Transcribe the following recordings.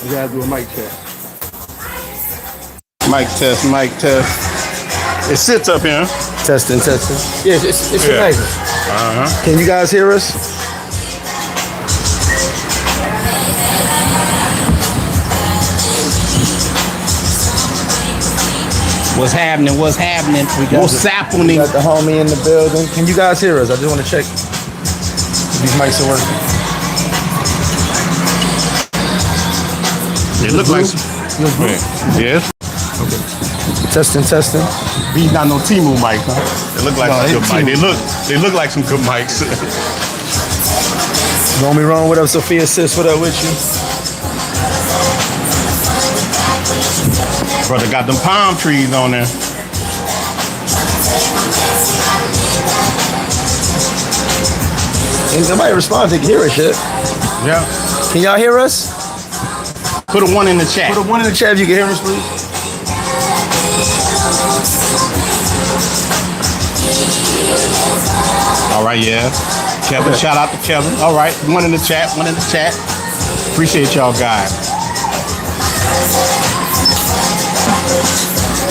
We gotta do a mic check. Mic test, mic test. It sits up here. Testing. Yeah, it's amazing. Can you guys hear us? What's happening? What's happening? What's happening? We got the homie in the building. Can you guys hear us? I just want to check if these mics are working. They look like yes. Okay. Testing. These not no Timu mics, huh? They look like some good mics. They look like some good mics. Don't be wrong. What up, Sophia Sis? What up with you? Brother got them palm trees on there. Ain't nobody responds. They can hear us shit. Yeah. Can y'all hear us? Put a 1 in the chat. Put a 1 in the chat if you can hear us, please. All right, yeah. Kevin, shout out to Kevin. All right, 1 in the chat. Appreciate y'all guys.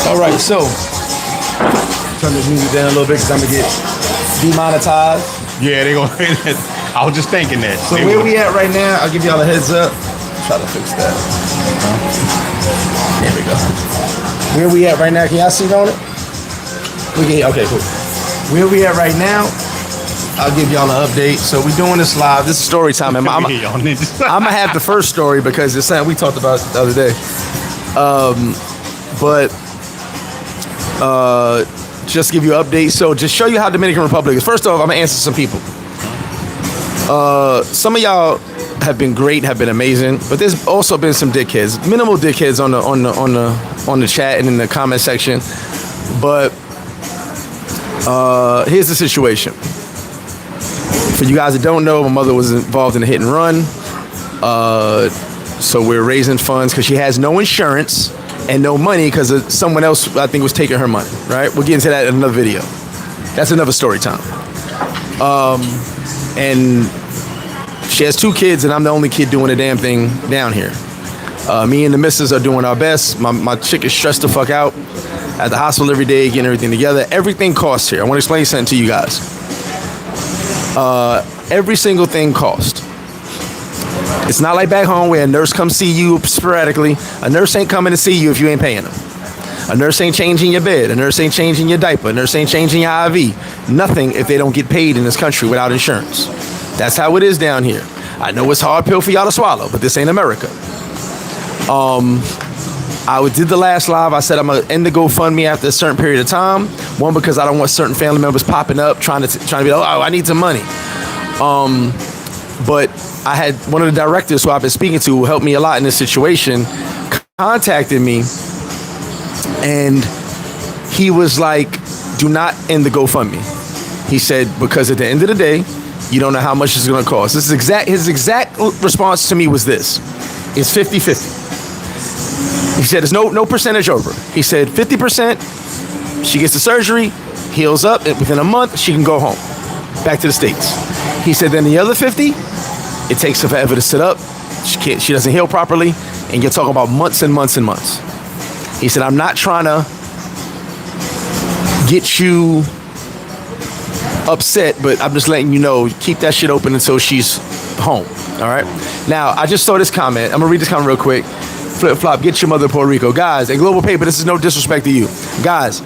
All right, so turn this music down a little bit because I'm gonna get demonetized. Yeah, they gonna. I was just thinking that. So where we at right now? I'll give y'all a heads up. Try to fix that. There we go. Where we at right now? Can y'all see on it? Okay, cool. Where we at right now? I'll give y'all an update. So we're doing this live. This is story time. I'm gonna have the first story because it's something we talked about the other day. Just to give you an update. So just show you how Dominican Republic is. First off, I'm gonna answer some people. Some of y'all have been great, have been amazing, but there's also been some dickheads, minimal dickheads on the chat and in the comment section. But here's the situation. For you guys that don't know, my mother was involved in a hit and run. So we're raising funds because she has no insurance and no money because someone else, I think, was taking her money, right? We'll get into that in another video. That's another story time. And she has 2 kids, and I'm the only kid doing the damn thing down here. Me and the missus are doing our best. My chick is stressed the fuck out at the hospital every day, getting everything together. Everything costs here. I want to explain something to you guys. Every single thing costs. It's not like back home where a nurse comes see you sporadically. A nurse ain't coming to see you if you ain't paying them. A nurse ain't changing your bed. A nurse ain't changing your diaper. A nurse ain't changing your IV. Nothing if they don't get paid in this country without insurance. That's how it is down here. I know it's a hard pill for y'all to swallow, but this ain't America. I did the last live. I said I'm gonna end the GoFundMe after a certain period of time. One, because I don't want certain family members popping up trying to be like, oh, I need some money. But I had one of the directors who I've been speaking to who helped me a lot in this situation contacted me, and he was like, do not end the GoFundMe. He said, because at the end of the day, you don't know how much it's going to cost. His exact response to me was this. It's 50-50. He said, there's no percentage over. He said, 50%, she gets the surgery, heals up, and within a month, she can go home, back to the States. He said, then the other 50, it takes her forever to sit up. She doesn't heal properly, and you're talking about months and months and months. He said, I'm not trying to get you upset, but I'm just letting you know, keep that shit open until she's home. All right. Now, I just saw this comment. I'm gonna read this comment real quick. MrFlipFlop, get your mother to Puerto Rico. Guys, at Global Paper, this is no disrespect to you. Guys,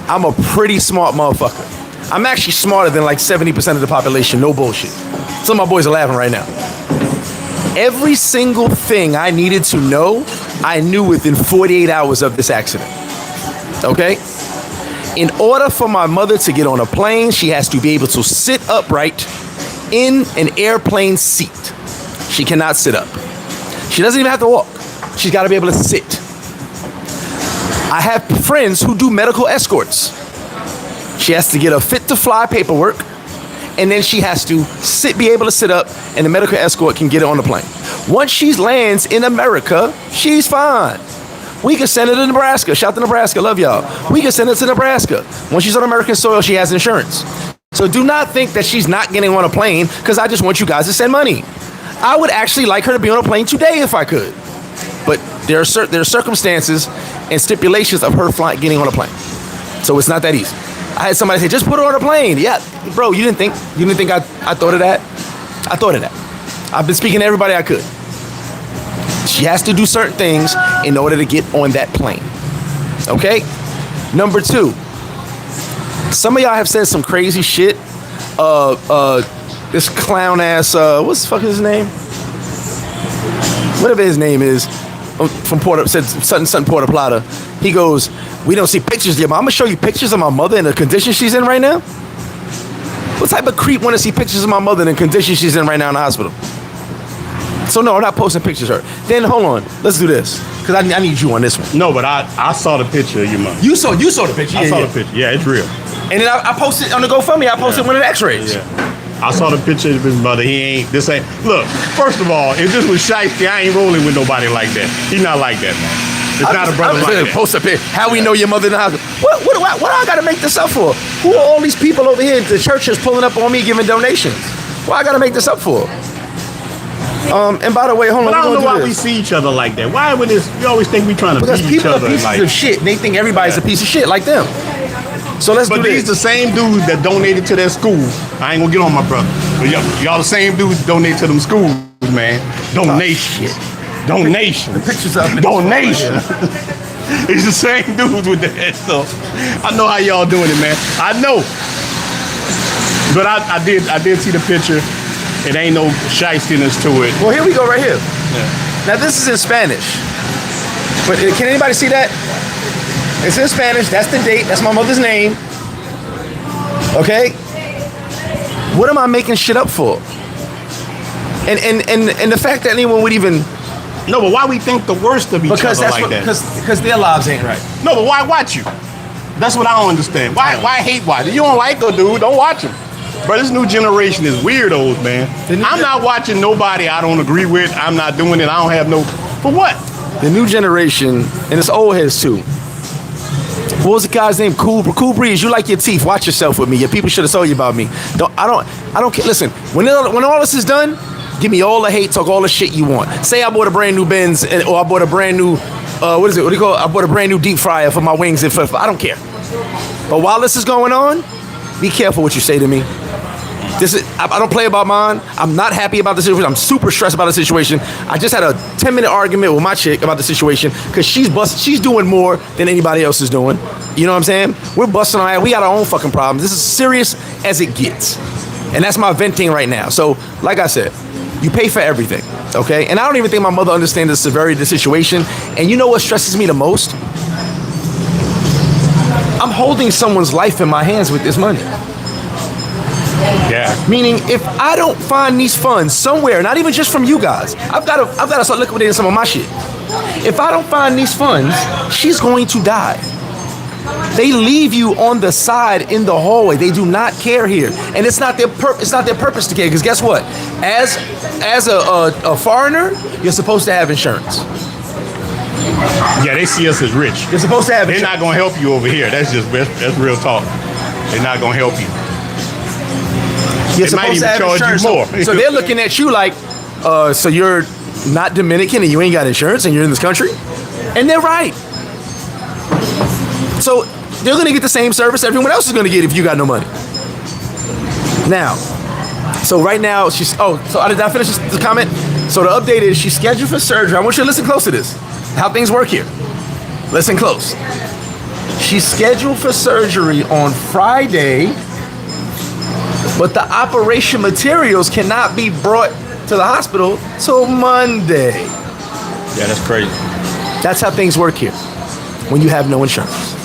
I'm a pretty smart motherfucker. I'm actually smarter than like 70% of the population. No bullshit. Some of my boys are laughing right now. Every single thing I needed to know, I knew within 48 hours of this accident. Okay? In order for my mother to get on a plane, she has to be able to sit upright in an airplane seat. She cannot sit up. She doesn't even have to walk. She's got to be able to sit. I have friends who do medical escorts. She has to get a fit to fly paperwork, and then she has to be able to sit up, and the medical escort can get her on the plane. Once she lands in America, she's fine. We can send her to Nebraska. Shout out to Nebraska. Love y'all. We can send her to Nebraska. Once she's on American soil, she has insurance. So do not think that she's not getting on a plane because I just want you guys to send money. I would actually like her to be on a plane today if I could. But there are circumstances and stipulations of her getting on a plane. So it's not that easy. I had somebody say, just put her on a plane. Yeah, bro, you didn't think I thought of that? I thought of that. I've been speaking to everybody I could. She has to do certain things in order to get on that plane. Okay? Number 2, some of y'all have said some crazy shit. This clown ass, what's the fuck is his name? Whatever his name is, from said something Puerto Plata. He goes, we don't see pictures of your mom. I'm gonna show you pictures of my mother in the condition she's in right now. What type of creep want to see pictures of my mother in the condition she's in right now in the hospital? So no, I'm not posting pictures of her. Then hold on, let's do this, because I need you on this one. No, but I saw the picture of your mom. You saw the picture. I saw the picture. Yeah, it's real. And then I posted on the GoFundMe. I posted one of the X-rays. Yeah. I saw the picture of his mother. This ain't. Look, first of all, if this was shiesty, I ain't rolling with nobody like that. He's not like that, man. It's not a brother like that. Post up here. How we know your mother in the hospital? What do I got to make this up for? Who are all these people over here? The church is pulling up on me giving donations. What I got to make this up for? And by the way, hold on. But I don't know why we see each other like that. Why would this? We always think we trying to beat each other. Because people are pieces of shit. And they think everybody's a piece of shit like them. So let's do this. But these the same dudes that donated to their school. I ain't gonna get on my brother. But y'all the same dudes that donate to them schools, man. Donation. Donation. The pictures up. Donation. It's the same dudes with that. So I know how y'all doing it, man. I know. But I did see the picture. It ain't no shystiness to it. Well, here we go right here. Yeah. Now, this is in Spanish. But can anybody see that? It's in Spanish. That's the date. That's my mother's name. Okay? What am I making shit up for? And the fact that anyone would even... No, but why we think the worst of each other like that? Because their lives ain't right. No, but why watch you? That's what I don't understand. Why hate watch? You don't like a dude, don't watch him. But this new generation is weirdos, man. I'm not watching nobody I don't agree with. I'm not doing it. I don't have no... For what? The new generation, and it's old heads too. What was the guy's name? Cool Breeze. You like your teeth. Watch yourself with me. Your people should have told you about me. I don't care. Listen, when all this is done, give me all the hate, talk all the shit you want. Say I bought a brand new Benz, or I bought a brand new, what do you call it? I bought a brand new deep fryer for my wings. I don't care. But while this is going on, be careful what you say to me. I don't play about mine. I'm not happy about the situation. I'm super stressed about the situation. I just had a 10-minute argument with my chick about the situation because she's doing more than anybody else is doing. You know what I'm saying? We're busting our ass. We got our own fucking problems. This is serious as it gets. And that's my venting right now. So, like I said, you pay for everything, okay? And I don't even think my mother understands the severity of the situation. And you know what stresses me the most? I'm holding someone's life in my hands with this money. Yeah. Meaning, if I don't find these funds somewhere, not even just from you guys, I've got to start liquidating some of my shit. If I don't find these funds, she's going to die. They leave you on the side in the hallway. They do not care here, and it's not their purpose to care. Because guess what? As a foreigner, you're supposed to have insurance. Yeah, they see us as rich. You're supposed to have insurance. They're not going to help you over here. That's real talk. They're not going to help you. You're supposed to have insurance. More. So they're looking at you like, so you're not Dominican and you ain't got insurance and you're in this country? And they're right. So they're going to get the same service everyone else is going to get if you got no money. Now, so right now, so did I finish the comment? So the update is she's scheduled for surgery. I want you to listen close to this. How things work here. Listen close. She's scheduled for surgery on Friday, but the operation materials cannot be brought to the hospital till Monday. Yeah, that's crazy. That's how things work here when you have no insurance.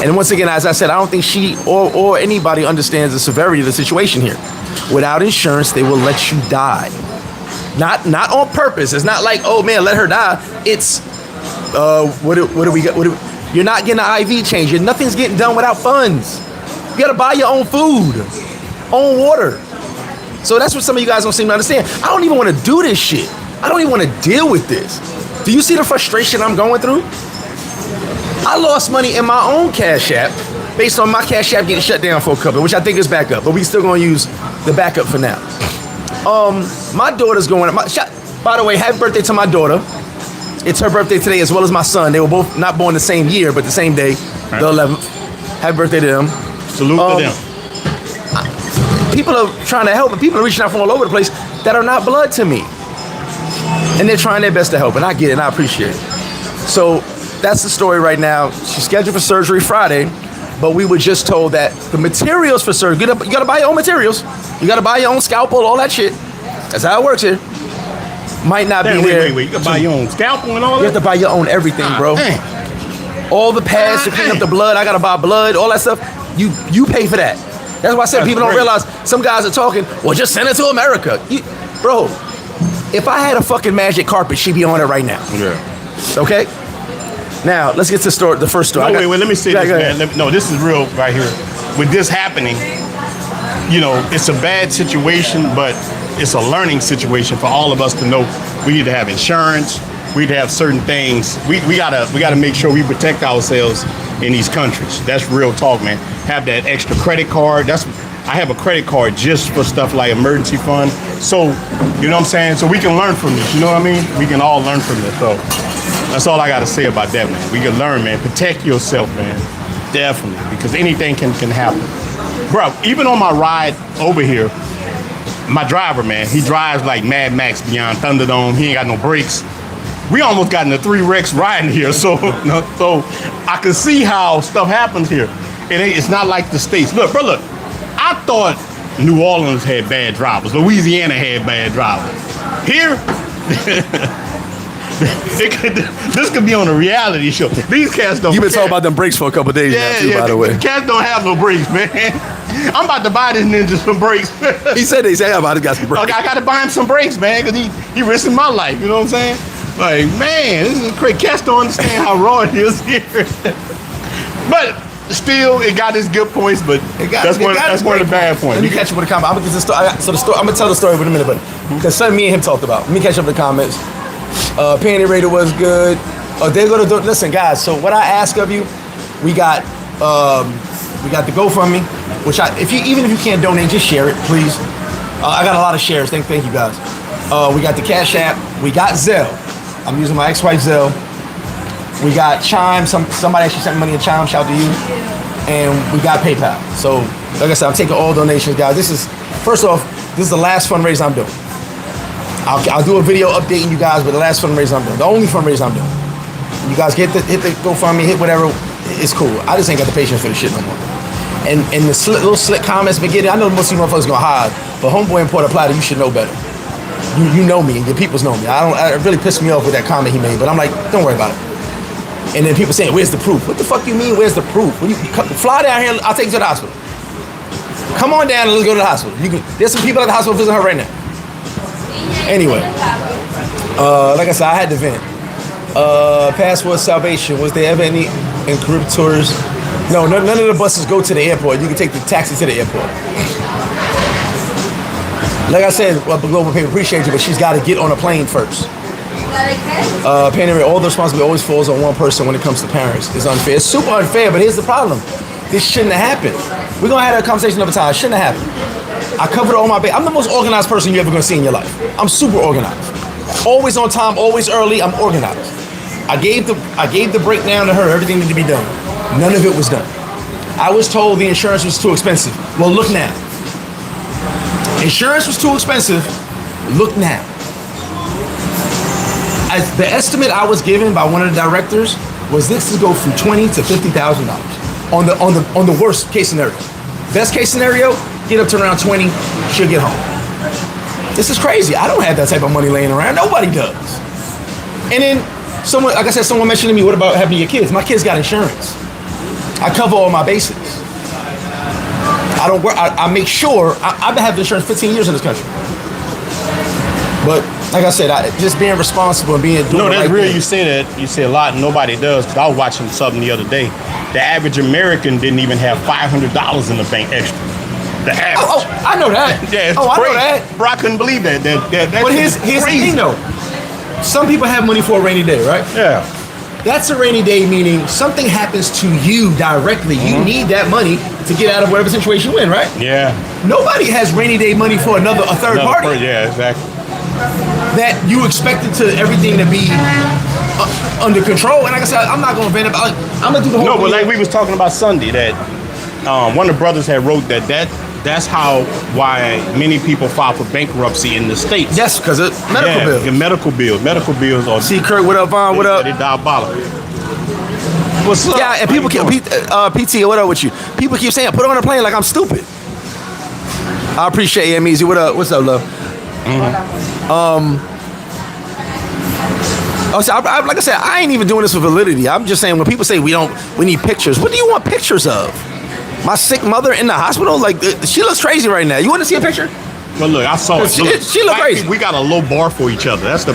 And once again, as I said, I don't think she or anybody understands the severity of the situation here. Without insurance, they will let you die. Not on purpose. It's not like, oh man, let her die. It's what do we got? You're not getting an IV change. Nothing's getting done without funds. You gotta buy your own food, own water. So that's what some of you guys don't seem to understand. I don't even want to do this shit. I don't even want to deal with this. Do you see the frustration I'm going through? I lost money in my own Cash App based on my Cash App getting shut down for a couple, which I think is back up, but we still gonna use the backup for now. My daughter's going. By the way, happy birthday to my daughter. It's her birthday today as well as my son. They were both not born the same year, but the same day, the 11th. Happy birthday to them. Salute to them. People are trying to help, and people are reaching out from all over the place that are not blood to me. And they're trying their best to help, and I get it, and I appreciate it. So that's the story right now. She's scheduled for surgery Friday, but we were just told that the materials for surgery, you gotta buy your own materials. You gotta buy your own scalpel, all that shit. That's how it works here. Might not be there. Wait. You can buy your own scalpel and all that? You have to buy your own everything, bro. Dang. All the pads to clean up the blood. I gotta buy blood, all that stuff. You pay for that. That's why I said people don't realize some guys are talking, well, just send it to America. Bro, if I had a fucking magic carpet, she'd be on it right now. Yeah. Okay? Now, let's get to the first story. Wait, let me say this, man. No, this is real right here. With this happening, it's a bad situation, but it's a learning situation for all of us to know we need to have insurance. We need to have certain things. We gotta make sure we protect ourselves in these countries. That's real talk, man. Have that extra credit card. I have a credit card just for stuff like emergency fund. So, you know what I'm saying? So we can learn from this. You know what I mean? We can all learn from this. So that's all I gotta say about that, man. We can learn, man. Protect yourself, man. Definitely, because anything can happen. Bro, even on my ride over here, my driver, man, he drives like Mad Max beyond Thunderdome. He ain't got no brakes. We almost got into 3 wrecks riding here, so I can see how stuff happens here. It's not like the States. Look, bro, I thought New Orleans had bad drivers. Louisiana had bad drivers. Here, this could be on a reality show. These cats don't. You've been talking about them brakes for a couple of days now, too, by the way. Cats don't have no brakes, man. I'm about to buy this ninja some brakes. He said I'm about to get some brakes. I got to buy him some brakes, man, because he risking my life. You know what I'm saying? Like, man, this is crazy. Cats don't understand how raw it is here. But still, it got its good points, but that's one of the bad points. Let me catch up with the comment. I'm gonna get the story. I'm gonna tell the story in a minute, but because something me and him talked about. Let me catch up with the comments. Penny Raider was good. They're gonna do. Listen, guys. So what I ask of you, we got the GoFundMe, which even if you can't donate, just share it, please. I got a lot of shares. Thank you, guys. We got the Cash App. We got Zelle. I'm using my ex-wife Zelle. We got Chime. Somebody actually sent money in Chime. Shout out to you. And we got PayPal. So, like I said, I'm taking all donations, guys. First off, this is the last fundraiser I'm doing. I'll do a video updating you guys, but the last fundraiser I'm doing. The only fundraiser I'm doing. You guys hit the GoFundMe, hit whatever. It's cool. I just ain't got the patience for this shit no more. And the little slick comments been getting. I know most of you motherfuckers gonna hide, but homeboy in Puerto Plata, you should know better. You know me, and your peoples know me. It really pissed me off with that comment he made, but I'm like, don't worry about it. And then people saying, where's the proof? What the fuck you mean, where's the proof? When you fly down here, I'll take you to the hospital. Come on down and let's go to the hospital. There's some people at the hospital visiting her right now. Anyway, like I said, I had to vent. Passport salvation, was there ever any encrypted tours? No, none of the buses go to the airport. You can take the taxi to the airport. Like I said, Global Paper, appreciate you, but she's got to get on a plane first. All the responsibility always falls on one person when it comes to parents. It's unfair. It's super unfair, but here's the problem. This shouldn't have happened. We're going to have a conversation another time. It shouldn't have happened. I covered all my bases. I'm the most organized person you're ever going to see in your life. I'm super organized. Always on time, always early. I'm organized. I gave the breakdown to her. Everything needed to be done. None of it was done. I was told the insurance was too expensive. Well, look now. Insurance was too expensive. Look now. The estimate I was given by one of the directors was this to go from $20,000 to $50,000 on the worst case scenario. Best case scenario, get up to around 20, she'll get home. This is crazy. I don't have that type of money laying around. Nobody does. And then someone, like I said, someone mentioned to me, what about having your kids? My kids got insurance. I cover all my bases. I don't work. I make sure. I've been having insurance 15 years in this country. But like I said, just being responsible and being. No, that's real. You say that. You say a lot, and nobody does. Because I was watching something the other day. The average American didn't even have $500 in the bank extra. The average. Oh, I know that. Yeah, it's crazy. I know that. Bro, I couldn't believe that. But here's the thing, though. Some people have money for a rainy day, right? Yeah. That's a rainy day, meaning something happens to you directly. Mm-hmm. You need that money to get out of whatever situation you're in, right? Yeah. Nobody has rainy day money for a third party. Yeah, exactly. That you expected to everything to be under control. And like I said, I'm not gonna vent about. I'm gonna do the whole. No, but thing. like we was talking about Sunday, that one of the brothers had wrote that's why many people file for bankruptcy in the States. Yes, because of medical bills. Yeah, medical bills are. See, Kurt, what up, Vaughn? What up? They diabolical. What's up? Yeah, and people keep PT. What up with you? People keep saying, "Put on a plane," like I'm stupid. I appreciate you, Easy. What up? What's up, love? So like I said, I ain't even doing this for validity. I'm just saying when people say we need pictures. What do you want pictures of? My sick mother in the hospital? Like she looks crazy right now. You want to see a picture? Well, look, I saw it. She look crazy. We got a low bar for each other. That's the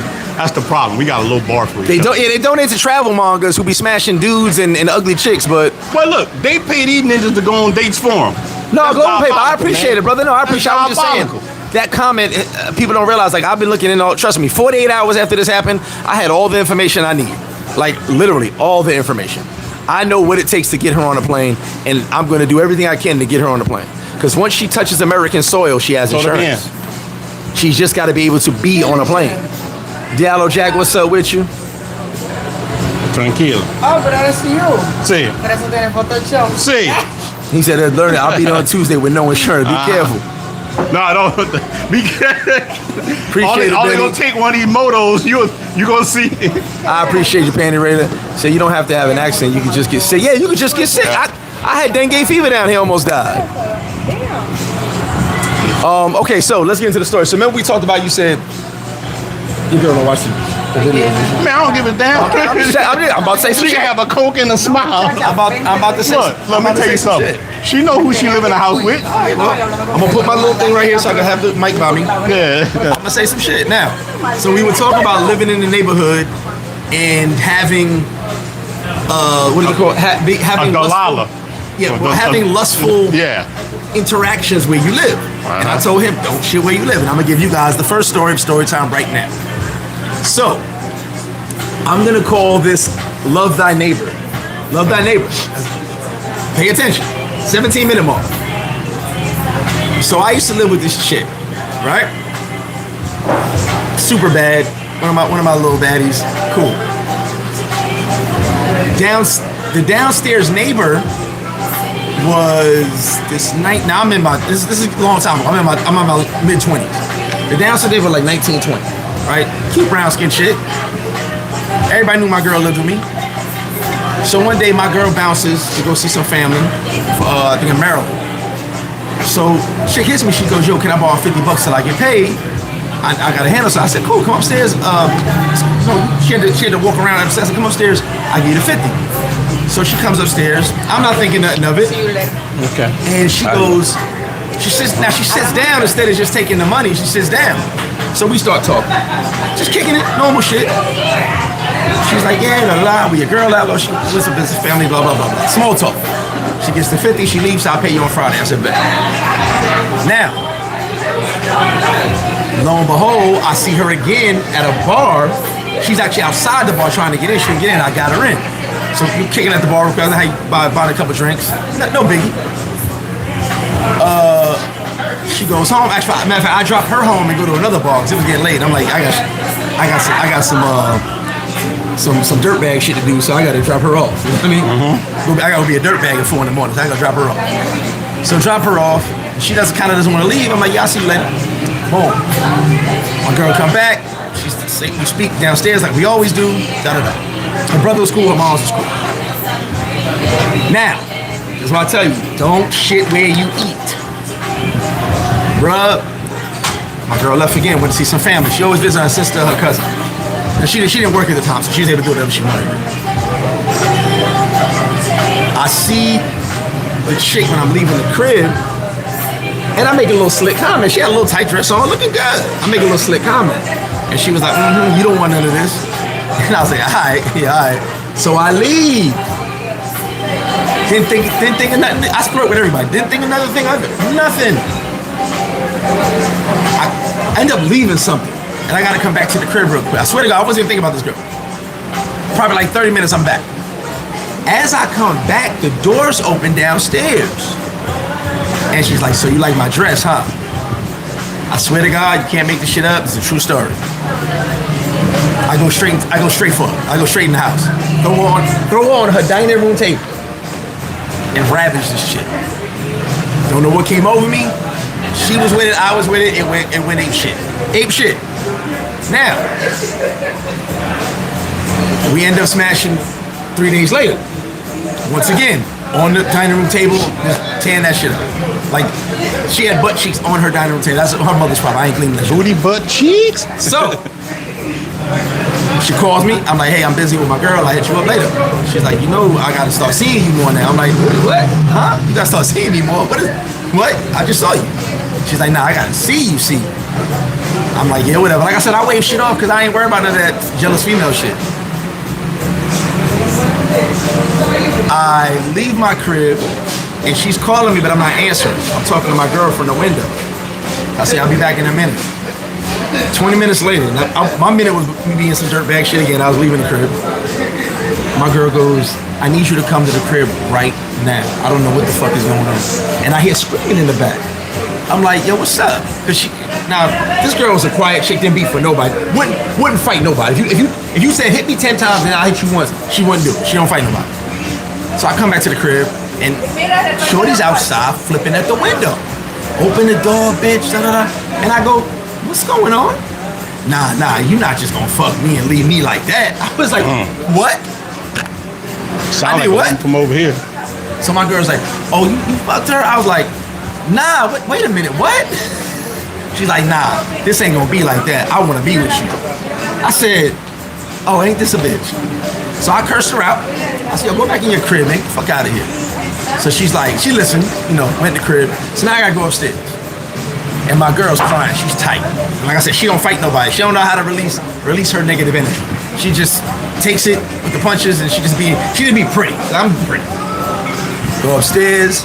problem. We got a low bar for each other. They donate to travel mongers who be smashing dudes and ugly chicks, but well, look, they pay these ninjas to go on dates for them. No, global paper. I appreciate it, brother. No, I appreciate it. I'm just saying. Diabolical. That comment, people don't realize, like, I've been looking in all, trust me, 48 hours after this happened, I had all the information I need. Like, literally, all the information. I know what it takes to get her on a plane, and I'm going to do everything I can to get her on a plane. Because once she touches American soil, she has insurance. She's just got to be able to be on a plane. Diallo Jack, what's up with you? Tranquilo. Oh, pero eres you. Sí. Por eso tienes Photoshop. Sí. He said, learn it. I'll be there on Tuesday with no insurance. Be careful. No, I don't. Be careful. Appreciate it, only gonna take one of these motos. You gonna see. I appreciate you, Panty Raider. So you don't have to have an accent. You can just get sick. Yeah, you can just get sick. I had dengue fever down here. Almost died. Okay, so let's get into the story. So remember we talked about. You said your girl don't watch the video. Man, I don't give a damn. I'm about to say some She shit. can have a Coke and a smile. I'm about to say. Look, let me tell you something. She know who she live in the house with. I'm gonna put my little thing right here so I can have the mic by me. Yeah. I'm gonna say some shit now. So we were talking about living in the neighborhood and having what do you call it? Having Galala. having lustful interactions where you live. And I told him, don't shit where you live. And I'm gonna give you guys the first story of Storytime right now. So I'm gonna call this Love Thy Neighbor. Love Thy Neighbor. Pay attention. 17-minute mark. So I used to live with this chick, right? Super bad. One of my little baddies. Cool. The downstairs neighbor was this night. Now I'm in my this is a long time ago. I'm in my mid-20s. The downstairs neighbor was like 19, 20, right? Cute brown skin chick. Everybody knew my girl lived with me. So one day my girl bounces to go see some family, I think in Maryland. So chick hits me, she goes, yo, can I borrow $50 till I get paid? I got a handle, so I said, cool, come upstairs. So she had to walk around upstairs. I said, come upstairs, I give you the 50. So she comes upstairs. I'm not thinking nothing of it. Okay. And she goes, she sits down instead of just taking the money, she sits down. So we start talking. Just kicking it, normal shit. She's like, yeah, la, we your girl out, she lives with this family, blah, blah, blah, blah. Small talk. She gets the 50, she leaves, I'll pay you on Friday. I said, bet. Now, lo and behold, I see her again at a bar. She's actually outside the bar trying to get in. She didn't get in, I got her in. So you kicking at the bar, because I bought a couple drinks. No biggie. She goes home. Actually, matter of fact, I dropped her home and go to another bar because it was getting late. I'm like, I got some dirtbag shit to do, so I got to drop her off. You know what I mean? I got to be a dirtbag at 4 in the morning, so I got to drop her off. So drop her off. She doesn't want to leave. I'm like, yeah, I'll see you later. Boom. My girl come back. We speak downstairs like we always do. Da-da-da. Her brother was cool, her mom was cool. Now, this is what I tell you. Don't shit where you eat. Bruh, my girl left again, went to see some family. She always visits her sister, her cousin. And she didn't work at the time, so she was able to do whatever she wanted. I see the chick when I'm leaving the crib, and I make a little slick comment. She had a little tight dress on, looking good. I make a little slick comment. And she was like, you don't want none of this. And I was like, all right. So I leave. Didn't think of nothing. I split with everybody. Didn't think of another thing either. Nothing. I end up leaving something. And I gotta come back to the crib real quick. I swear to God, I wasn't even thinking about this girl. Probably like 30 minutes, I'm back. As I come back, the doors open downstairs. And she's like, so you like my dress, huh? I swear to God, you can't make this shit up. It's a true story. I I go straight for her. I go straight in the house. Throw on her dining room table and ravage this shit. Don't know what came over me. She was with it, I was with it, it went ape shit. Ape shit. Now, we end up smashing 3 days later. Once again, on the dining room table, just tearing that shit up. Like, she had butt cheeks on her dining room table. That's her mother's problem. I ain't cleaning that shit. Booty butt cheeks. So, she calls me. I'm like, hey, I'm busy with my girl. I'll hit you up later. She's like, you know, I gotta start seeing you more now. I'm like, what? Huh? You gotta start seeing me more? What? I just saw you. She's like, nah, I gotta see you. I'm like, yeah, whatever. Like I said, I wave shit off because I ain't worried about none of that jealous female shit. I leave my crib and she's calling me, but I'm not answering. I'm talking to my girl from the window. I say, I'll be back in a minute. 20 minutes later, my minute was me being some dirtbag shit again. I was leaving the crib. My girl goes, I need you to come to the crib right now. I don't know what the fuck is going on. And I hear screaming in the back. I'm like, yo, what's up? Cause now this girl was a quiet chick, didn't beef for nobody. Wouldn't fight nobody. If you said hit me 10 times and I hit you once, she wouldn't do it. She don't fight nobody. So I come back to the crib and Shorty's outside flipping at the window. Open the door, bitch, da-da-da. And I go, what's going on? Nah, you not just gonna fuck me and leave me like that. I was like, what? Sound like what? From over here. So my girl's like, oh, you fucked her? I was like, nah, wait a minute, what? She's like, nah, this ain't gonna be like that. I wanna be with you. I said, oh, ain't this a bitch? So I cursed her out. I said, yo, go back in your crib, man. Get the fuck out of here. So she's like, she listened, went in the crib. So now I gotta go upstairs. And my girl's crying, she's tight. And like I said, she don't fight nobody. She don't know how to release her negative energy. She just takes it with the punches and she just be pretty. I'm pretty. Go upstairs.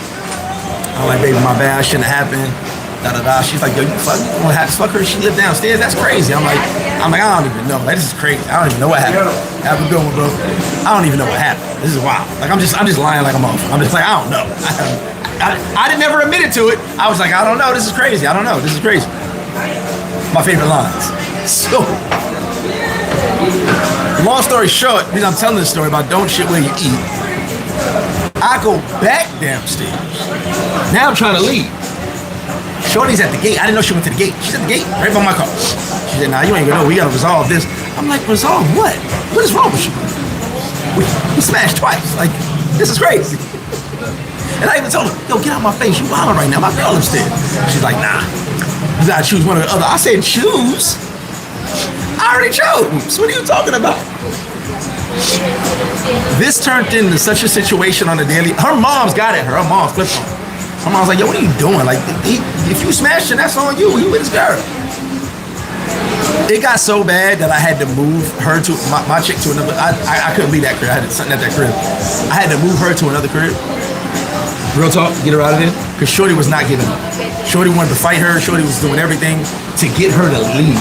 I'm like, baby, my bad, shouldn't have happened. Da-da-da. She's like, yo, you gonna have to fuck her? She lived downstairs? That's crazy. I'm like, I don't even know. Like, this is crazy. I don't even know what happened. Have a good one, bro. I don't even know what happened. This is wild. Like, I'm just lying like a motherfucker. I'm just like, I don't know. I didn't never admit it to it. I was like, I don't know. This is crazy. I don't know. This is crazy. My favorite lines. So, long story short, because I'm telling this story about don't shit where you eat. I go back downstairs. Now I'm trying to leave. Shorty's at the gate. I didn't know she went to the gate. She's at the gate, right by my car. She said, nah, you ain't gonna know. We gotta resolve this. I'm like, resolve what? What is wrong with you? We smashed twice. Like, this is crazy. And I even told her, yo, get out my face. You wildin' right now. My girl upstairs. She's like, nah. You gotta choose one or the other. I said, choose? I already chose. What are you talking about? This turned into such a situation on a daily. Her mom's got it. Her mom's flipped on. Her mom's like, yo, what are you doing? Like, if you smash it, that's on you. He with his girl. It got so bad that I had to move her to my chick to another. I couldn't leave that crib. I had to something at that crib. I had to move her to another crib. Real talk, get her out of there. Because Shorty was not giving up. Shorty wanted to fight her. Shorty was doing everything to get her to leave.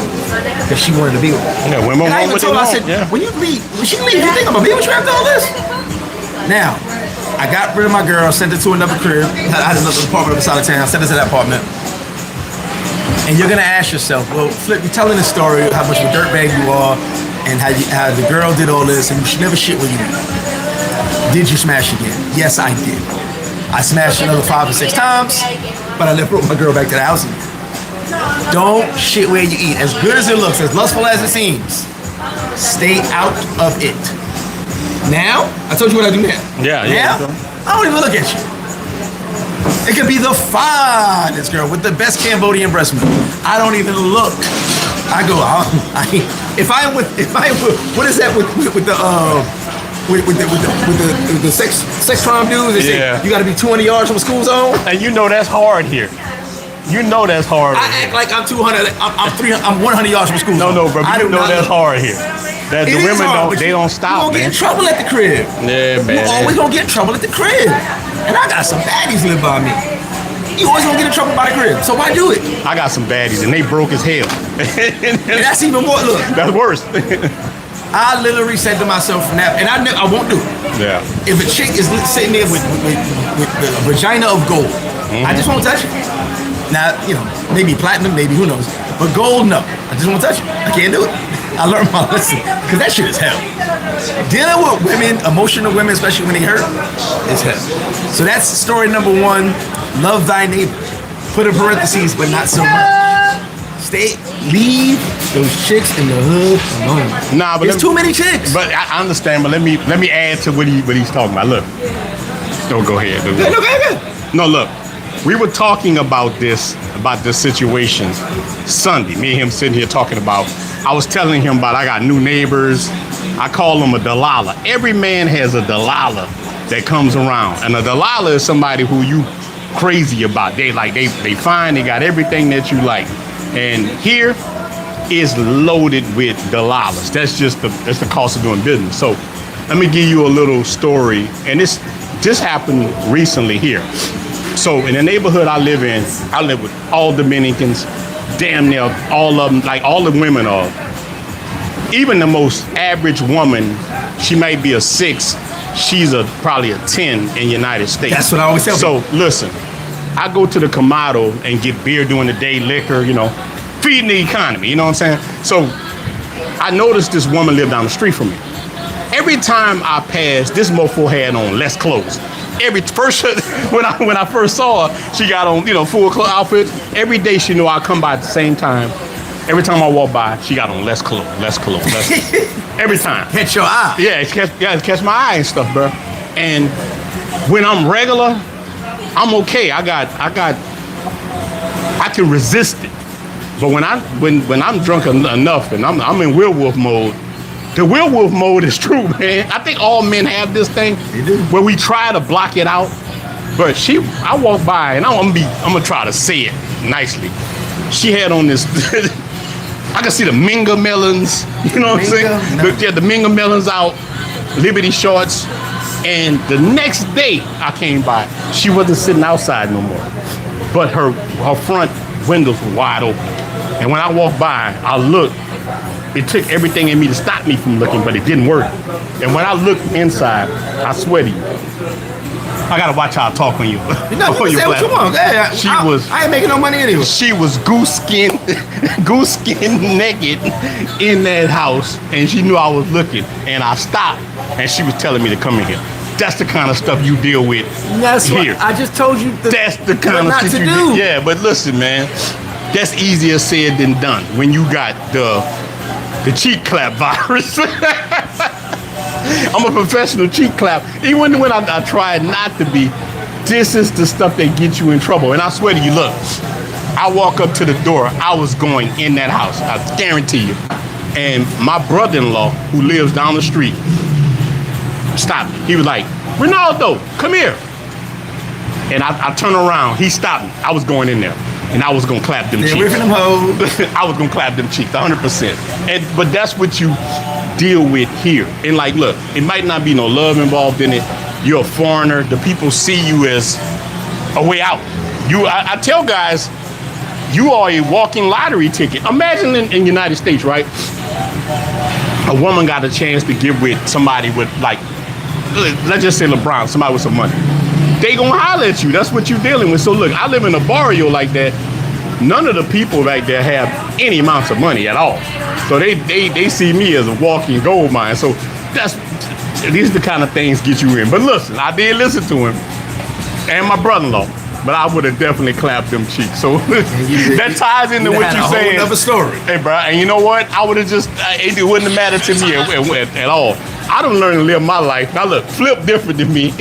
Because she wanted to be with her. Yeah, women and I even told her, I said, when you leave, when she leave, you think I'm going to be with you after all this? Now, I got rid of my girl, sent her to another crib. I had another apartment on the side of town. I sent her to that apartment. And you're going to ask yourself, well, Flip, you're telling the story how much of a dirtbag you are and how the girl did all this and she never shit with you. Did you smash again? Yes, I did. I smashed another 5 or 6 times, but I never brought my girl back to the house again. Don't shit where you eat. As good as it looks, as lustful as it seems, stay out of it. Now, I told you what I do now. Yeah. Now, I don't even look at you. It could be the finest girl with the best Cambodian breast milk. I don't even look. I go, if I with what is that with the sex crime dudes? They say you got to be 200 yards from a school zone. And you know that's hard here. You know that's hard. I act like I'm 200. I'm 300. I'm 100 yards from a school zone. No, bro. You know that's hard here. That the women don't stop. You gonna get in trouble at the crib. Yeah, man. You always gonna get in trouble at the crib. And I got some baddies live by me. You always gonna get in trouble by the crib. So why do it? I got some baddies and they broke as hell. And that's even more. Look, that's worse. I literally said to myself from that, and I won't do it. Yeah. If a chick is sitting there with the vagina of gold, I just won't touch it. Now, maybe platinum, maybe who knows. But gold, no. I just won't touch it. I can't do it. I learned my lesson because that shit is hell. Dealing with women, emotional women, especially when they hurt, is hell. So that's story number 1. Love thy neighbor. Put in parentheses, but not so much. Leave those chicks in the hood alone. Nah, but there's too many chicks. But I understand. But let me add to what he's talking about. Look, don't go ahead. Dude. No, go ahead. No, look. We were talking about this situation Sunday. Me and him sitting here talking about. I was telling him about I got new neighbors. I call them a Delilah. Every man has a Delilah that comes around, and a Delilah is somebody who you crazy about. They find they got everything that you like, and here is loaded with Delilahs. That's the cost of doing business. So let me give you a little story, and this happened recently here. So in the neighborhood I live in, I live with all Dominicans, damn near all of them, like all the women are. Even the most average woman, she might be a 6, she's probably a 10 in the United States. That's what I always tell people. So listen, I go to the Kamado and get beer during the day, liquor, feeding the economy, you know what I'm saying? So I noticed this woman lived down the street from me. Every time I passed, this mofo had on less clothes. When I first saw her, she got on, full outfit. Every day she knew I'd come by at the same time. Every time I walk by, she got on less clothes. Every time. Catch your eye. Yeah, catch my eye and stuff, bro. And when I'm regular, I'm okay. I can resist it. But when I'm drunk enough and I'm in werewolf mode, the werewolf mode is true, man. I think all men have this thing where we try to block it out. But I walk by and I'm gonna try to say it nicely. She had on this. I can see the Minga melons. You know what I'm saying? The Minga melons out, Liberty shorts. And the next day I came by, she wasn't sitting outside no more. But her front windows were wide open. And when I walked by, I looked. It took everything in me to stop me from looking, but it didn't work. And when I looked inside, I swear to you, I gotta watch how I talk on you. No, what you want? I ain't making no money anyway. She was goose skin naked in that house, and she knew I was looking. And I stopped, and she was telling me to come in here. That's the kind of stuff you deal with here. I just told you. That's the kind of stuff you do. Yeah, but listen, man, that's easier said than done when you got the cheek clap virus. I'm a professional cheek clap. Even when I try not to be, this is the stuff that gets you in trouble. And I swear to you, look, I walk up to the door, I was going in that house, I guarantee you. And my brother-in-law, who lives down the street, stopped me. He was like, Ronaldo, come here. And I turned around, he stopped me. I was going in there. And I was gonna clap them cheeks. I was gonna clap them cheeks, 100%. But that's what you deal with here. And like, look, it might not be no love involved in it. You're a foreigner. The people see you as a way out. I tell guys, you are a walking lottery ticket. Imagine in the United States, right? A woman got a chance to get with somebody with, like, let's just say LeBron, somebody with some money. They gonna holler at you. That's what you're dealing with. So look, I live in a barrio like that. None of the people right there have any amounts of money at all. So they see me as a walking gold mine. So these are the kind of things get you in. But listen, I did listen to him and my brother-in-law, but I would have definitely clapped them cheeks. So that ties into what you're saying. Another story. Hey, bro, and you know what? I would have just, it wouldn't have mattered to me at all. I done learned to live my life. Now look, Flip different than me.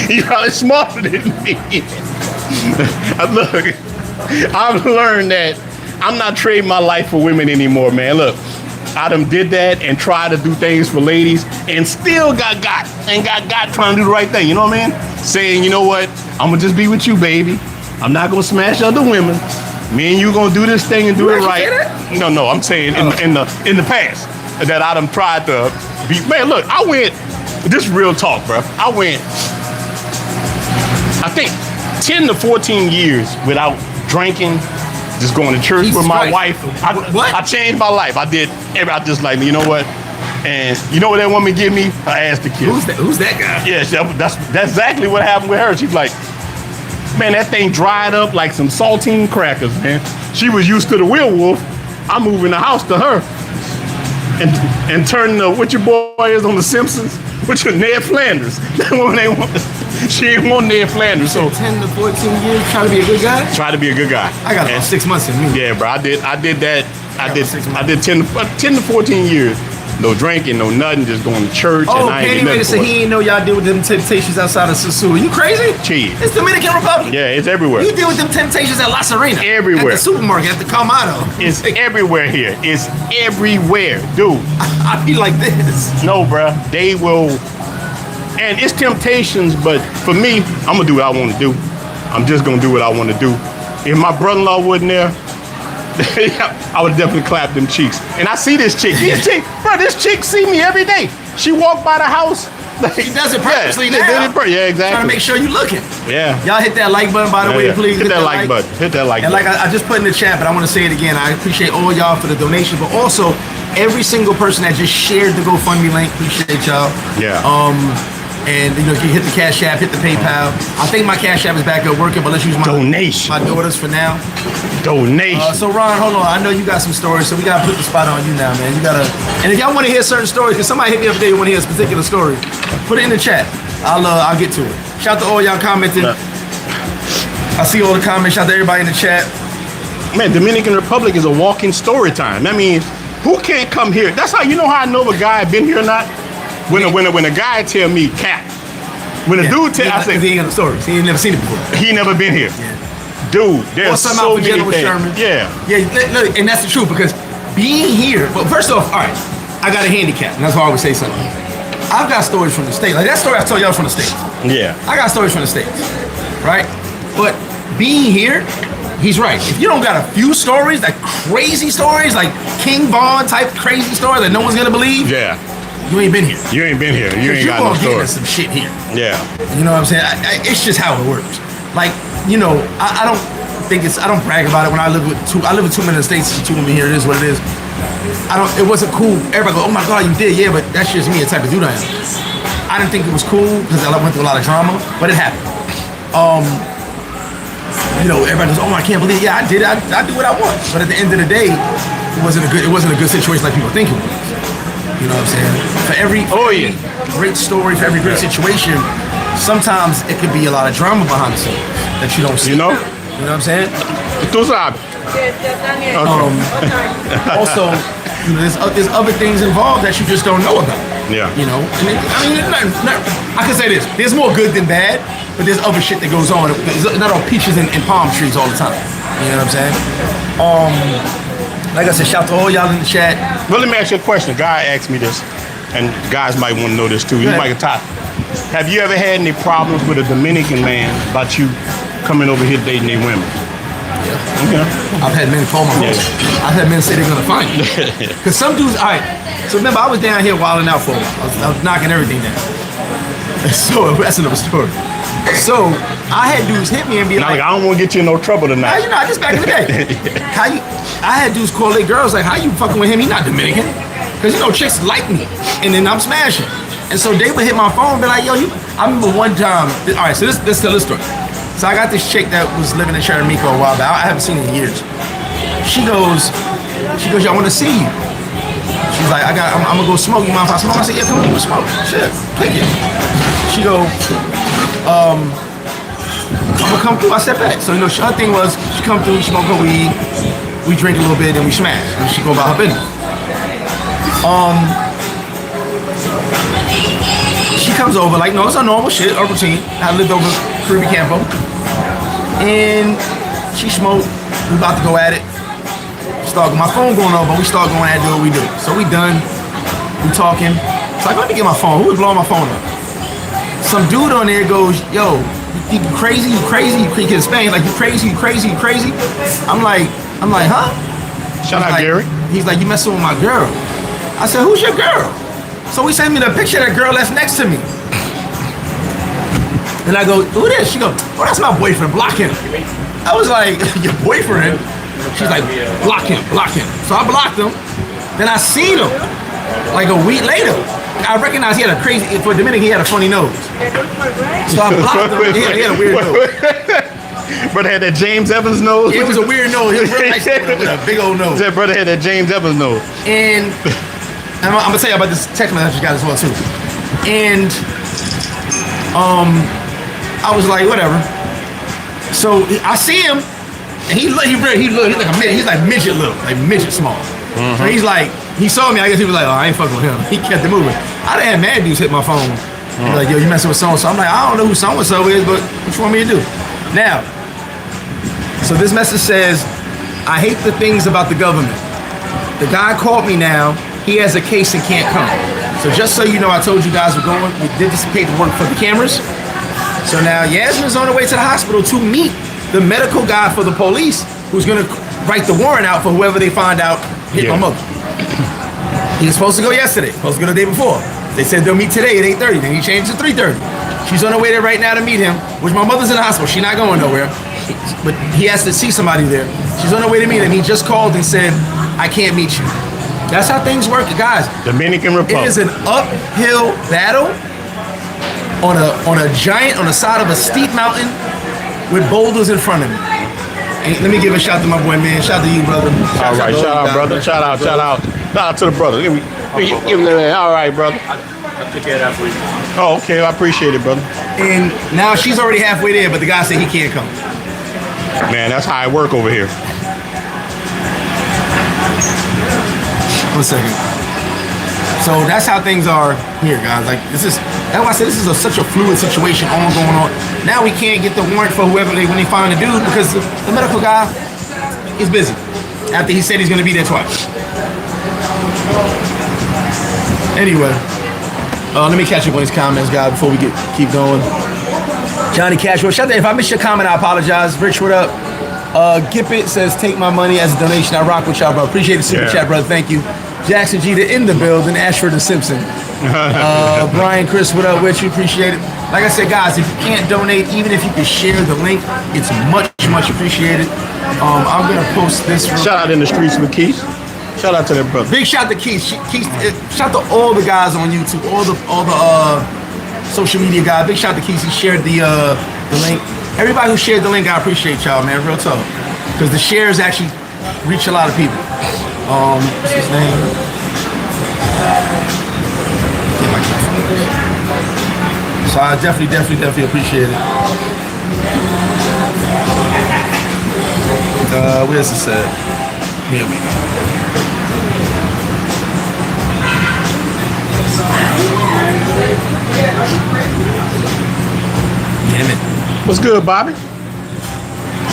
He's probably smarter than me. Look, I've learned that I'm not trading my life for women anymore, man. Look, I done did that and tried to do things for ladies and still got trying to do the right thing. You know what I mean? Saying, you know what? I'm gonna just be with you, baby. I'm not gonna smash other women. Me and you gonna do this thing and do it right. No, I'm saying in the past that I done tried to be. Man, look, I went. This is real talk, bro. I went, I think, 10 to 14 years without drinking, just going to church with my wife. I changed my life. I just like, you know what? And you know what that woman give me? Her ass to kiss. Who's that guy? Yeah, that's exactly what happened with her. She's like, man, that thing dried up like some saltine crackers, man. She was used to the werewolf. I'm moving the house to her. and turn what your boy is on The Simpsons, which is Ned Flanders. That woman ain't want, she ain't want Ned Flanders. So 10 to 14 years trying to be a good guy. Try to be a good guy. I got about 6 months in me. Yeah, bro. I did that. I did 10 to 14 years. No drinking, no nothing, just going to church. Oh, and I ain't Penny get made nothing it say for it. he ain't know y'all deal with them temptations outside of Sosua. You crazy? Cheese. It's Dominican Republic. Yeah, it's everywhere. You deal with them temptations at La Serena. Everywhere. At the supermarket, at the Calmado. It's everywhere here. It's everywhere, dude. I be like this. No, bruh. They will, and it's temptations, but for me, I'm gonna do what I want to do. I'm just gonna do what I want to do. If my brother-in-law wasn't there, I would definitely clap them cheeks. And I see this chick. This chick see me every day. She walked by the house. She does it purposely now. Yeah, exactly. Trying to make sure you looking. Yeah. Y'all hit that like button, by the way, please. Hit that like button. Hit that like and button. like I just put in the chat, but I want to say it again. I appreciate all y'all for the donation, but also every single person that just shared the GoFundMe link. Appreciate y'all. Yeah. And you know, if you hit the Cash App, hit the PayPal. I think my Cash App is back up working, but let's use my daughters for now. Donation. So Ron, hold on. I know you got some stories, so we gotta put the spot on you now, man. You gotta. And if y'all want to hear certain stories, because somebody hit me up today, want to hear a particular story, put it in the chat. I'll get to it. Shout out to all y'all commenting. I see all the comments. Shout out to everybody in the chat. Man, Dominican Republic is a walking story time. That means who can't come here? That's how you know how I know if a guy been here or not. When a guy tell me cap, when a dude tell, I say he ain't got the stories. He ain't never seen it before. He never been here. Yeah. Dude, there's so many things. Sherman. Yeah. Yeah, look, and that's the truth because being here. Well, first off, all right, I got a handicap, and that's why I always say something. I've got stories from the States. Like that story I told y'all from the States. Yeah. I got stories from the States, right? But being here, he's right. If you don't got a few stories, like crazy stories, like King Von type crazy stories that no one's gonna believe. Yeah. You ain't been here. You ain't been here. You ain't got no story. Some shit here. Yeah. You know what I'm saying? It's just how it works. Like, you know, I don't think I don't brag about it when I live with two men in the States, two women here, it is what it is. It wasn't cool. Everybody go, oh my God, you did, yeah, but that's just me, the type of dude I am. I didn't think it was cool because I went through a lot of drama, but it happened. You know, everybody goes, oh, I can't believe it. Yeah, I did. I do what I want. But at the end of the day, it wasn't a good situation like people think it was. You know what I'm saying? For every great story, for every great situation, sometimes it could be a lot of drama behind the scenes that you don't see. You know? You know what I'm saying? Tú sabes. Also, you know, there's other things involved that you just don't know about. Yeah. You know? And I can say this. There's more good than bad, but there's other shit that goes on. It's not all peaches and palm trees all the time. You know what I'm saying? Like I said, shout out to all y'all in the chat. Well, let me ask you a question. A guy asked me this, and guys might want to know this too. You might talk. Have you ever had any problems with a Dominican man about you coming over here dating their women? Yeah. Okay. I've had men call my phone. I've had men say they're gonna find you. Because some dudes, all right. So remember, I was down here wilding out for a while. I was knocking everything down. So that's another story. So I had dudes hit me and be like, I don't want to get you in no trouble tonight. You know, just back in the day. I had dudes call their girls like, how you fucking with him? He not Dominican. Because, you know, chicks like me. And then I'm smashing. And so they would hit my phone and be like, yo, I remember one time. All right, so let's tell this story. So I got this chick that was living in Cheramico a while back. I haven't seen her in years. She goes, yo, I want to see you. She's like, I'm gonna go smoke. You mind if I smoke? I said, yeah, come on, go smoke. Shit, take it. She go, I'm gonna come through. I step back. So, you know, her thing was, she come through, smoke her weed, we drink a little bit, and we smash. And she go about her business. She comes over, like, no, it's a normal shit, a routine. I lived over Caribbean Campo. And she smoked. We about to go at it. My phone going on, but we start going at it, do what we do. So we done. We talking. It's like, let me get my phone. Who was blowing my phone up? Some dude on there goes, yo, you crazy, you crazy, you can Spain, like you crazy, you crazy, you crazy. I'm like, huh? Shout out Gary. He's like, you messing with my girl. I said, who's your girl? So he sent me the picture of that girl that's next to me. And I go, who this? She go, oh, that's my boyfriend, block him. I was like, your boyfriend? She's like, block him. So I blocked him. Then I seen him like a week later. I recognized he had a crazy, for Dominican, he had a funny nose. So I blocked him. He had a weird nose. Brother had that James Evans nose? It was a weird nose. He was real nice with a big old nose. That brother had that James Evans nose. And And I'm gonna tell you about this text message I got as well too. And I was like, whatever. So I see him, and he look, he's like a midget. He's like midget little, like midget small. So he's like, he saw me. I guess he was like, oh, I ain't fucking with him. He kept it moving. I done had mad dudes hit my phone. Like, yo, you messing with so-and-so. I'm like, I don't know who so-and-so is, but what you want me to do? Now, so this message says, I hate the things about the government. The guy called me now. He has a case and can't come. So just so you know, I told you guys we're going. We did this paperwork for the cameras. So now Yasmin's on her way to the hospital to meet the medical guy for the police who's going to write the warrant out for whoever they find out hit my mother. He was supposed to go yesterday, supposed to go the day before. They said they'll meet today at 8:30, then he changed to 3:30. She's on her way there right now to meet him, which my mother's in the hospital. She's not going nowhere, but he has to see somebody there. She's on her way to meet him. He just called and said, I can't meet you. That's how things work, guys. Dominican Republic. It is an uphill battle on the side of a steep mountain with boulders in front of me. And let me give a shout to my boy, man. Shout out to you, brother. All right, shout out, brother. Shout out to the brother. Give him that. All right, brother. I took care of that for you. Oh, okay. I appreciate it, brother. And now she's already halfway there, but the guy said he can't come. Man, that's how I work over here. 1 second. So that's how things are here, guys. Like that's why I said this is such a fluid situation all going on. Now we can't get the warrant for whoever when they find the dude because the medical guy is busy. After he said he's going to be there twice. Anyway, let me catch up on these comments, guys, before we keep going. Johnny Cashwell, shout out. If I missed your comment, I apologize. Rich, what up? Gippet says, take my money as a donation. I rock with y'all, bro. Appreciate the super chat, brother. Thank you. Jackson Jeter in the building. Ashford and Simpson. Brian, Chris, what up with you? Appreciate it. Like I said, guys, if you can't donate, even if you can share the link, it's much, much appreciated. I'm going to post this. Shout out in the streets with Keith. Shout out to their brother. Big shout to Keith. Shout to all the guys on YouTube, all the social media guys. Big shout to Keith. He shared the link. Everybody who shared the link, I appreciate y'all, man. Real talk. Because the shares actually reach a lot of people. What's his name? So I definitely appreciate it. Where's this at? Here we go. Damn it. What's good, Bobby?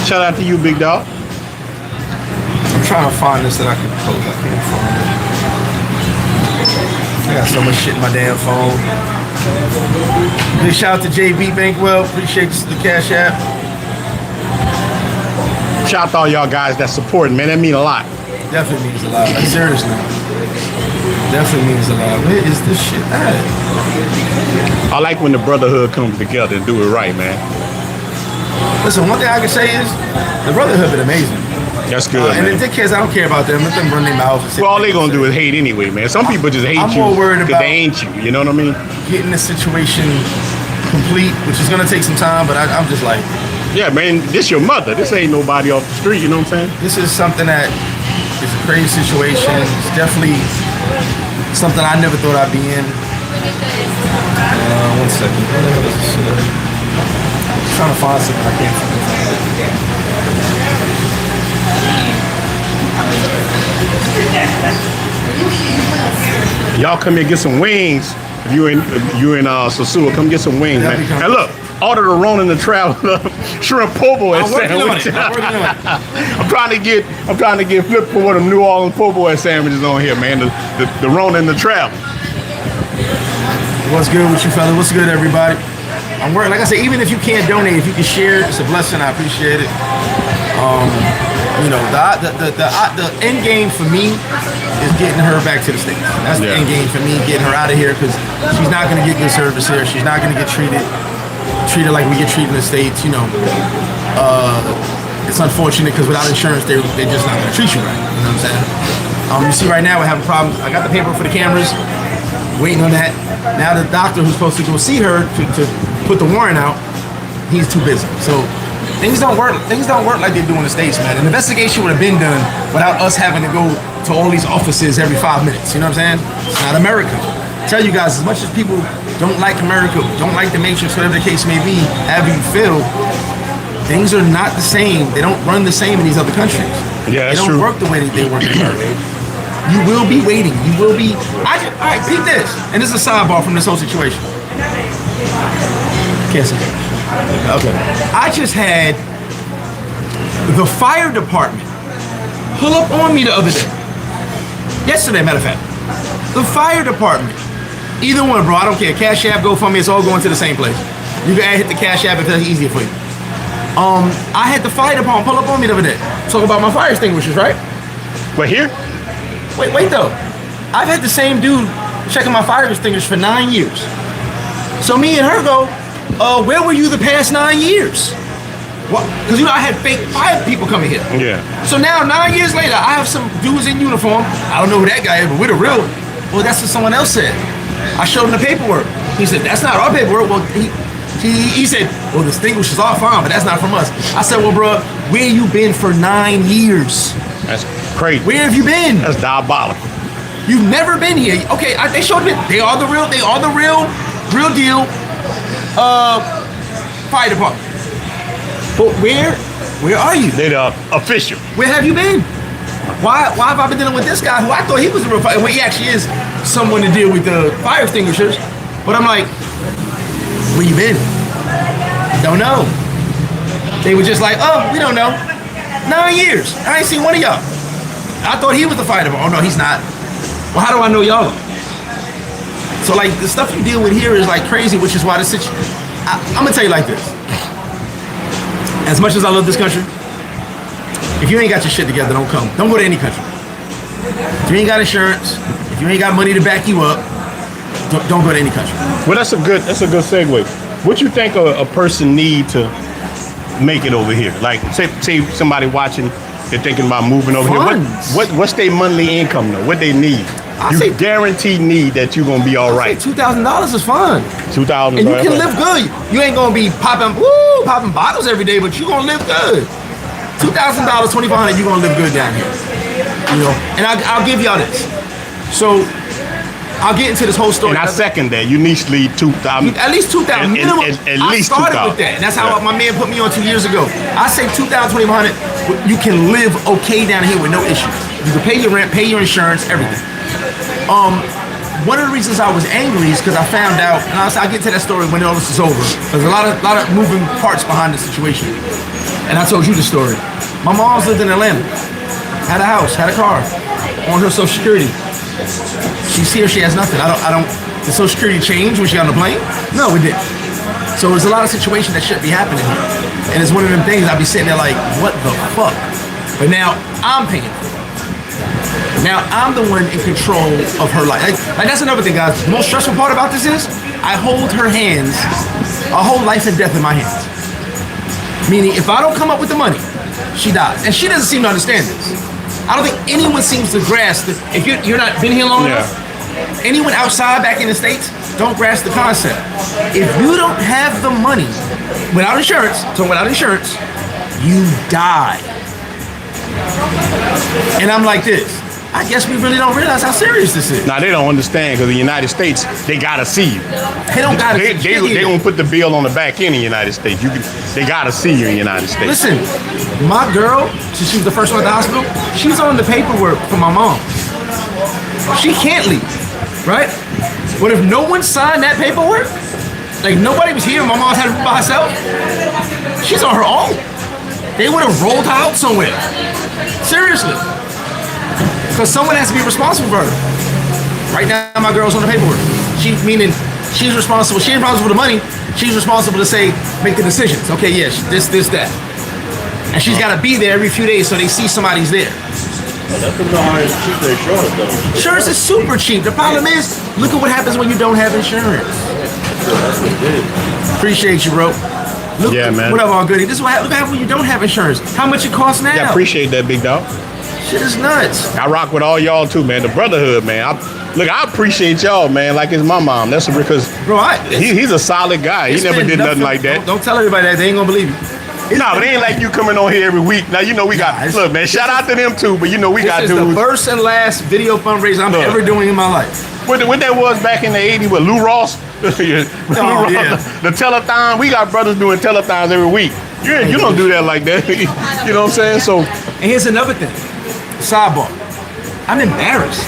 Shout out to you, big dog. I'm trying to find this that I can post. I can't find it. I got so much shit in my damn phone. Big shout out to JB Bankwell. Appreciate the Cash App. Shout out to all y'all guys that support, man. That mean a lot. Definitely means a lot. Like, seriously. Definitely means a lot. Where is this shit at? I like when the brotherhood comes together and do it right, man. Listen, one thing I can say is the brotherhood been amazing. That's good, And man. the dickheads, I don't care about them. Let them run their mouths. And say Well, all what they gonna say. do is hate anyway, man. Some people just hate I'm you more worried because about- they ain't you. You know what I mean? Getting the situation complete, which is gonna take some time, but I'm just like, Yeah, man. This your mother. This ain't nobody off the street. You know what I'm saying? this is something that is a crazy situation. It's definitely something I never thought I'd be in. 1 second. Where the hell is this shit at? I'm trying to find something. I can't find it. Y'all come here get some wings. If you in Sosua, come get some wings, man. And look, order the Rona and the Travel shrimp po' boy I'm working on sandwich. it. I'm working on it. I'm trying to get Flip for one of them New Orleans po' boy sandwiches on here, man. The Rona and the Travel. What's good with you, fella? What's good, everybody? I'm working. Like I said, even if you can't donate, if you can share, it's a blessing. I appreciate it. You know, the end game for me is getting her back to the States. That's the end game for me, getting her out of here, because she's not going to get good service here. She's not going to get treated like we get treated in the States. You know, it's unfortunate because without insurance, they're just not going to treat you right. You know what I'm saying? You see, right now we're having problems. I got the paper for the cameras, waiting on that. Now the doctor who's supposed to go see her to put the warrant out, he's too busy. So Things don't work like they do in the States, man. An investigation would have been done without us having to go to all these offices every 5 minutes. You know what I'm saying? It's not America. I tell you guys, as much as people don't like America, don't like the Matrix, whatever the case may be, however you feel, things are not the same. They don't run the same in these other countries. Yeah, that's They don't true. work the way that they work in America. You will be waiting. You will be. All right, peep this. And this is a sidebar from this whole situation. Can't see. Okay. I just had the fire department pull up on me the other day. Yesterday, matter of fact. The fire department. Either one, bro. I don't care. Cash App, GoFundMe, it's all going to the same place. You can hit the Cash App if that's easier for you. I had the fire department pull up on me the other day. Talk about my fire extinguishers, right? But here? Wait though. I've had the same dude checking my fire extinguishers for 9 years. So me and her go, where were you the past 9 years? Because I had fake fire people coming here. Yeah. So now 9 years later, I have some dudes in uniform. I don't know who that guy is, but we're the real. Well, that's what someone else said. I showed him the paperwork. He said, that's not our paperwork. Well, he said, well, the extinguishers are fine, but that's not from us. I said, well, bro, where you been for 9 years? That's crazy. Where have you been? That's diabolical. You've never been here. Okay, they showed me. They are the real deal. Fire department. But where are you? They the official. Where have you been? Why have I been dealing with this guy who I thought he was the real fire? Well, he actually is someone to deal with the fire extinguishers. But I'm like, where you been? Don't know. They were just like, oh, we don't know. 9 years. I ain't seen one of y'all. I thought he was the fire department. Oh no, he's not. Well, how do I know y'all? So like the stuff you deal with here is like crazy, which is why the situation. I'm gonna tell you like this. As much as I love this country, if you ain't got your shit together, don't come. Don't go to any country. If you ain't got insurance, if you ain't got money to back you up, don't go to any country. Well, that's a good segue. What you think a person need to make it over here? Like, say somebody watching, they're thinking about moving over Funds. here. What's their monthly income though? What they need? I You say- guaranteed need that you're gonna be all right. $2,000 is fun. 2,000. And you can live good. You ain't gonna be popping bottles every day, but you gonna live good. $2,000, $2,500, you gonna live good down here. You know, and I'll give y'all this. So I'll get into this whole story. And I second that. You need to leave 2,000. At least 2,000 minimum. At I least started 2,000. with that, and that's how my man put me on 2 years ago. I say 2,000, 2,500. You can live okay down here with no issues. You can pay your rent, pay your insurance, everything. One of the reasons I was angry is because I found out, and I'll get to that story when all this is over. There's a lot of moving parts behind the situation, and I told you the story. My mom's lived in Atlanta, had a house, had a car, on her Social Security. She's here, she has nothing. I don't. Did Social Security change when she got on the plane? No, it didn't. So there's a lot of situations that shouldn't be happening here, and it's one of them things I'd be sitting there like, what the fuck? But now I'm paying for it. Now I'm the one in control of her life. Like that's another thing, guys. The most stressful part about this is I hold her hands, a whole life and death in my hands. Meaning, if I don't come up with the money, she dies, and she doesn't seem to understand this. I don't think anyone seems to grasp that. If you're not been here long enough, anyone outside back in the States don't grasp the concept. If you don't have the money without insurance, you die. And I'm like this. I guess we really don't realize how serious this is. Now they don't understand because in the United States they gotta see you. They don't gotta They gonna put the bill on the back end in the United States. They gotta see you in the United States. Listen, my girl, since she was the first one at the hospital, she's on the paperwork for my mom. She can't leave, right? But if no one signed that paperwork, like nobody was here, my mom's had it by herself, she's on her own. They would have rolled her out somewhere. Seriously. Because someone has to be responsible for her. Right now, my girl's on the paperwork. Meaning she's responsible. She ain't responsible for the money. She's responsible to say, make the decisions. Okay, yeah, this, that. And she's got to be there every few days so they see somebody's there. Let them know how cheap their insurance though. Insurance is super cheap. The problem is, look at what happens when you don't have insurance. Appreciate you, bro. Look, Yeah, man. Whatever, all goody. This is what happens when you don't have insurance. How much it costs now? Yeah, appreciate that, big dog. Shit is nuts. I rock with all y'all too, man. The brotherhood, man. I appreciate y'all, man. Like it's my mom. That's because Bro, he's a solid guy. He never did nothing like that. Don't tell everybody that. They ain't gonna believe you. No, but it ain't like you coming on here every week. Now you know we got. Look, man, shout out to them too. But you know we got dudes. This is the first and last video fundraiser I'm ever doing in my life. What that was back in the '80s with Lou Ross. Yeah. The telethon. We got brothers doing telethons every week. You don't do that like that. You know what I'm saying? So, and here's another thing. Sidebar. I'm embarrassed.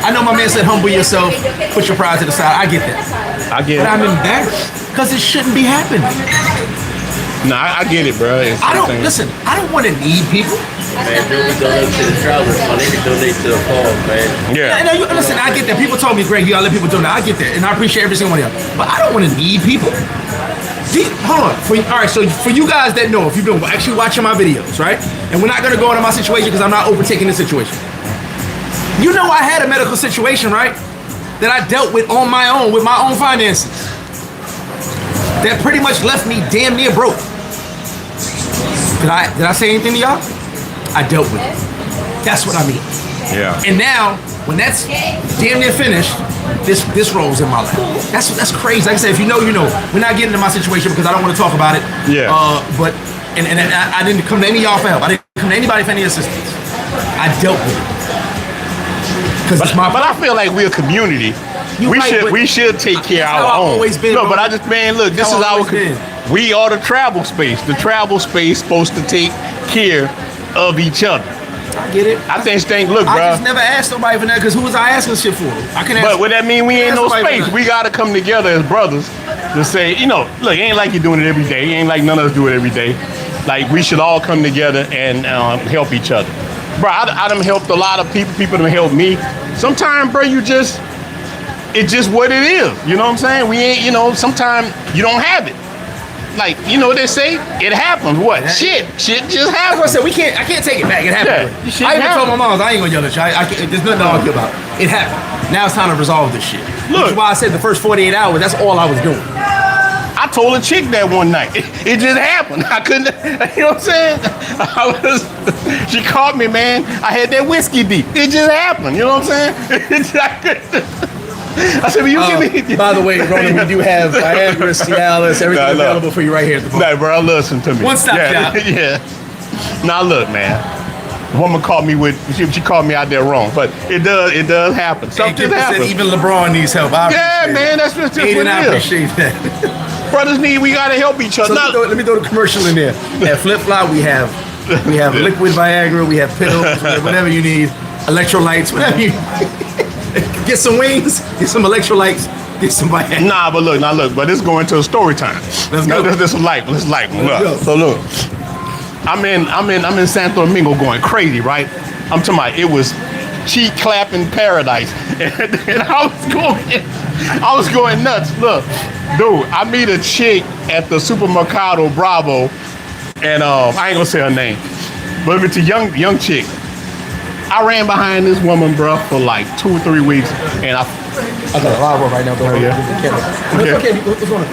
I know my man said humble yourself, put your pride to the side. I get that. But I'm embarrassed because it shouldn't be happening. Nah, I get it, bro. I don't want to need people. Man, don't donate to the travelers, man. They can donate to the cause, man. Yeah. Listen, I get that. People told me, Greg, you gotta let people donate. I get that, and I appreciate every single one of y'all. But I don't want to need people. Hold on. All right, so for you guys that know, if you've been actually watching my videos, right? And we're not gonna go into my situation because I'm not overtaking the situation. You know, I had a medical situation, right? That I dealt with on my own, with my own finances. That pretty much left me damn near broke. Did I say anything to y'all? I dealt with it. That's what I mean. Yeah. And now, when that's damn near finished, this rolls in my lap. That's crazy. Like I said, if you know, you know. We're not getting into my situation because I don't want to talk about it. Yeah. But I didn't come to any of y'all for help. I didn't come to anybody for any assistance. I dealt with it. But I feel like we're a community. We should take care of our own. Always been, no, but I just, man, look, this is our. We are the travel space. The travel space supposed to take care of each other. I get it. I think, look, bro. I just never asked nobody for that because who was I asking shit for? I can ask. But what that mean? We ain't no space. We gotta come together as brothers to say, you know, look, it ain't like you're doing it every day. It ain't like none of us do it every day. Like we should all come together and help each other. Bro, I done helped a lot of people. People done helped me. Sometimes, bro, it's just what it is. You know what I'm saying? We ain't, you know, sometimes you don't have it. Like, you know what they say? It happens. What? Shit just happens. I said, I can't take it back. It happened. Yeah, I even told my mom, I ain't gonna yell at you. There's nothing to argue about. It happened. Now it's time to resolve this shit. Look. Which is why I said the first 48 hours, that's all I was doing. I told a chick that one night. It just happened. I couldn't, you know what I'm saying? She caught me, man. I had that whiskey deep. It just happened. You know what I'm saying? I said, will you give me... By the way, Ronan, we do have Viagra, Cialis, everything available for you right here at the phone. Nah, bro, listen to me. One stop shop. Yeah. Now, look, man. The woman called me she called me out there wrong, but it does happen. Something happens. Even LeBron needs help. Yeah, man, that's just what it is. I appreciate that. Brothers we gotta help each other. So let me throw the commercial in there. At FlipFlop, we have liquid Viagra, we have pills, whatever you need, electrolytes, whatever you need. Get some wings, get some electrolytes, get some Viagra. Nah, but it's going to a story time. Let's go. This is life. Let's life. Go. So look, I'm in Santo Domingo going crazy, right? I'm talking about it was cheek clapping paradise, and I was going nuts. Look, dude, I meet a chick at the Supermercado Bravo, and I ain't gonna say her name, but it's a young chick. I ran behind this woman, bro, for like 2 or 3 weeks, and I got a lot of work right now, bro. Yeah. Okay. What's going on?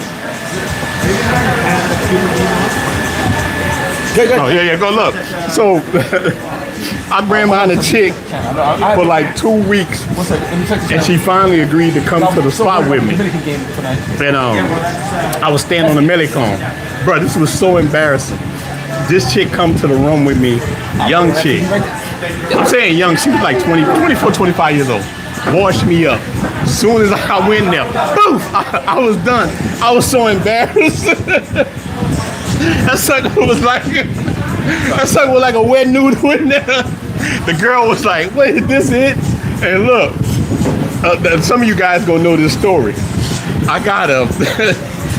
Good. Oh, yeah, go look. So, I ran behind a chick for like 2 weeks, and she finally agreed to come to the spot with me. And I was standing on the Melicon. Bro, this was so embarrassing. This chick come to the room with me, young chick. I'm saying young, she was like 24, 25 years old. Washed me up. As soon as I went there, poof, I was done. I was so embarrassed. That sucker was like a wet noodle in there. The girl was like, wait, is this it? And look, some of you guys gonna know this story.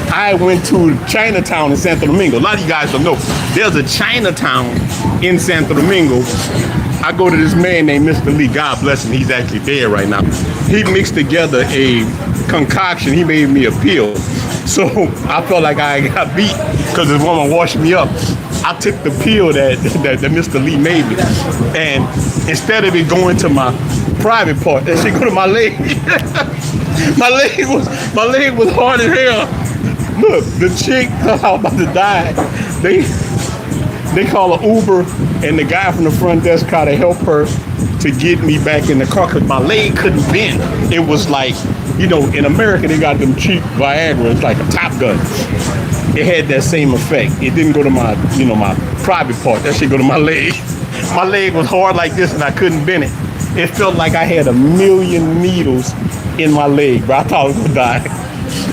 I went to Chinatown in Santo Domingo. A lot of you guys don't know. There's a Chinatown in Santo Domingo. I go to this man named Mr. Lee. God bless him. He's actually dead right now. He mixed together a concoction. He made me a pill. So I felt like I got beat because this woman washed me up. I took the pill that Mr. Lee made me. And instead of it going to my private part, it should go to my leg. my leg was hard as hell. Look, the chick, I was about to die. They call an Uber, and the guy from the front desk tried to help her to get me back in the car because my leg couldn't bend. It was like, you know, in America they got them cheap Viagra. It's like a Top Gun. It had that same effect. It didn't go to my, you know, my private part. That shit go to my leg. My leg was hard like this, and I couldn't bend it. It felt like I had 1,000,000 needles in my leg, bro. I thought I was gonna die.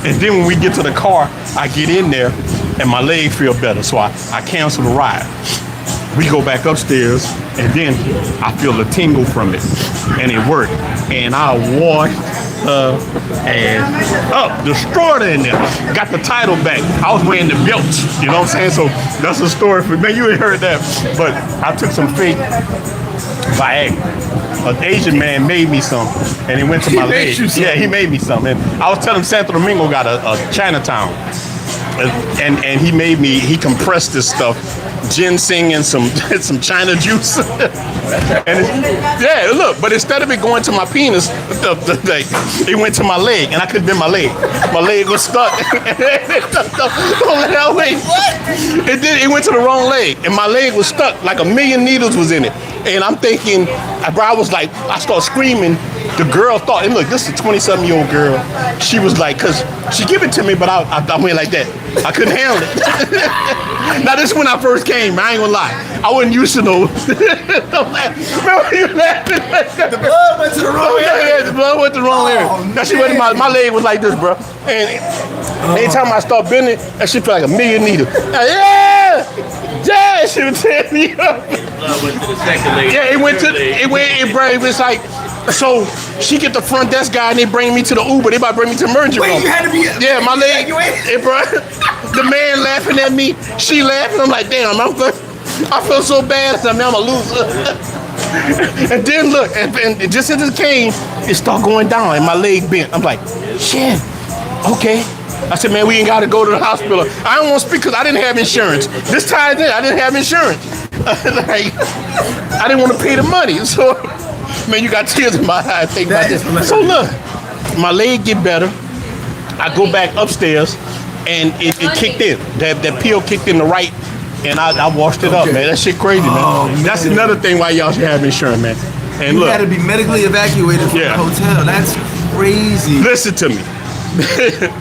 And then when we get to the car, I get in there, and my leg feel better, so I cancel the ride. We go back upstairs, and then I feel a tingle from it, and it worked. And I washed and up, destroyed her in there. Got the title back. I was wearing the belt, you know what I'm saying? So that's a story for me. You ain't heard that, but I took some fake Viagra. An Asian man made me some, and he went to my leg. Yeah, he made me some. And I was telling him Santo Domingo got a Chinatown. And he compressed this stuff, ginseng and some China juice. And look, but instead of it going to my penis, it went to my leg, and I couldn't bend my leg. My leg was stuck. It went to the wrong leg, and my leg was stuck. Like 1,000,000 needles was in it. And I'm thinking, bro, I was like, I started screaming. The girl thought, and look, this is a 27-year-old girl. She was like, because she give it to me, but I went like that. I couldn't handle it. Now, this is when I first came. I ain't gonna lie. I wasn't used to those. Remember you laughing? The blood went to the wrong area. Yeah, the blood went to the wrong area. Now, she went my leg was like this, bro. And anytime I start bending, that shit felt like 1,000,000 needles. Yeah, she would tear me up. Blood went to the second leg. Yeah, it was like, so she get the front desk guy and they bring me to the Uber. They about to bring me to the emergency room. Wait, you had to be. Yeah, my leg. Bro, the man laughing at me, she laughing. I'm like, damn, I feel so bad. I'm a loser. And then look, and just as it came, it started going down and my leg bent. I'm like, shit, okay. I said, man, we ain't got to go to the hospital. I don't want to speak because I didn't have insurance. This time I didn't have insurance. Like, I didn't want to pay the money. So, man, you got tears in my eyes thinking about this. So look, my leg get better. I go back upstairs, and it kicked in. That pill kicked in the right, and I washed it up, man. That shit crazy, man. That's another thing why y'all should have insurance, man. And You look, got to be medically evacuated from the hotel. That's crazy. listen to me.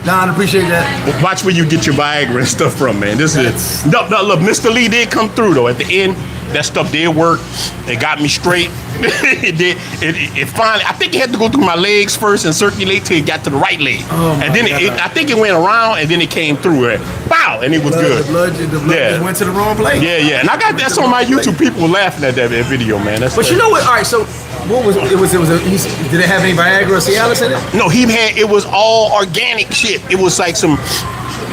Don, appreciate that. Watch where you get your Viagra and stuff from, man. This is no. Look, Mr. Lee did come through though. At the end, that stuff did work. It got me straight. It did. It finally. I think it had to go through my legs first and circulate till it got to the right leg. And then I think it went around and then it came through it. Wow, and it was good. The blood just went to the wrong place. Yeah. And I got that's on my YouTube. People were laughing at that video, man. But you know what? All right, so what was it? Did it have any Viagra or Cialis in it? No, it was all organic shit. It was like some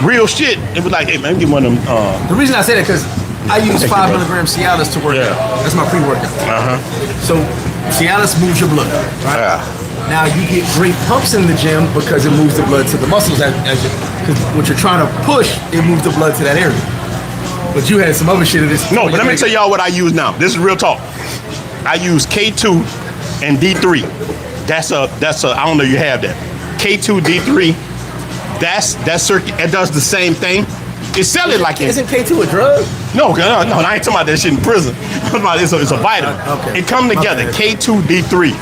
real shit. It was like, hey man, get one of them. The reason I say that because I use 5 milligrams Cialis to work out. That's my pre-workout. So Cialis moves your blood, right? Now you get great pumps in the gym because it moves the blood to the muscles. Because when you're trying to push, it moves the blood to that area. But you had some other shit in this. No, but let me tell y'all what I use now. This is real talk. I use K2 and D3. That's a. I don't know if you have that. K2 D3. That circuit. It does the same thing. It sell it like it. Isn't K2 a drug? No, I ain't talking about that shit in prison. It's a vitamin. Okay. It come together. K2 D3.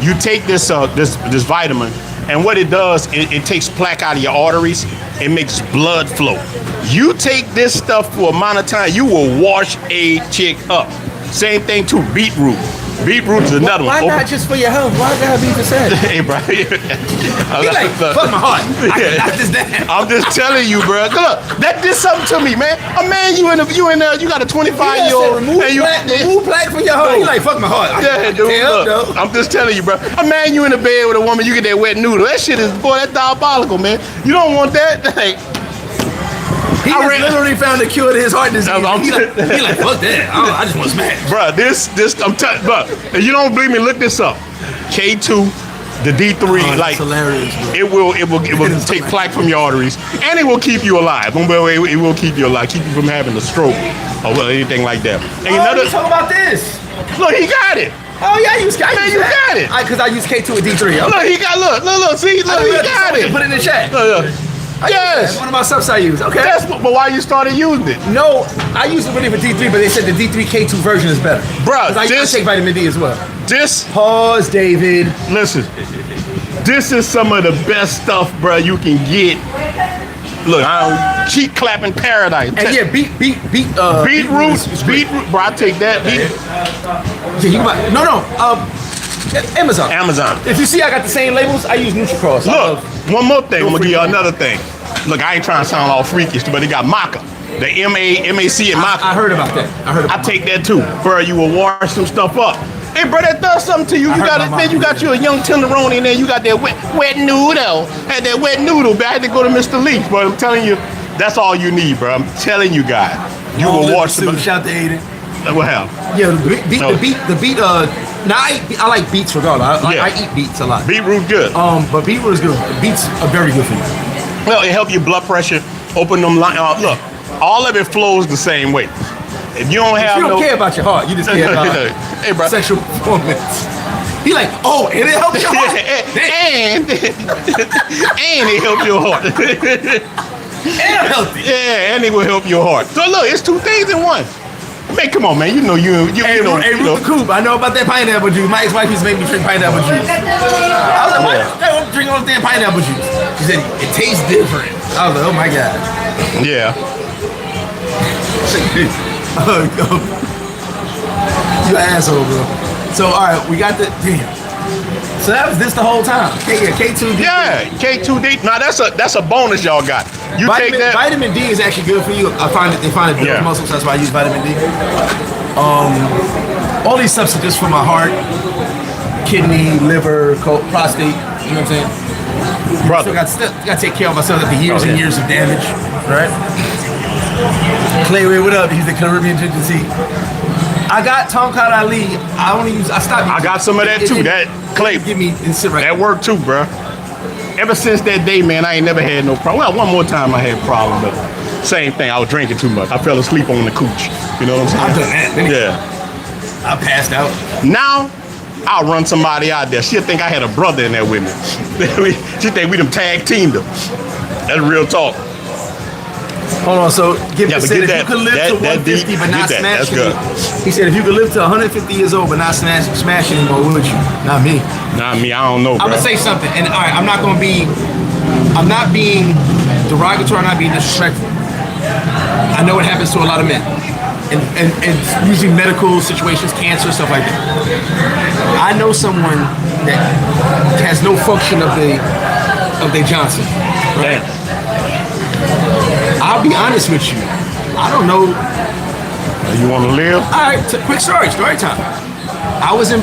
You take this vitamin, and what it does, it takes plaque out of your arteries. It makes blood flow. You take this stuff for a amount of time, you will wash a chick up. Same thing too. Beetroot. Beetroot is another one. Why not just for your health? Why gotta be for sex? Hey, bro. He like, fuck my heart. I can knock this down. I'm just telling you, bro. Look, that did something to me, man. A man, you got a 25-year-old. Remove plaque from your heart. He like, fuck my heart. Yeah, dude. Look, I'm just telling you, bro. A man, you in the bed with a woman, you get that wet noodle. That shit is, boy, that's diabolical, man. You don't want that. Like, he literally found a cure to his heart disease. He like, fuck that. I just want to smash. Bro, I'm telling you, bro. If you don't believe me, look this up. K2, the D3, like hilarious, bro. it will take plaque from your arteries, and it will keep you alive. It will keep you alive, keep you from having a stroke or anything like that. And you talk about this. Look, he got it. Oh yeah, you got it. Because I use K2 and D3. Okay. Look, he got look, see, look, he got it. Put it in the chat. Look. Yes. That's one of my subs I use. Okay. But why you started using it? No, I use it really for D3, but they said the D3 K2 version is better. Bruh, I take vitamin D as well. This, Pause, David. listen, this is some of the best stuff, bruh, you can get. Look, cheek clapping paradise. And yeah, beetroot, bro. I take that. Yeah, you can buy, Amazon. Amazon. If you see I got the same labels, I use NutriCross. Look, one more thing. I'm gonna give you another thing. Look, I ain't trying to sound all freakish, but it got maca. The MAC and maca. I heard about that. I take that too. Bro, you will wash some stuff up. Hey, bro, that does something to you. You got it, man. You got you a young tenderoni, and then you got that wet noodle. Had that wet noodle, but I had to go to Mr. Leach. But I'm telling you, that's all you need, bro. I'm telling you guys. You will wash some. Shout to Aiden. What hell? Yeah, the beet. Now I like beets regardless. I eat beets a lot. Beetroot good. But beetroot is good. Beets are very good for you. Well, it helps your blood pressure. Open them. Look, all of it flows the same way. If you don't have you don't care about your heart. You just care about hey, bro. sexual performance. He like, oh, and it helps your heart. and it helps your heart. And healthy. Yeah, and it will help your heart. So look, it's two things in one. Man, come on, man. You know. Hey, Ruth the Coop, I know about that pineapple juice. My ex-wife used to make me drink pineapple juice. I was like, why don't you drink all this damn pineapple juice? She said, it tastes different. I was like, oh my God. Yeah. You asshole, bro. So, all right, we got the, damn. So that was this the whole time. K2D. Yeah, K2D. Now that's a bonus y'all got. You take that. Vitamin D is actually good for you. They find it builds muscles. That's why I use vitamin D. All these substances for my heart, kidney, liver, prostate. You know what I'm saying? Brother. Still got to take care of myself after years and years of damage. Right? Clayway, what up? He's the Caribbean Ginger Tea. I got Tom Cotton Ali. I stopped. I got some of that too. That clay. Give me that worked too, bro. Ever since that day, man, I ain't never had no problem. Well, one more time I had a problem, but same thing. I was drinking too much. I fell asleep on the cooch. You know what I'm saying? I've done that. Yeah. I passed out. Now, I'll run somebody out there. She'll think I had a brother in there with me. She think we them tag teamed them. That's real talk. Hold on, so said if that, you could live to 150 but not smash it. He said if you could live to 150 years old but not smash anymore, would you? Not me. Not me, I don't know, bro. I'm gonna say something, and all right, I'm not being derogatory, I'm not being disrespectful. I know it happens to a lot of men. And usually medical situations, cancer, stuff like that. I know someone that has no function of their Johnson. Right? Damn. I'll be honest with you. I don't know. You want to live? All right, quick story time. I was in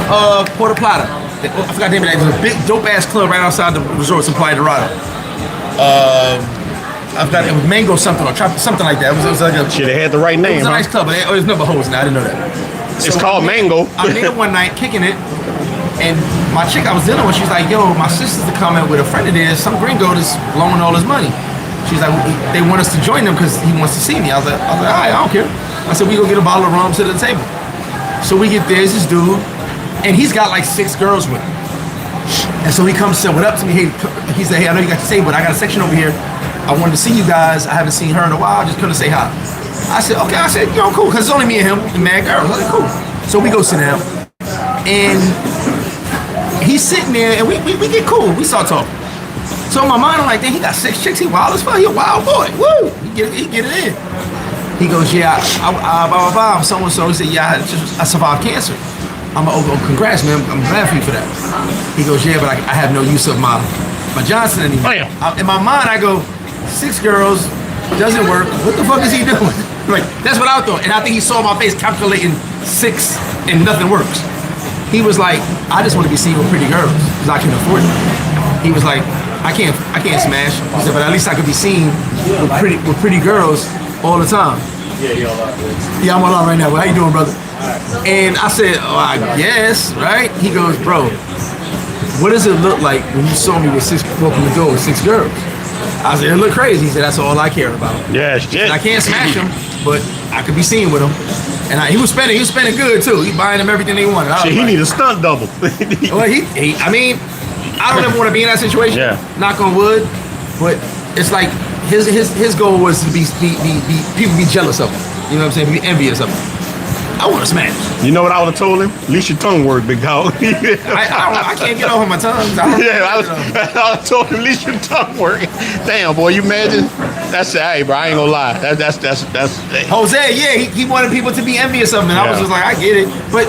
Puerto Plata. I forgot the name of it. It was a big dope-ass club right outside the resorts in Playa Dorado. I forgot it was Mango something or something like that. It was like a... Should have had the right name, It was a nice club, but there's no hoes now. I didn't know that. It's called Mango. I'm there one night, kicking it, and my chick I was dealing with, she's like, yo, my sister's to come in with a friend of theirs, some gringo that's blowing all his money. She's like, they want us to join them because he wants to see me. I was like, all right, I don't care. I said, we go get a bottle of rum, sit at the table. So we get there, it's this dude, and he's got like 6 girls with him. And so he comes and said, what up to me? He said, hey, I know you got your table, but I got a section over here. I wanted to see you guys. I haven't seen her in a while. I just couldn't say hi. I said, okay. I said, yo, cool, because it's only me and him and mad girls. I said, cool. So we go sit down, and he's sitting there, and we get cool. We start talking. So in my mind, I'm like, dang, he got 6 chicks. He wild as fuck. He a wild boy. Woo! He get it in. He goes, yeah, I'm so-and-so. He said, yeah, I survived cancer. I'm like, oh, congrats, man. I'm glad for you for that. He goes, yeah, but I have no use of my Johnson anymore. In my mind, I go, 6 girls, doesn't work. What the fuck is he doing? Like, that's what I thought. And I think he saw my face calculating 6 and nothing works. He was like, I just want to be seen with pretty girls because I can afford it. He was like, I can't smash. He said, but at least I could be seen with pretty girls all the time. Yeah, you're all right. Yeah, I'm all out right now. How you doing, brother? And I said, oh, I guess, right? He goes, bro, what does it look like when you saw me with 6 walking the door with 6 girls? I said, it looked crazy. He said, that's all I care about. Yeah, shit. I can't smash them, but I could be seen with them. And he was spending good too. He buying them everything they wanted. Shit, he need a stunt double. Well, I mean, I don't ever want to be in that situation. Yeah. Knock on wood. But it's like his goal was to be people be jealous of him. You know what I'm saying? Be envious of him. I want to smash. You know what I would have told him? At least your tongue work, big dog. I can't get off of my tongue. I told him at least your tongue work. Damn, boy, you imagine? That's hey, bro. I ain't gonna lie. That's. Jose, yeah, he wanted people to be envious of him, and I was just like, I get it, but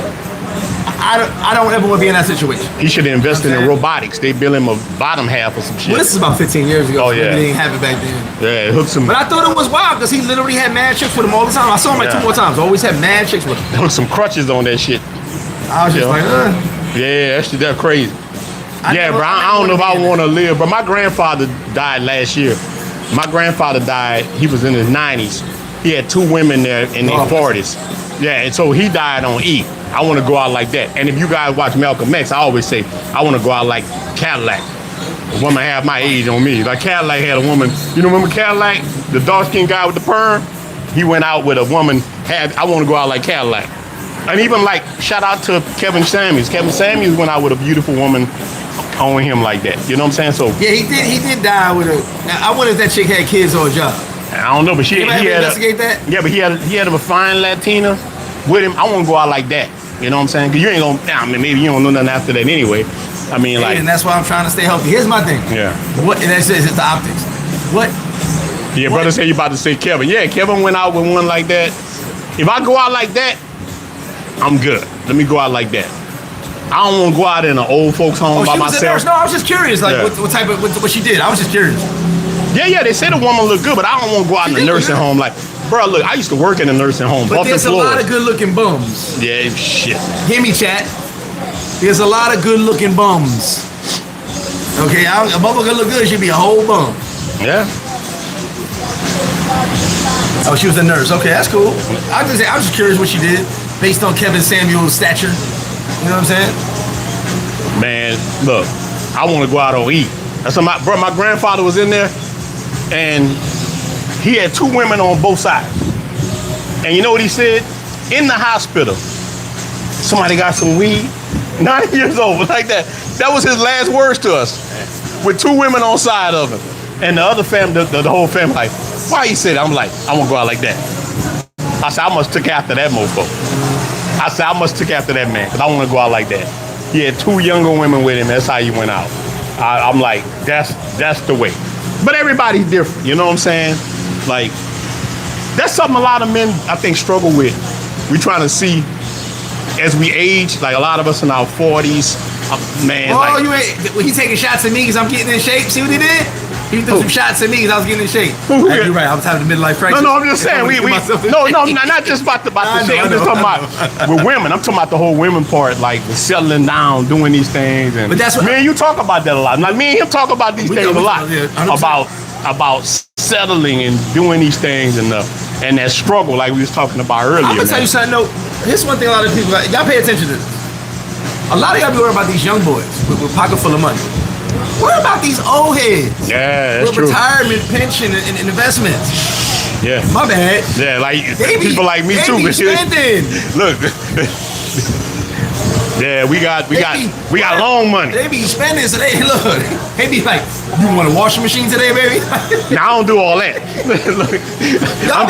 I don't ever want to be in that situation. He should have invested in robotics. They bill him a bottom half or some shit. Well, this is about 15 years ago. Oh yeah, they didn't have it back then. Yeah, it hooked some. But I thought it was wild because he literally had mad chicks with him all the time. I saw him like 2 more times. Always had mad chicks with him. Hooked some crutches on that shit. I was just like, Yeah, that shit, that crazy. Bro. I don't know if I want to live, but my grandfather died last year. My grandfather died. He was in his 90s. He had 2 women there in their 40s. Yeah, and so he died on E. I want to go out like that. And if you guys watch Malcolm X, I always say, I want to go out like Cadillac. A woman half my age on me. Like Cadillac had a woman, you know, remember Cadillac? The dark-skinned guy with the perm? He went out with a woman, I want to go out like Cadillac. And even like, shout out to Kevin Samuels. Kevin Samuels went out with a beautiful woman owning him like that. You know what I'm saying? So yeah, he did die with a, now I wonder if that chick had kids or a job. I don't know, but he had investigate that? Yeah, but he had a fine Latina with him. I want to go out like that. You know what I'm saying? Because you ain't gonna, I mean, maybe you don't know nothing after that anyway. I mean, like. And that's why I'm trying to stay healthy. Here's my thing. Yeah. What, and that's it's the optics. What? Yeah, brother said you about to say Kevin. Yeah, Kevin went out with one like that. If I go out like that, I'm good. Let me go out like that. I don't want to go out in an old folks home by myself. No, I was just curious, like what type of what she did. I was just curious. Yeah, they said the woman looked good, but I don't want to go out in a nursing home. Like, bro, look, I used to work in a nursing home. But there's a lot of good-looking bums. Yeah, shit. Hear me, chat. There's a lot of good-looking bums. Okay, a motherfucker look good, should be a whole bum. Yeah. Oh, she was a nurse. Okay, that's cool. I was just curious what she did based on Kevin Samuel's stature. You know what I'm saying? Man, look, I want to go out and eat. That's what my grandfather was in there, and he had 2 women on both sides. And you know what he said? In the hospital, somebody got some weed. 90 years old, like that. That was his last words to us. With 2 women on side of him. And the other family, the whole family, like, why he said, I'm like, I want to go out like that. I said, I must took after that mofo. I said, I must took after that man, because I want to go out like that. He had 2 younger women with him. That's how he went out. I'm like, that's the way. But everybody's different. You know what I'm saying? Like, that's something a lot of men, I think, struggle with. We trying to see as we age, like a lot of us in our 40s, man. Oh, like, he taking shots at me because I'm getting in shape. See what he did? He threw some shots at me because I was getting in shape. You're right. I was having a midlife crisis. No, I'm just saying. Not just about the shape. I'm just talking about with women. I'm talking about the whole women part, like the settling down, doing these things. And but that's what, me and you talk about that a lot. Like me and him talk about these things a lot. About settling and doing these things and that struggle, like we was talking about earlier. I'm gonna tell you something. No, here's one thing a lot of people, y'all pay attention to this. A lot of y'all be worried about these young boys with pocket full of money. What about these old heads? Yeah, that's true. Retirement, pension, and investments. Yeah. My bad. Yeah, like people like me too. They be spending. Look. Yeah, we got long money. They be spending, so they be like, you want a washing machine today, baby? Now I don't do all that. Look, y'all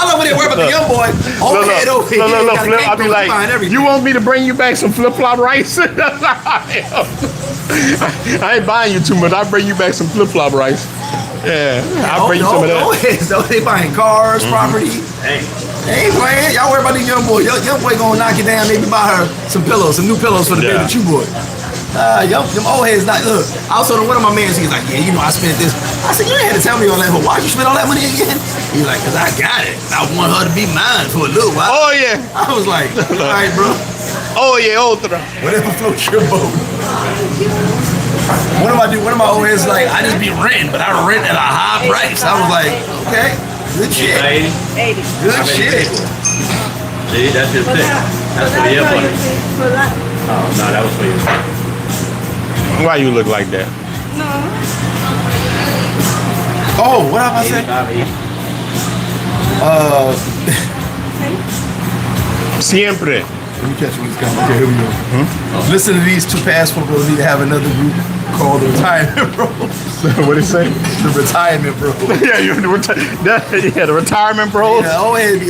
over there worry about the young boy. Look, Flip, I'll be like, you want me to bring you back some flip-flop rice? I ain't buying you too much. I'll bring you back some flip-flop rice. Yeah, I'll bring you some of that. So they buying cars, property. They ain't playing. Y'all worry about these young boys. Young boy gonna knock it down, maybe buy her some new pillows for the baby chew boy. Them old heads not, look, I was told one of my mans, he's like, yeah, you know, I spent this. I said, you ain't had to tell me all that, but why'd you spend all that money again? He's like, cause I got it. I want her to be mine for a little while. Oh yeah. I was like, all right, bro. Oh yeah, ultra. Whatever floats your boat. One of my old heads like, I just be renting, but I rent at a high price. I was like, okay, good shit. 80. Good shit. See, that's his thing. That's for the money. Oh, no, that was for you. Why you look like that? No. Oh, what have I said? Siempre. Let me catch what's coming. Okay, here we go. Listen to these 2 past footballers need to have another group called the Retirement Bros. What did it say? The retirement bro. Yeah, the retirement bros. Yeah, always be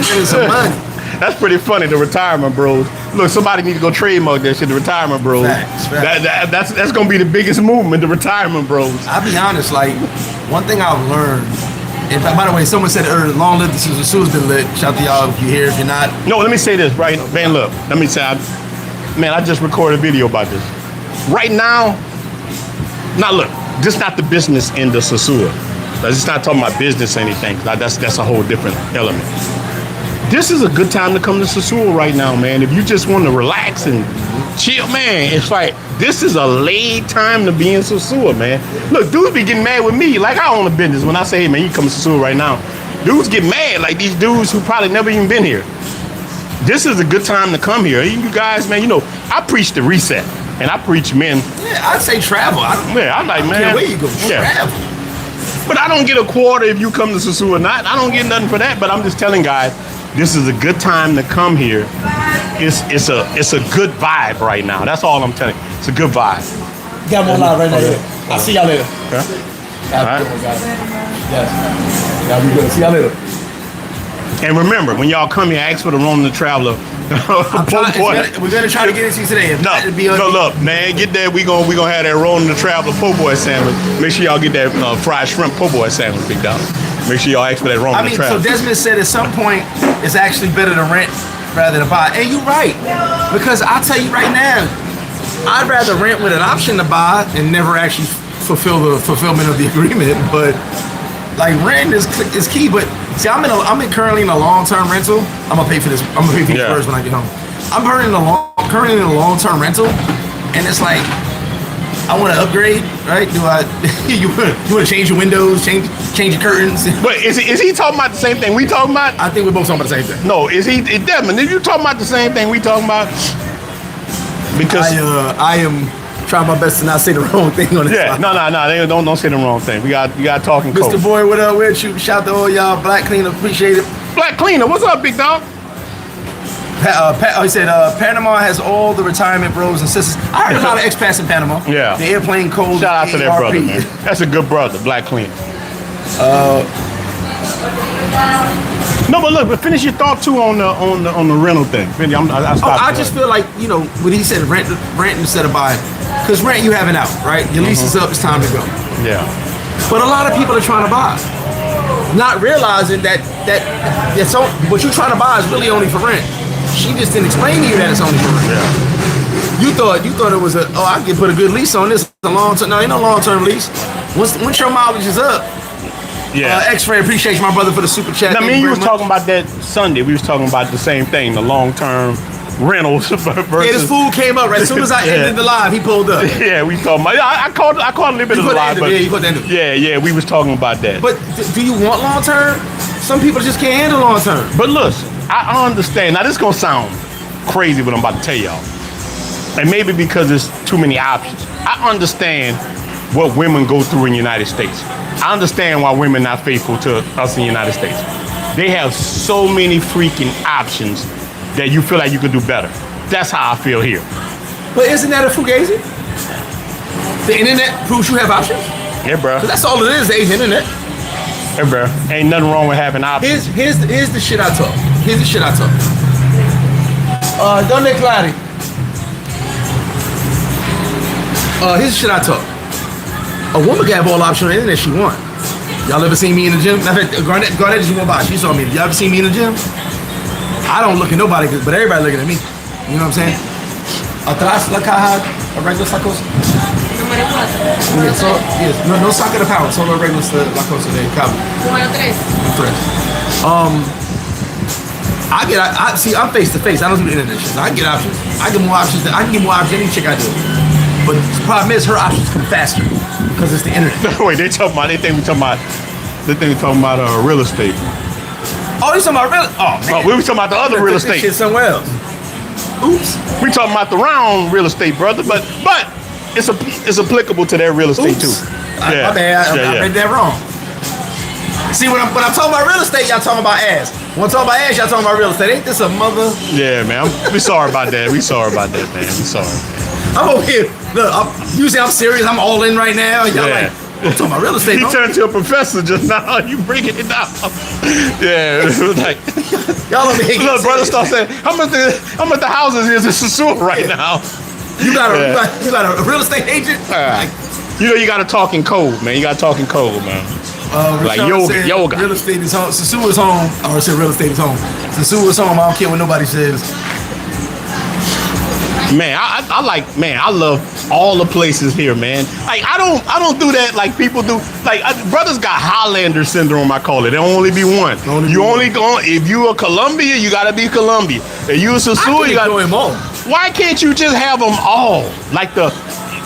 spending some money. That's pretty funny, the retirement bros. Look, somebody need to go trademark that shit, the retirement bros. Facts. That's gonna be the biggest movement, the retirement bros. I'll be honest, like, one thing I've learned, and by the way, someone said earlier, long live the Sosua has been lit. Shout out to y'all if you're here, if you're not. No, let me say this, right? Man, look, let me say, I just recorded a video about this. Right now, look, this not the business end of Sosua. It's not talking about business or anything. That's a whole different element. This is a good time to come to Sosua right now, man. If you just want to relax and chill, man, it's like, this is a late time to be in Sosua, man. Look, dudes be getting mad with me. Like, I own a business. When I say, hey, man, you come to Sosua right now, dudes get mad, like these dudes who probably never even been here. This is a good time to come here. You guys, man, you know, I preach the reset, and I preach men. Yeah, I'd say travel. I'm like, man. Where you go? Travel. But I don't get a quarter if you come to Sosua or not. I don't get nothing for that, but I'm just telling guys, this is a good time to come here. It's a good vibe right now. That's all I'm telling you. It's a good vibe. Got more live right now. I'll see y'all later. All right. Yes. Y'all be good. See y'all later. And remember, when y'all come here, ask for the Roman the Traveler. We're gonna try to get it to you today. No, look, man, get that. We gonna have that Roman the Traveler po' boy sandwich. Make sure y'all get that fried shrimp po' boy sandwich, big dog. Make sure y'all ask for that Roman the Traveler. So Desmond said at some point it's actually better to rent rather than buy. And you're right, because I'll tell you right now, I'd rather rent with an option to buy and never actually fulfill the fulfillment of the agreement. But like, rent is key. But see, I'm currently in a long-term rental. I'm gonna pay for this. I'm gonna pay for these first when I get home. I'm currently in a long-term rental, and it's like, I want to upgrade, right? Do I? you want to change your windows, change your curtains? But is he talking about the same thing we talking about? I think we're both talking about the same thing. No, Devin? Is you talking about the same thing we talking about? Because I am trying my best to not say the wrong thing on this. Yeah, no. Don't say the wrong thing. We got talking code. Mr. Boy, what up with you? Shout out to all y'all. Black Cleaner, appreciate it. Black Cleaner, what's up, big dog? He said Panama has all the retirement bros and sisters. I heard a lot of expats in Panama. Yeah. The airplane code. Shout out to that brother, man. That's a good brother, Black Cleaner. No, but look, but finish your thought too on the rental thing. I just feel like, you know, when he said rent instead of buying, because rent you have it out, right? Your lease is up, it's time to go. Yeah. But a lot of people are trying to buy, not realizing that what you're trying to buy is really only for rent. She just didn't explain to you that it's only for rent. Yeah. You thought it was I can put a good lease on this. It's a long term. No, ain't no long term lease. Once your mileage is up. Yeah. X-Ray, appreciate you, my brother, for the super chat. I mean, you was talking about that Sunday. We was talking about the same thing, the long-term rentals versus. Yeah, this fool came up right as soon as I ended the live. He pulled up. Yeah, we talking about. I caught a little bit of the live, but you put the end of it. Yeah, we was talking about that. But do you want long-term? Some people just can't handle long-term. But look, I understand. Now this gonna sound crazy what I'm about to tell y'all, and maybe because there's too many options. I understand what women go through in the United States. I understand why women not faithful to us in the United States. They have so many freaking options that you feel like you could do better. That's how I feel here. But isn't that a fugazi? The internet proves you have options? Yeah, bro. That's all it is, the internet. Yeah, bro. Ain't nothing wrong with having options. Here's the shit I talk. Here's the shit I talk. Donde Clary. Here's the shit I talk. A woman can have all options on the internet she want. Y'all ever seen me in the gym? Matter of fact, Garnett just went by. She saw me. Y'all ever seen me in the gym? I don't look at nobody, but everybody looking at me. You know what I'm saying? Atrás la caja, arreglos la cosa. No saca de power, solo arreglos la cosa de cabo. Número 3. I see. I'm face to face. I don't do the internet shit. I get options. I get more options. I can get more options than any chick I do. But the problem is her options come faster because it's the internet. Wait, they think we talking about real estate. Oh, you talking about real? Oh man, we were talking about the other real estate. Shit somewhere else. Oops. We talking about the round real estate, brother. But it's applicable to their real estate too. My bad. I read that wrong. See, when I'm talking about real estate, y'all talking about ass. When I'm talking about ass, y'all talking about real estate. Ain't this a mother? Yeah, man. We sorry about that. We sorry about that, man. We sorry. I'm over here. Look, usually I'm serious. I'm all in right now. Y'all like, I'm talking about real estate. He no? turned to a professor just now. You bringing it down. Yeah, it was like, Y'all let me look, brother, start saying, how much the houses is in Sosua right now? You got a real estate agent? You know, you got to talk in code, man. You got to talk in code, man. Like yoga. Real estate is home. Sosua's home. Or I said real estate is home. Sosua's home. I don't care what nobody says. Man, I love all the places here, man. Like I don't do that like people do. Like brothers got Highlander syndrome, I call it. There only be one. If you are Colombia, you gotta be Colombia. If you are Sosua, you gotta. Them all. Why can't you just have them all?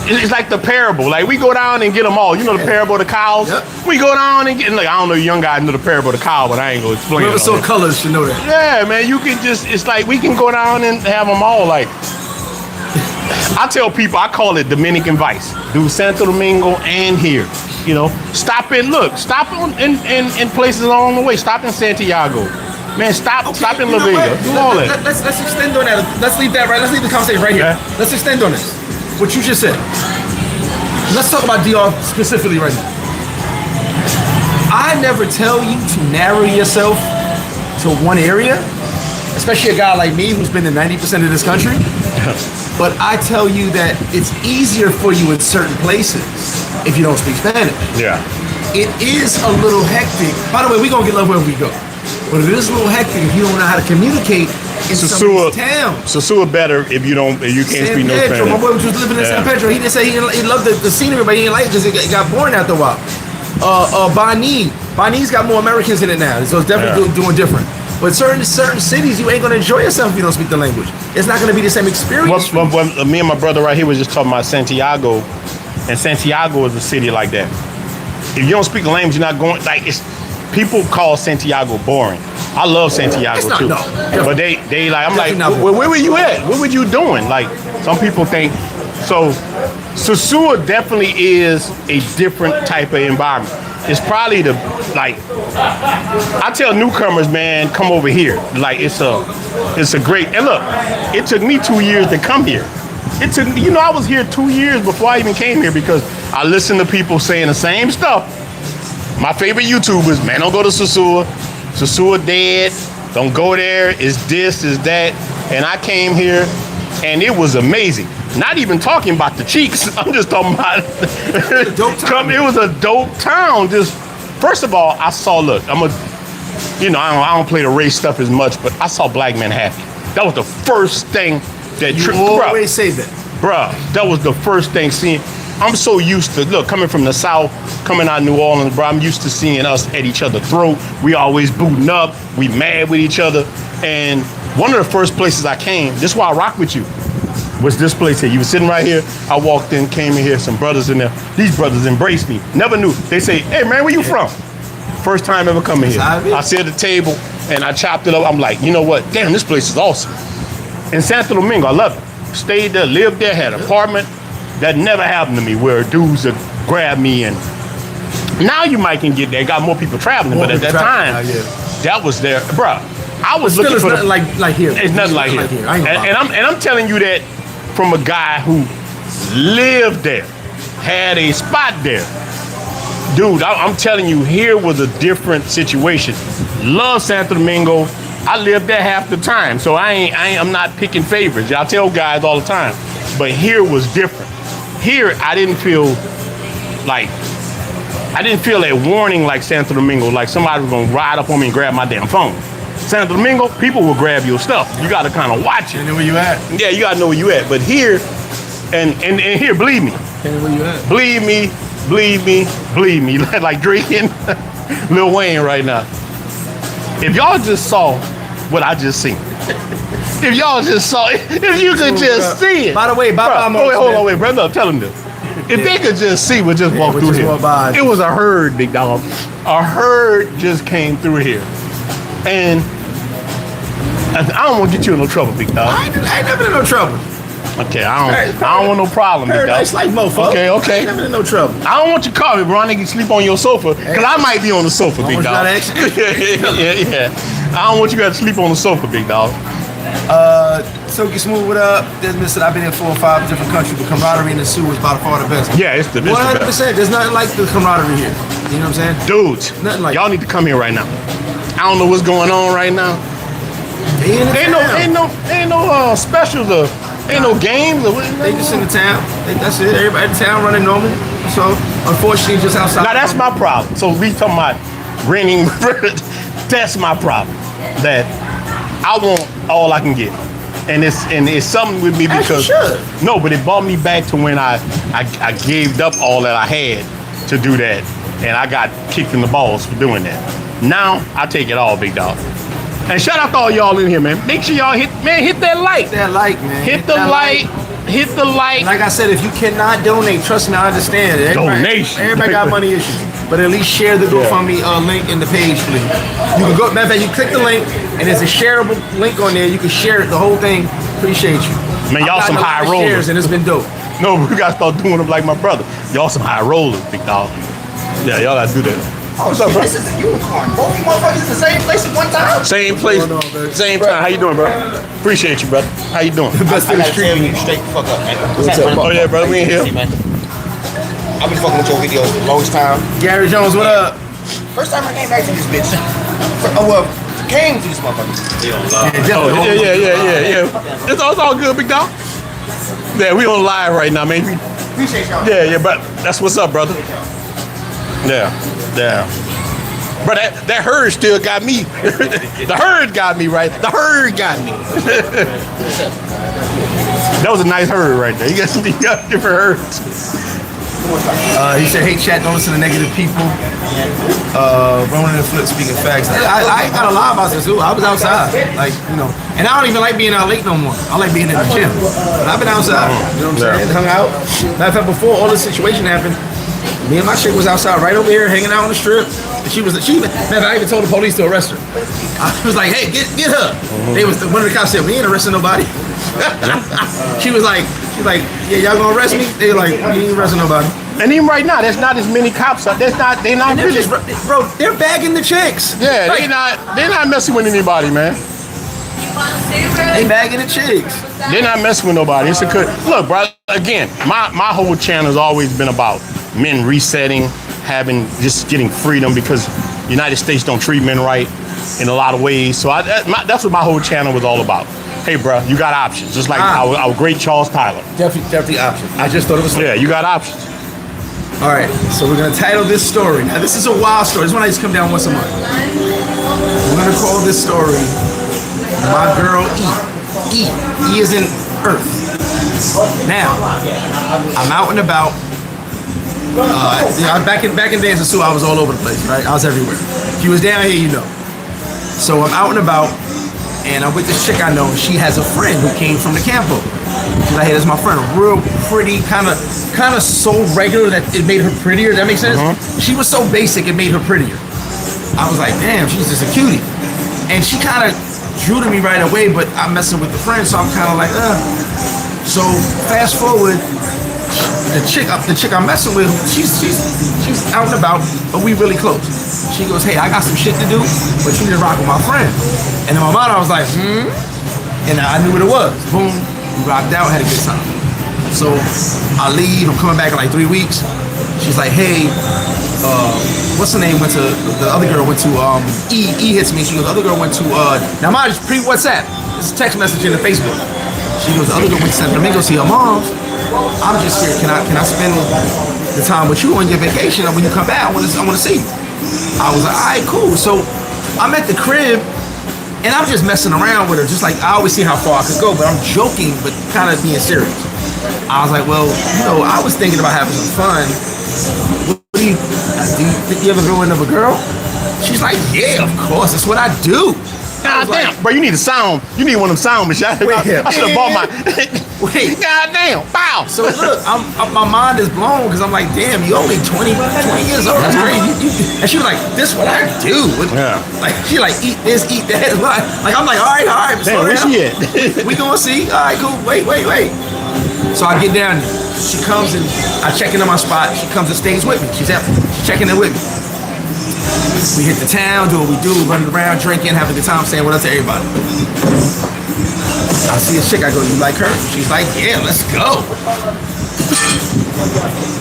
It's like the parable. Like we go down and get them all. You know the parable of the cows. Yep. We go down and get. Like I don't know, young guys know the parable of the cow, but I ain't gonna explain. Whoever saw colors should know that. Yeah, man. You can just. It's like we can go down and have them all. Like. I tell people, I call it Dominican Vice. Do Santo Domingo and here. You know, stop in places along the way. Stop in Santiago. Man, stop in La Vega. Do all that. Let's extend on that. Let's leave that right. Let's leave the conversation right here. Okay. Let's extend on this. What you just said. Let's talk about DR specifically right now. I never tell you to narrow yourself to one area, especially a guy like me who's been in 90% of this country. But I tell you that it's easier for you in certain places if you don't speak Spanish. Yeah. It is a little hectic. By the way, we're going to get love wherever we go. But it is a little hectic if you don't know how to communicate in some of these towns. Sosua better if you can't speak no Spanish. My boy was just living in San Pedro. He didn't say he loved the scenery, but he didn't like it because it got boring after a while. Bani's got more Americans in it now, so it's definitely doing different. But certain cities, you ain't gonna enjoy yourself if you don't speak the language. It's not gonna be the same experience. Me and my brother right here was just talking about Santiago, and Santiago is a city like that. If you don't speak the language, you're not going. Like people call Santiago boring. I love Santiago too, but they like. I'm like, where were you at? What were you doing? Like some people think. So Sosua definitely is a different type of environment. It's probably I tell newcomers, man, come over here. Like it's a great, and look, it took me 2 years to come here. I was here 2 years before I even came here because I listened to people saying the same stuff. My favorite YouTubers, man, don't go to Sosua. Sosua dead. Don't go there. It's this, it's that. And I came here and it was amazing. Not even talking about the cheeks. I'm just talking about it was a dope town. Just first of all, I saw. Look, I don't play the race stuff as much, but I saw black men happy. That was the first thing that you always say that, bruh. That was the first thing seeing. I'm so used to coming from the South, coming out of New Orleans, bro. I'm used to seeing us at each other's throat. We always booting up. We mad with each other. And one of the first places I came, this is why I rock with you, was this place here. You were sitting right here. I walked in, came in here, some brothers in there. These brothers embraced me. Never knew. They say, hey, man, where you from? First time ever coming here. I sit at the table, and I chopped it up. I'm like, you know what? Damn, this place is awesome. In Santo Domingo, I love it. Stayed there, lived there, had an apartment. That never happened to me, where dudes would grab me. And now you might can get there. Got more people traveling, but at that time, that was there. Bruh, I was looking for nothing like here. It's nothing like here. And I'm telling you that from a guy who lived there, had a spot there. Dude, I'm telling you, here was a different situation. Love Santo Domingo. I lived there half the time, so I'm not picking favorites. I tell guys all the time, but here was different. Here, I didn't feel that warning like Santo Domingo, like somebody was gonna ride up on me and grab my damn phone. Santo Domingo, people will grab your stuff. You gotta kind of watch it. You know where you at? Yeah, you gotta know where you at. But here, and here, believe me. Where you at? Believe me. Like Drake and Lil Wayne right now. If y'all just saw what I just seen. If y'all just saw it, if you could just see it. By the way, hold on, brother, tell him this. If they could just see what just walked through here. It was a herd, big dog. A herd just came through here. And I don't want to get you in no trouble, big dog. I ain't never in no trouble. Okay, I don't want no problem, big dog. Paradise like mofo. Okay. I ain't never in no trouble. I don't want you to call me, bro. I can sleep on your sofa, because I might be on the sofa, big dog. Yeah. I don't want you guys to sleep on the sofa, big dog. Silky Smooth, what up? There's Mr. I've been in 4 or 5 different countries, but camaraderie in the zoo is by far the best. Yeah, it's the best. 100%. There's nothing like the camaraderie here. You know what I'm saying? Dudes, Nothing like y'all need to come here right now. I don't know what's going on right now. Ain't no specials or ain't no games. They just in the town. That's it. Everybody in the town running normal. So unfortunately, just outside. Now that's my problem. So we talking about renting. That's my problem. That I want all I can get, and it's something with me because no, but it brought me back to when I gave up all that I had to do that, and I got kicked in the balls for doing that. Now I take it all, big dog. And shout out to all y'all in here, man. Make sure y'all hit that like. That like, man. Hit the like. Hit the like. Like I said, if you cannot donate, trust me, I understand. Everybody got money issues. But at least share the GoFundMe link in the page, please. You can go, matter of fact, you click the link, and there's a shareable link on there. You can share it, the whole thing. Appreciate you. Man, y'all some high rollers. And it's been dope. No, we gotta start doing them like my brother. Y'all some high rollers, big dog. Yeah, y'all gotta do that. Oh, what's up, bro? This is a unicorn. Both you motherfuckers in the same place at one time? Same place, same time. How you doing, bro? Appreciate you, brother. How you doing? Best I gotta tell you straight the fuck up, man. What's up, Oh yeah, brother, we in here. I've been fucking with your videos for the longest time. Gary Jones, what up? First time I came back to this bitch. Came to this motherfucker. Yeah. It's all good, big dog. Yeah, we on live right now, man. Appreciate y'all. Yeah, but that's what's up, brother. Yeah. But that herd still got me. The herd got me, right? The herd got me. That was a nice herd right there. You got different herds. He said, hey, chat, don't listen to negative people. Ronan and Flip speaking facts. I ain't got to lie about this, too. I was outside. Like, you know. And I don't even like being out late no more. I like being in the gym. But I've been outside. You know what I'm saying? Hung out. Matter of fact, before all this situation happened, me and my chick was outside right over here hanging out on the strip. And she I even told the police to arrest her. I was like, hey, get her. One of the cops said, we ain't arresting nobody. She was like, yeah, y'all gonna arrest me? They were like, we ain't arresting nobody. And even right now, there's not as many cops out. They're not really. Just, bro, they're bagging the chicks. Yeah, like, they're not messing with anybody, man. They bagging the chicks. They're not messing with nobody. It's a good look, bro. Again, my whole channel has always been about men resetting, just getting freedom because the United States don't treat men right in a lot of ways. So that's what my whole channel was all about. Hey, bro, you got options, just like our great Charles Tyler. Definitely options. I just thought it was. Yeah, you got options. All right, so we're gonna title this story. Now, this is a wild story. This one I just come down once a month. We're gonna call this story "My Girl E." E is in Earth. Now, I'm out and about. Back in day in Sosua, I was all over the place, right? I was everywhere. If you was down here, you know. So I'm out and about, and I'm with this chick I know. She has a friend who came from the campo. She's like, hey, that's my friend. Real pretty, kind of so regular that it made her prettier. That makes sense? She was so basic, it made her prettier. I was like, damn, she's just a cutie. And she kind of drew to me right away, but I'm messing with the friend, so I'm kind of like, So fast forward, the chick I'm messing with, she's out and about, but we really close. She goes, hey, I got some shit to do, but you need to rock with my friend. And in my mind, I was like, and I knew what it was. Boom, we rocked out, had a good time. So I leave, I'm coming back in like 3 weeks. She's like, hey, what's her name? The other girl went to, E hits me. She goes, the other girl went to, now mine is pre-WhatsApp. It's a text message in the Facebook. She goes, the other girl went to San Domingo to see her mom. I'm just here. Can I spend the time with you on your vacation? And when you come back, I want to see you. I was like, all right, cool. So I'm at the crib, and I'm just messing around with her. Just like, I always see how far I could go, but I'm joking, but kind of being serious. I was like, well, I was thinking about having some fun. Do you ever go in of a girl? She's like, yeah, of course. That's what I do. God damn, bro, you need a sound. You need one of them sound machines. I should have bought my. Wait. God damn, bow. So look, my mind is blown because I'm like, damn, you only 20 years old. That's crazy. And she was like, this what I do. Yeah. Like she like eat this, eat that. Like I'm like, all right. Damn, where she at? We gonna see. All right, cool. Wait. So I get down there. She comes and I check into my spot. She comes and stays with me. She's checking in with me. We hit the town, do what we do, running around, drinking, having a good time, saying what up to everybody. I see a chick, I go, you like her? She's like, yeah, let's go.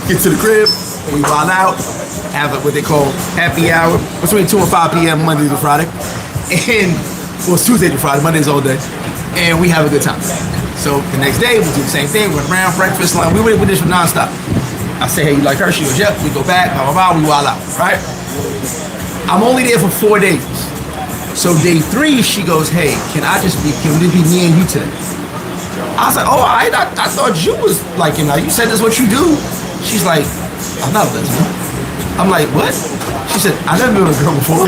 Get to the crib, we wild out, have what they call happy hour, between 2 and 5 p.m. Monday to Friday. And, well, it's Tuesday to Friday, Monday's all day. And we have a good time. So the next day, we do the same thing, we're around, breakfast, lunch, we do this nonstop. I say, hey, you like her? She goes, yep, we go back, blah, blah, blah, we wild out, right? I'm only there for 4 days. So day 3, she goes, hey, can it be me and you today? I was like, oh, I thought you was like, you said this is what you do. She's like, I'm not a lesbian. I'm like, what? She said, I've never been with a girl before.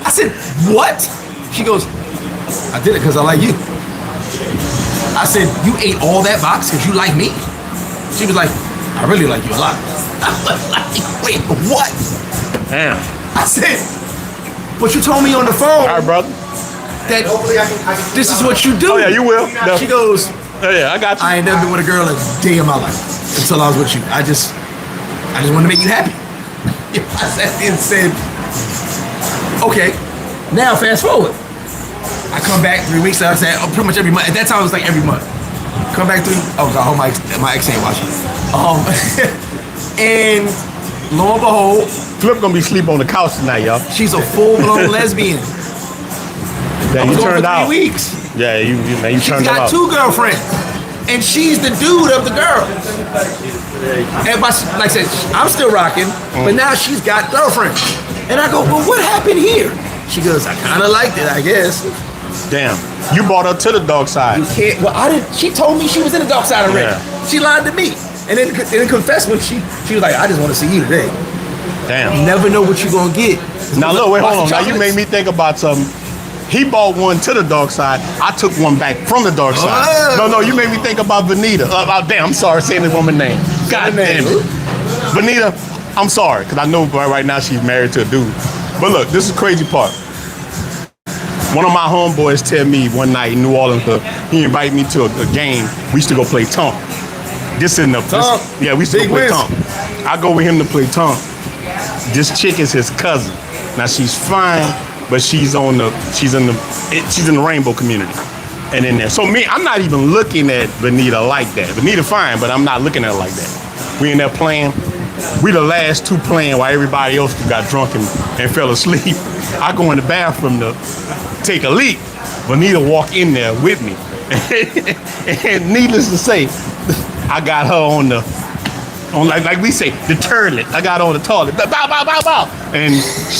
I said, what? She goes, I did it because I like you. I said, you ate all that box because you like me? She was like, I really like you a lot. I was like, wait, what? Damn. I said, but you told me on the phone. All right, brother. That this is what you do. Oh, yeah, you will. She goes, Oh, yeah, I got you. I ain't never been with a girl a day in my life until I was with you. I just wanted to make you happy. I sat there and said, okay, now fast forward. I come back 3 weeks later, I said, pretty much every month. At that time, it was like every month. Come back I hope my ex ain't watching. And lo and behold, Flip gonna be sleep on the couch tonight, y'all. she's a full-blown lesbian. Yeah, I you was turned for 3 out. weeks. Yeah, you She's turned got out. 2 girlfriends, and she's the dude of the girl. And like I said, I'm still rocking, but now she's got girlfriends. And I go, well, what happened here? She goes, I kind of liked it, I guess. Damn, you brought her to the dark side. You can't. Well, I didn't. She told me she was in the dark side already. Yeah. She lied to me, and then confessed when she was like, I just want to see you today. Damn. You never know what you're gonna get. Now look, wait, hold on. Now you Chocolates. made me think about something. He bought one to the dark side. I took one back from the dark side. Oh. No, you made me think about Vanita. Damn, I'm sorry saying this woman's name. God damn it. Vanita, I'm sorry, because I know right now she's married to a dude. But look, this is the crazy part. One of my homeboys tell me one night in New Orleans, he invited me to a game. We used to go play Tonk. Yeah, we used to go play Tonk. I go with him to play Tonk. This chick is his cousin. Now she's fine, but she's in the rainbow community. And in there. So me, I'm not even looking at Vanita like that. Vanita fine, but I'm not looking at her like that. We in there playing. We the last 2 playing while everybody else got drunk and fell asleep. I go in the bathroom to take a leak. Vanita walk in there with me. And needless to say, I got her on like we say, the toilet. I got her on the toilet. Bow, bow, bow, bow. And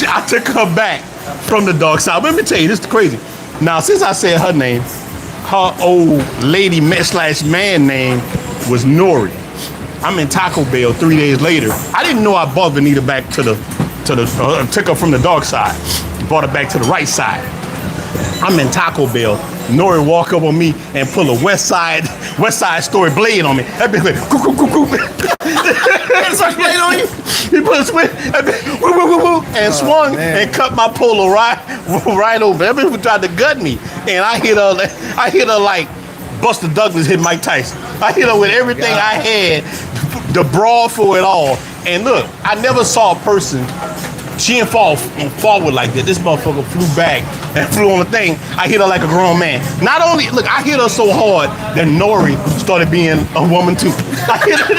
I took her back from the dark side. Let me tell you, this is crazy. Now, since I said her name, her old lady / man name was Nori. I'm in Taco Bell 3 days later. I didn't know I brought Vanita back took her from the dark side, brought her back to the right side. I'm in Taco Bell. Nori walk up on me and pull a West Side Story blade on me. That bitch went, blade on you? He put a switch and swung and cut my polo right over. That bitch tried to gut me, and I hit her like Buster Douglas hit Mike Tyson. I hit her with everything I had, the brawl for it all. And look, I never saw a person. She didn't fall forward like that. This motherfucker flew back and flew on the thing. I hit her like a grown man. Not only, look, I hit her so hard that Nori started being a woman too. I hit her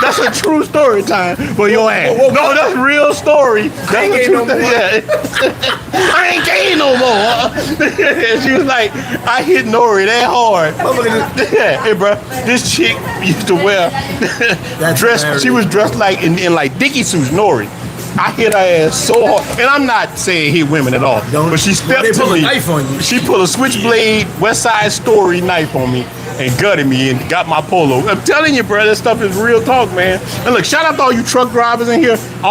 that's a true story time for your ass. No, that's a real story. I ain't gay no more. Yeah. I ain't gay no more. She was like, I hit Nori that hard. Yeah, hey, bro, this chick used to wear dress. She was dressed like in like Dickie suits, Nori. I hit her ass so hard, and I'm not saying hit women at all, but she stepped to me. A knife on you. She pulled a switchblade West Side Story knife on me and gutted me and got my polo. I'm telling you, bro, this stuff is real talk, man. And look, shout out to all you truck drivers in here. I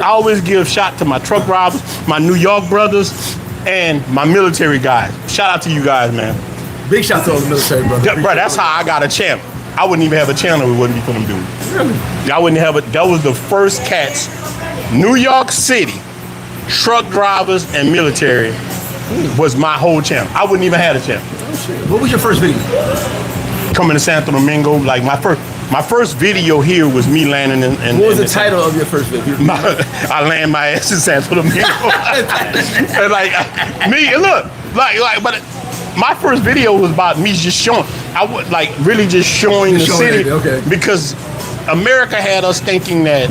always give shout to my truck drivers, my New York brothers, and my military guys. Shout out to you guys, man. Big shout out to all the military brothers. Bro, that's how I got a channel. I wouldn't even have a channel if it wouldn't be for them dudes. Really? I wouldn't have it. That was the first cats. New York City, truck drivers and military was my whole channel. I wouldn't even have a channel. Oh, shit. What was your first video? Coming to Santo Domingo, like my first video here was me landing in. What was the title of your first video? I land my ass in Santo Domingo. And like me, look, but my first video was about me just showing. I would like really just showing the city because America had us thinking that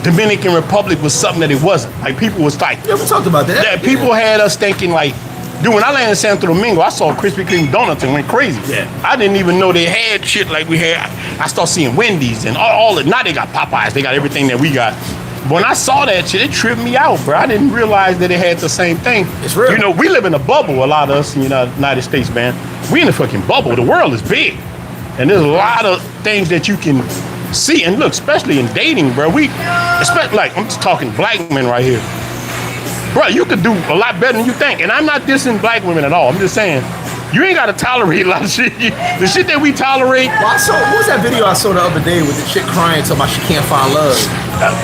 Dominican Republic was something that it wasn't. Like people was like, yeah, we talked about that. Yeah, people had us thinking like, dude, when I landed in Santo Domingo, I saw Krispy Kreme donuts and went crazy. Yeah. I didn't even know they had shit like we had. I started seeing Wendy's and all the, now they got Popeyes, they got everything that we got. When I saw that shit, it tripped me out, bro. I didn't realize that it had the same thing. It's real. You know, we live in a bubble, a lot of us in the United States, man. We in a fucking bubble. The world is big. And there's a lot of things that you can see. And look, especially in dating, bro. Especially like, I'm just talking black men right here. Bro, you could do a lot better than you think. And I'm not dissing black women at all. I'm just saying, you ain't got to tolerate a lot of shit. The shit that we tolerate. Well, what was that video I saw the other day with the chick crying talking about she can't find love?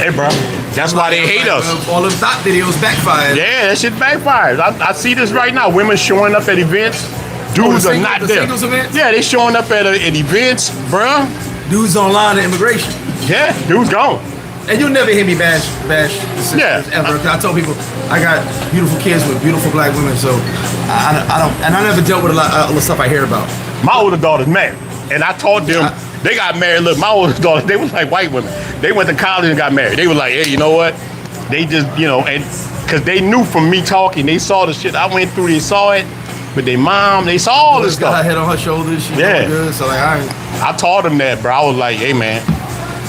Hey, bro, that's why they hate us. All them thought videos backfired. Yeah, that shit backfires. I see this right now. Women showing up at events. Dudes are not there. Singles events? Yeah, they showing up at events, bro. Dudes online at immigration. Yeah, dudes gone. And you'll never hear me bash the sisters ever. Cause I told people I got beautiful kids with beautiful black women, so I don't, and I never dealt with a lot of the stuff I hear about. My older daughter's married, and I taught them. They got married. Look, my older daughter, they was like white women. They went to college and got married. They were like, hey, you know what? They just, and because they knew from me talking, they saw the shit I went through. They saw it. But their mom, they saw all this stuff. Got her head on her shoulders. She good, so like, I taught them that, bro. I was like, hey, man,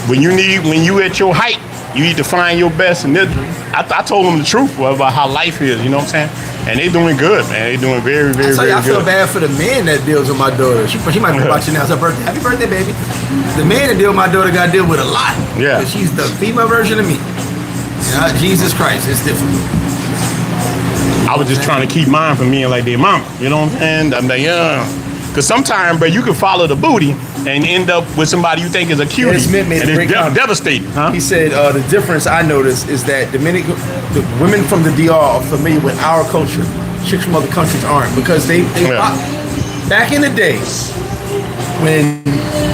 when you at your height, you need to find your best. And I told them the truth about how life is, you know what I'm saying? And they doing good, man. They doing very, very, very good. I feel bad for the man that deals with my daughter. She might be watching now. It's her birthday. Happy birthday, baby. The man that deals with my daughter got to deal with a lot. Yeah. She's the female version of me. Jesus Christ, it's difficult. I was just trying to keep mine from being like their mama. You know what I'm saying? I'm like, yeah. Because sometimes, bro, you can follow the booty and end up with somebody you think is a cutie. And it's devastating. Huh? He said the difference I noticed is that the women from the DR are familiar with our culture. Chicks from other countries aren't, because they back in the days when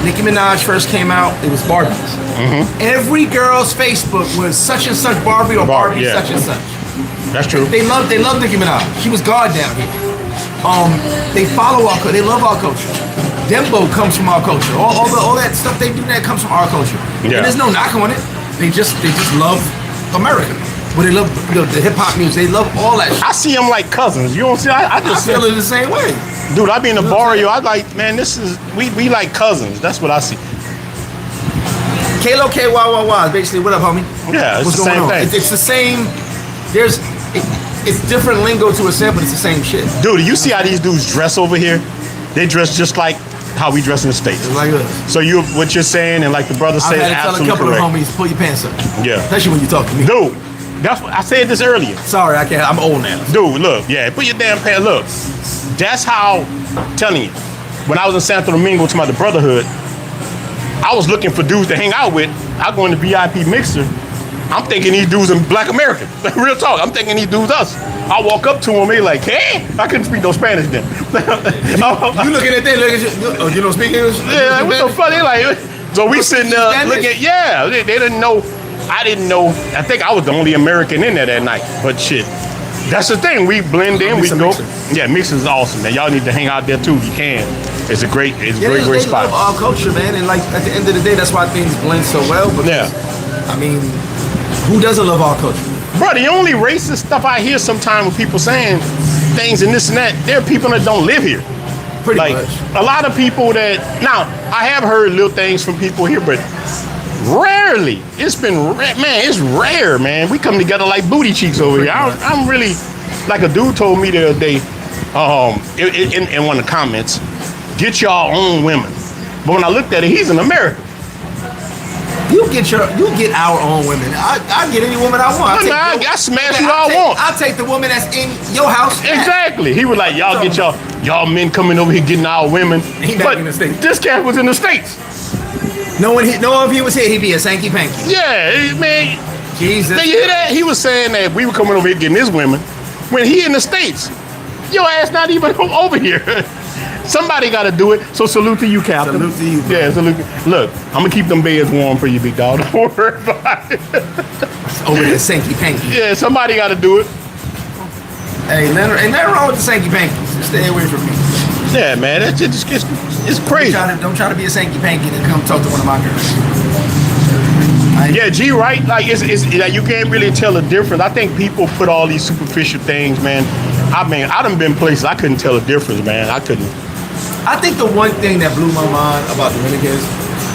Nicki Minaj first came out, it was Barbies. Mm-hmm. Every girl's Facebook was such and such Barbie or Barbie such and such. That's true. They love Nicki Minaj. She was God down here. They follow our culture. They love our culture. Dembo comes from our culture. All that stuff they do that comes from our culture. Yeah. And there's no knock on it. They just love America. But they love the hip hop music. They love all that shit. I see them like cousins. You don't see? I just feel it the same way. Dude, I be in the barrio. I like, man, we like cousins. That's what I see. Kalo KYYY is basically what up, homie? Yeah, it's What's the going same on? thing. It's the same. It's different lingo to a set, but it's the same shit. Dude, you see how these dudes dress over here? They dress just like how we dress in the States. It's like this. So what you're saying, and like the brother said, I've had to tell a absolutely couple correct. of homies, pull your pants up. Yeah. Especially when you talk to me. Dude, that's what I said this earlier. Sorry, I can't. I'm old now. Dude, look, put your damn pants. Look, that's how. I'm telling you, when I was in Santo Domingo to the Brotherhood, I was looking for dudes to hang out with. I go in the VIP mixer. I'm thinking these dudes are Black American. Real talk. I'm thinking these dudes us. I walk up to them, they like, hey, I couldn't speak no Spanish then. You looking at them? Oh, you don't speak English? Yeah, what's so funny? Like, so we sitting there looking. Yeah, they didn't know. I didn't know. I think I was the only American in there that night. But shit, that's the thing. We blend in. We go. Yeah, mixing is awesome, man. Y'all need to hang out there too if you can. It's a great spot. Love our culture, man, and like at the end of the day, that's why things blend so well. Because, I mean, who doesn't love our culture? Bro, the only racist stuff I hear sometimes with people saying things and this and that, there are people that don't live here. Pretty much. A lot of people that, now, I have heard little things from people here, but rarely. It's rare, man. We come together like booty cheeks over here. I'm really, like a dude told me the other day, in one of the comments, get your own women. But when I looked at it, he's an American. You get our own women. I get any woman I want. I smash who I want. I'll take the woman that's in your house. Exactly. He was like, y'all get y'all men coming over here getting our women. He back in the States. This cat was in the States. No, if he was here, he'd be a sanky panky. Yeah, man. Jesus. Did you hear that? He was saying that we were coming over here getting his women when he in the States. Your ass not even over here. Somebody got to do it. So salute to you, Captain. Salute to you, bro. Yeah, salute. Look, I'm going to keep them beds warm for you, big dog. Don't worry about it. Over there, sanky panky. Yeah, somebody got to do it. Hey, ain't nothing wrong with the sanky panky. stay away from me. Yeah, man, it's crazy. Don't try to be a sanky panky and come talk to one of my girls. Yeah, G, right? Like it's like you can't really tell the difference. I think people put all these superficial things, man. I mean, I done been places I couldn't tell the difference, man. I couldn't. I think the one thing that blew my mind about Dominicans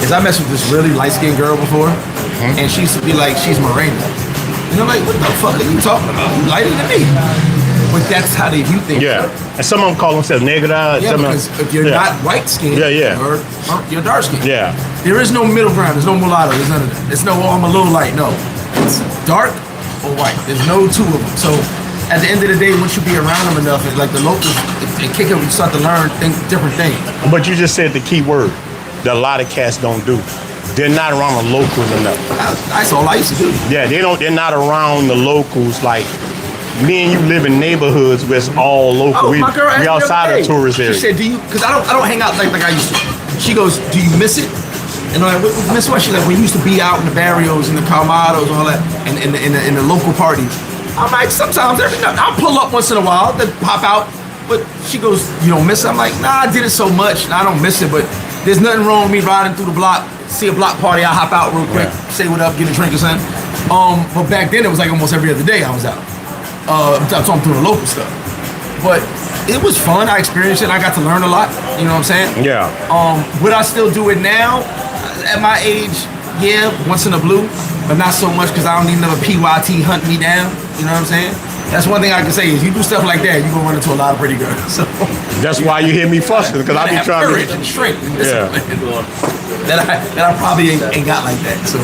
is I messed with this really light-skinned girl before, and she used to be like, she's Morena. And I'm like, what the fuck are you talking about? You lighter than me. But that's how they view things. Yeah. And some of them call themselves negra. Yeah, because if you're not white-skinned, you're dark-skinned. Yeah. There is no middle ground. There's no mulatto. There's none of that. There's no, oh, I'm a little light. No. It's dark or white. There's no two of them. So at the end of the day, once you be around them enough, it's like the locals, it kick up, you start to learn different things. But you just said the key word that a lot of cats don't do. They're not around the locals enough. That's all I used to do. Yeah, they're not around the locals like me and you live in neighborhoods where it's all local. Oh, my girl asked we me outside the of tourist areas. She said, do you, because I don't hang out like I used to. She goes, do you miss it? And I'm like, miss what? She's like, we used to be out in the barrios and the calmados and all that, and in the local parties. I'm like, sometimes I'll pull up once in a while, then pop out. But she goes, you don't miss it? I'm like, nah, I did it so much, and I don't miss it. But there's nothing wrong with me riding through the block, see a block party, I hop out real quick, say what up, get a drink or something. But back then it was like almost every other day I was out. I'm talking through the local stuff. But it was fun. I experienced it. I got to learn a lot. You know what I'm saying? Yeah. Would I still do it now? At my age, yeah, once in a blue, but not so much because I don't need another PYT hunt me down. You know what I'm saying? That's one thing I can say is you do stuff like that, you're gonna run into a lot of pretty girls. So that's why you hear me fussing, because I be trying courage and strength and discipline that I probably ain't got like that. So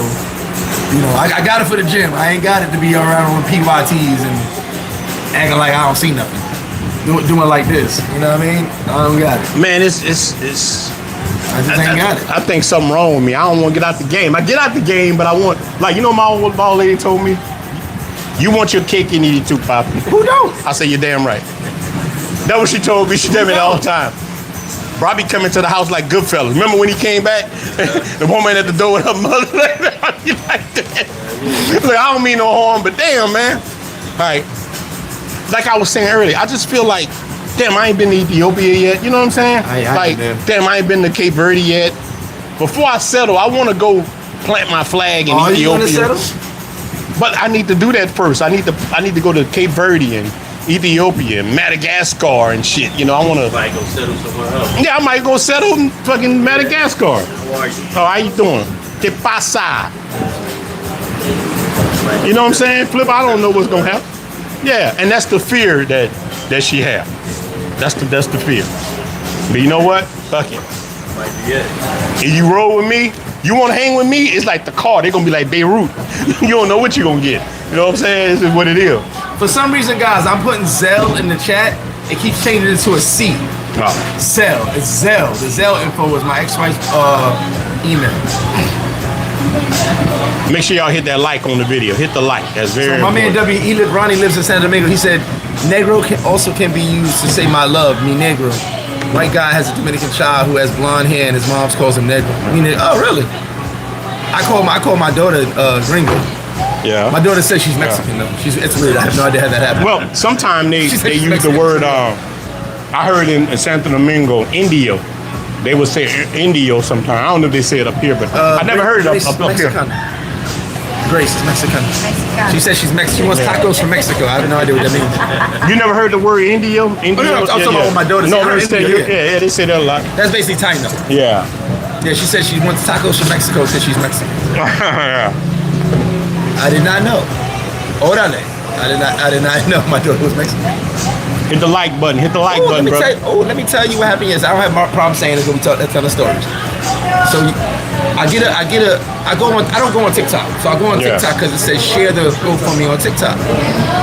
you know, I got it for the gym. I ain't got it to be around with PYTs and acting like I don't see nothing. Doing like this, you know what I mean? I don't got it. Man, it's I just ain't got it. I think something wrong with me. I don't want to get out the game. I get out the game, but I want, like, you know, my old ball lady told me, you want your cake and eat it too, Poppy. Who don't? I said, you're damn right. That's what she told me. She told me that all the time. Bro, I be coming to the house like Goodfellas. Remember when he came back? The woman at the door with her mother like that. Look, I don't mean no harm, but damn, man. All right. Like I was saying earlier, I just feel like, damn, I ain't been to Ethiopia yet. You know what I'm saying? Damn, I ain't been to Cape Verde yet. Before I settle, I want to go plant my flag in Ethiopia. You want to settle? But I need to do that first. I need to go to Cape Verde and Ethiopia and Madagascar and shit. You know, I want to. Might go settle somewhere else. Yeah, I might go settle in fucking Madagascar. How are you? Oh, how you doing? Que pasa? You know what I'm saying? Flip, I don't know what's gonna happen. Yeah, and that's the fear that she has. That's the fear. But you know what? Fuck it. Might be it. If you roll with me, you want to hang with me, it's like the car. They're going to be like Beirut. You don't know what you're going to get. You know what I'm saying? This is what it is. For some reason, guys, I'm putting Zelle in the chat. It keeps changing it to a C. Oh. Zelle. It's Zelle. The Zelle info is my ex-wife's email. Make sure y'all hit that like on the video. Hit the like. That's very So my man important. Ronnie lives in San Domingo. He said, negro can be used to say my love, mi negro. White guy has a Dominican child who has blonde hair and his mom calls him negro. Oh, really? I call my daughter gringo. Yeah. My daughter says she's Mexican though. It's weird. I have no idea how that happened. Well, sometimes they use Mexican. the word, I heard in Santo Domingo, Indio. They would say Indio sometimes. I don't know if they say it up here, but I never heard it up here. Grace is Mexican. She says she's Mexican. She wants tacos from Mexico. I have no idea what that means. You never heard the word Indio? Indio? I'm talking about what my daughter No, said. yeah, they say that a lot. That's basically Taino. Yeah. Yeah, she said she wants tacos from Mexico because she's Mexican. Yeah. I did not know. Orale. I did not know my daughter was Mexican. Hit the like button. Hit the like button, bro. Let me tell you what happened. Yes, I don't have a problem saying it when we telling stories. So I don't go on TikTok. So I go on TikTok because it says share the GoFundMe on TikTok.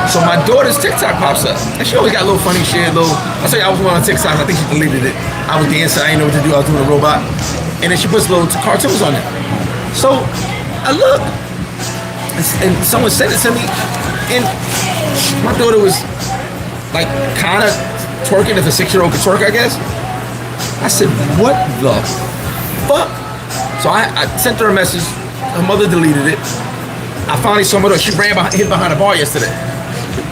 So my daughter's TikTok pops up, and she always got a little funny shit. I tell you, I was going on TikTok. I think she deleted it. I was dancing. I didn't know what to do. I was doing a robot, and then she puts little cartoons on it. So I look, and someone sent it to me, and my daughter was like kind of twerking if a 6-year-old could twerk, I guess. I said, what the fuck? So I sent her a message. Her mother deleted it. I finally saw my daughter. She hid behind a bar yesterday.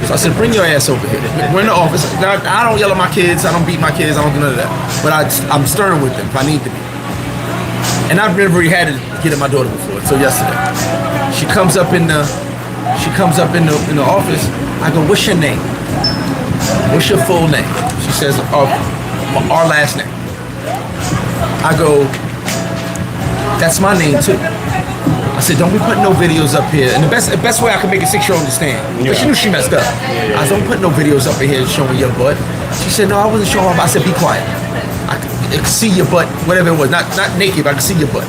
So I said, bring your ass over here. We're in the office. Now, I don't yell at my kids. I don't beat my kids. I don't do none of that. But I'm stern with them if I need to be. And I've never really had to get at my daughter before. So yesterday, she comes up in the office. I go, what's your name? What's your full name? She says, our last name. I go, that's my name too. I said, don't be putting no videos up here. And the best way I can make a 6-year-old understand, because she knew she messed up. I said, don't put no videos up in here showing your butt. She said, no, I wasn't showing my butt. I said, be quiet. I could see your butt, whatever it was. Not naked, but I could see your butt.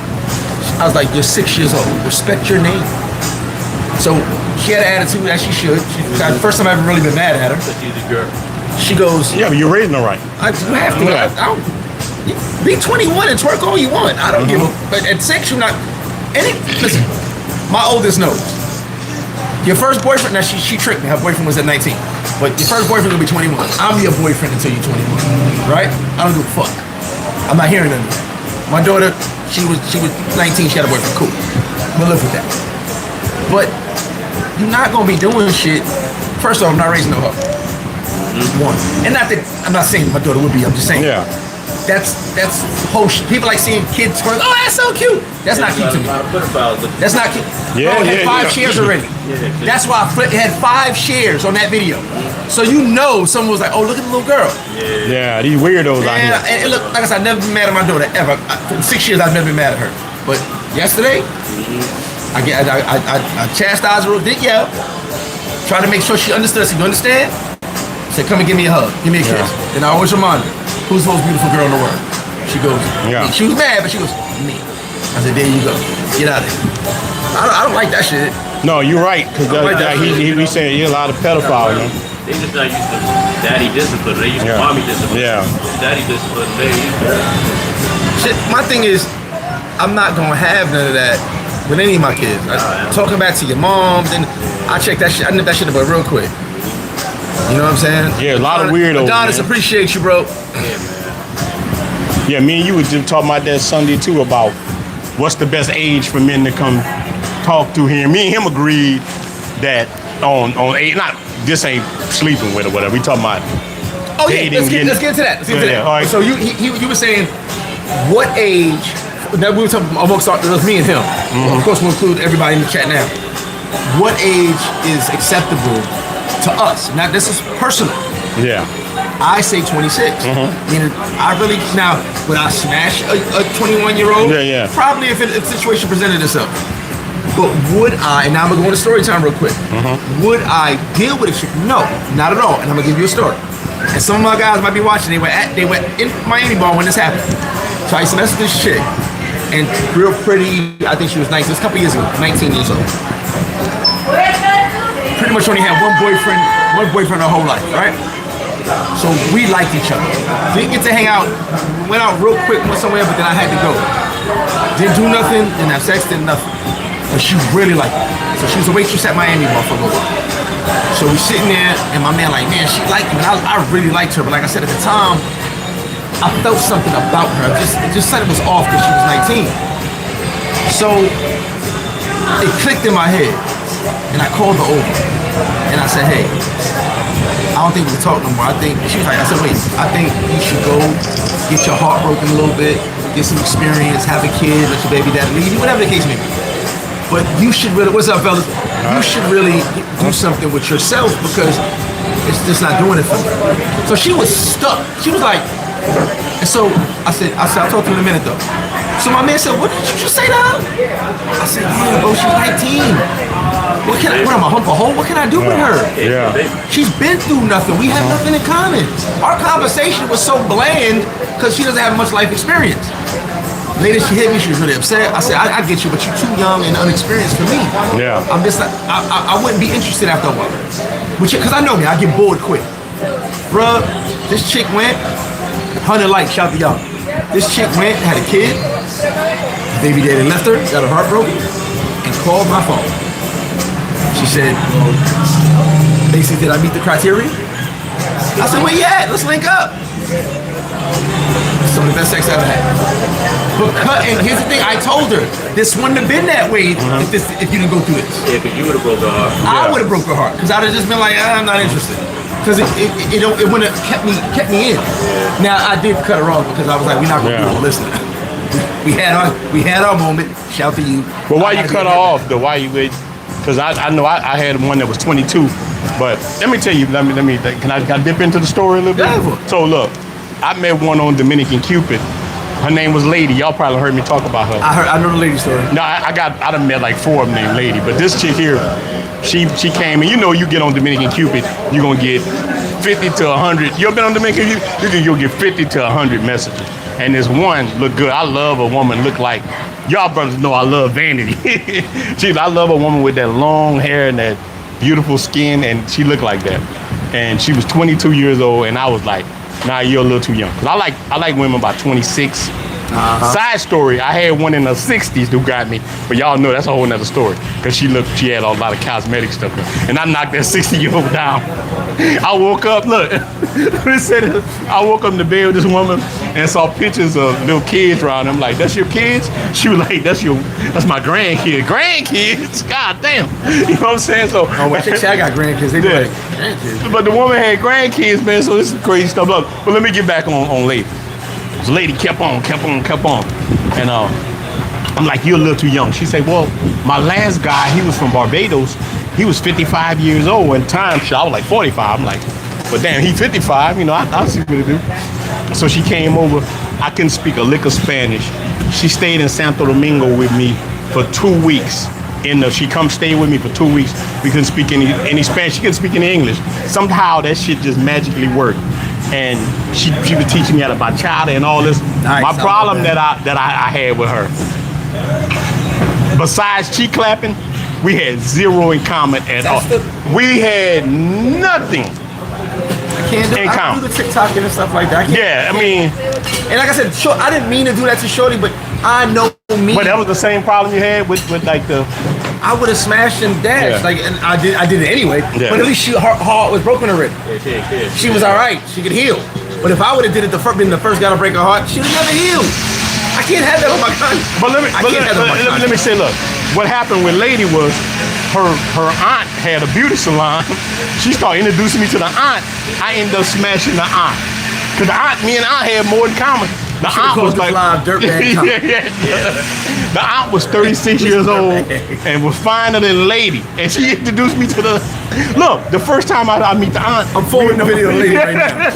I was like, you're 6 years old. Respect your name. So she had an attitude, as she should. The first time I ever really been mad at her. She's a girl. She goes, Yeah, but you're raising her right. you have to. Yeah. I don't, be 21 and twerk all you want. I don't give a. But at 6, you're not. Listen, my oldest knows. Your first boyfriend, now she tricked me. Her boyfriend was at 19. But your first boyfriend will be 21. I'm your boyfriend until you're 21. Right? I don't give a fuck. I'm not hearing anything. My daughter, she was 19, she had a boyfriend. Cool. I'm gonna live with that. But you're not gonna be doing shit. First off, I'm not raising no hoe. One. And not that I'm not saying my daughter would be, I'm just saying. Yeah. That's whole shit. People like seeing kids twerk. Oh, that's so cute. That's not cute to me. That's not cute. Yeah, Bro, it had 5 shares already. That's why it had 5 shares on that video. So you know someone was like, oh, look at the little girl. Yeah, these weirdos out here. And look, like I said, I've never been mad at my daughter ever. For 6 years, I've never been mad at her. But yesterday, I chastised her, didn't yell. Tried to make sure she understood. I said, you understand? I said, come and give me a hug. Give me a kiss. And I always remind her, who's the most beautiful girl in the world? She goes, me. She was mad, but she goes, me. I said, there you go. Get out of here. I don't like that shit. No, you're right. Because he be saying you're a lot of pedophiles, man. They just not used to daddy discipline. They used to mommy discipline. Yeah. Daddy discipline. Shit, my thing is, I'm not gonna have none of that with any of my kids. Talking back to your moms, and I check that shit. I nip that shit up real quick. You know what I'm saying? Yeah, a lot of weirdos. Adonis, appreciate you, bro. Yeah, me and you were just talking about that Sunday too about what's the best age for men to come talk to him. Me and him agreed that on age, not this ain't sleeping with or whatever. We talking about dating. Let's get into that. All right. So you were saying what age? That we were talking amongst me and him. Of course, we'll include everybody in the chat now. What age is acceptable to us? Now, this is personal. Yeah. I say 26. Meaning, I really, now, would I smash a 21-year-old? Yeah. Probably if a situation presented itself. But would I, and now I'm going to go into Storytime real quick. Would I deal with a chick? No, not at all. And I'm going to give you a story. And some of my guys might be watching. They were in Miami Bar when this happened. So I used to mess with this chick. And real pretty, I think she was 19. It was a couple years ago, 19 years old. Pretty much only had one boyfriend her whole life, right? So we liked each other. Didn't get to hang out. Went out real quick, went somewhere, but then I had to go. Didn't do nothing, didn't have sex, did nothing. But she really liked me. So she was a waitress at Miami Bar for a little while. So we sitting there, and my man like, man, she liked me. And I really liked her, but like I said at the time, I felt something about her. Just something was off because she was 19. So it clicked in my head, and I called her over, and I said, hey, I don't think we can talk no more. She was like, I said, wait, I think you should go get your heart broken a little bit, get some experience, have a kid, let your baby daddy leave you, whatever the case may be. But you should really, what's up, fellas? You should really do something with yourself because it's just not doing it for me. So she was stuck. She was like, and so I said, I'll talk to you in a minute though. So my man said, what did you just say to her? I said, yeah, bro, she's 19. What am I, hump a hole? What can I do with her? Yeah. She's been through nothing. We have nothing in common. Our conversation was so bland because she doesn't have much life experience. Later she hit me, she was really upset. I said, I get you, but you're too young and unexperienced for me. Yeah. I'm just like, I wouldn't be interested after a while. Because I know me, I get bored quick. Bruh, this chick went, 100 likes, shout to y'all. This chick went, had a kid, baby daddy left her, got her heart broken, and called my phone. She said, basically, did I meet the criteria? I said, where you at? Let's link up. So some of the best sex I ever had. Because, and here's the thing, I told her, this wouldn't have been that way if you didn't go through this. Yeah, because you would have broke her heart. I would have broke her heart, because I'd have just been like, I'm not interested. Because it wouldn't have kept me in. Now, I did cut her off because I was like, we're not going to do it listening. We had our moment. Shout to you. But why you cut her off though? Why you wait? Because I know I had one that was 22. But let me tell you, can I dip into the story a little bit? Yeah. So look, I met one on Dominican Cupid. Her name was Lady. Y'all probably heard me talk about her. I know the lady story. No, I done met like 4 of them named Lady. But this chick here, she came, and you know you get on Dominican Cupid, you're going to get 50 to 100. You ever been on Dominican Cupid? You'll get 50 to 100 messages. And this one look good. I love a woman look like, y'all brothers know I love vanity. I love a woman with that long hair and that beautiful skin, and she looked like that. And she was 22 years old, and I was like, nah, you're a little too young. 'Cause I like women about 26. Side story, I had one in the 60s who got me, but y'all know that's a whole nother story. Because she had a lot of cosmetic stuff, and I knocked that 60-year-old down. I woke up, look, I woke up in the bed with this woman and saw pictures of little kids around. I'm like, that's your kids? She was like, that's my grandkids. Grandkids? God damn. You know what I'm saying? So, I got grandkids. They be like, grandkids. But the woman had grandkids, man, so this is crazy stuff. Look, but let me get back on Lady. This lady kept on. And I'm like, you're a little too young. She said, well, my last guy, he was from Barbados. He was 55 years old. One time, I was like 45. I'm like, but damn, he's 55. You know, I'll see what to do. So she came over. I couldn't speak a lick of Spanish. She stayed in Santo Domingo with me for 2 weeks. She come stay with me for 2 weeks. We couldn't speak any Spanish. She couldn't speak any English. Somehow that shit just magically worked. And she was teaching me how to bachata and all this. Nice. My problem that I had with her, besides cheek clapping, we had zero in common at all. We had nothing in common. I do the TikTok and stuff like that. Yeah, I mean. And like I said, I didn't mean to do that to Shorty, but I know me. But that was the same problem you had with like the. I would have smashed and dashed, Yeah. and I did it anyway. Yeah. But at least her heart was broken already. She was all right. She could heal. But if I would have been the first guy to break her heart, she would have never healed. I can't have that on my conscience. But let me say, look, what happened with Lady was her aunt had a beauty salon. She started introducing me to the aunt. I ended up smashing the aunt. Because me and aunt had more in common. The aunt was like, the aunt was 36 years old and was finer than Lady. And she introduced me to look, the first time I meet the aunt. I'm forwarding the video Lady right now.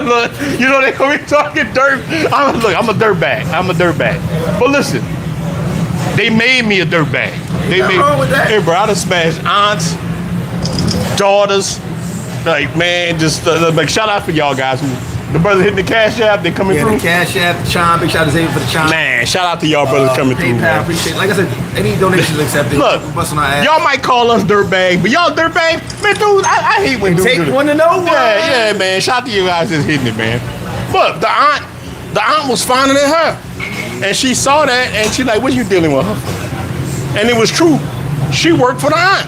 Look, you know, they gonna be talking dirt. I'm a dirtbag. But listen, they made me a dirtbag. Nothing wrong with that. Hey, bro, I done smashed aunts, daughters. Like, man, just like shout out for y'all guys who. The brothers hitting the Cash App, they coming through. The Cash App, the Chime, big shout out to Xavier for the Chime. Man, shout out to y'all brothers coming through. PayPal, appreciate it. Like I said, any donations accepted. Look, busting our ass. y'all might call us dirtbags, but y'all dirtbags, man, dude, I hate when dudes Take do one to know one. Yeah, man. Shout out to you guys just hitting it, man. But the aunt was finer than her. And she saw that and she like, what you dealing with her? And it was true. She worked for the aunt.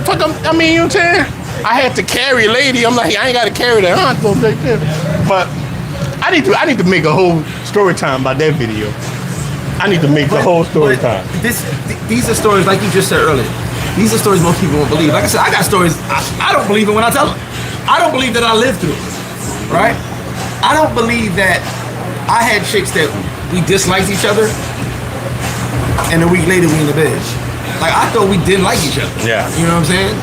I mean, you know what I'm saying? I had to carry a Lady. I'm like, I ain't got to carry the aunt. But I need to make a whole story time about that video. I need to make the whole story time. These are stories like you just said earlier. These are stories most people won't believe. Like I said, I got stories. I don't believe it when I tell them. I don't believe that I lived through it. Right? I don't believe that I had chicks that we disliked each other, and a week later we in the bed. Like I thought we didn't like each other. Yeah. You know what I'm saying?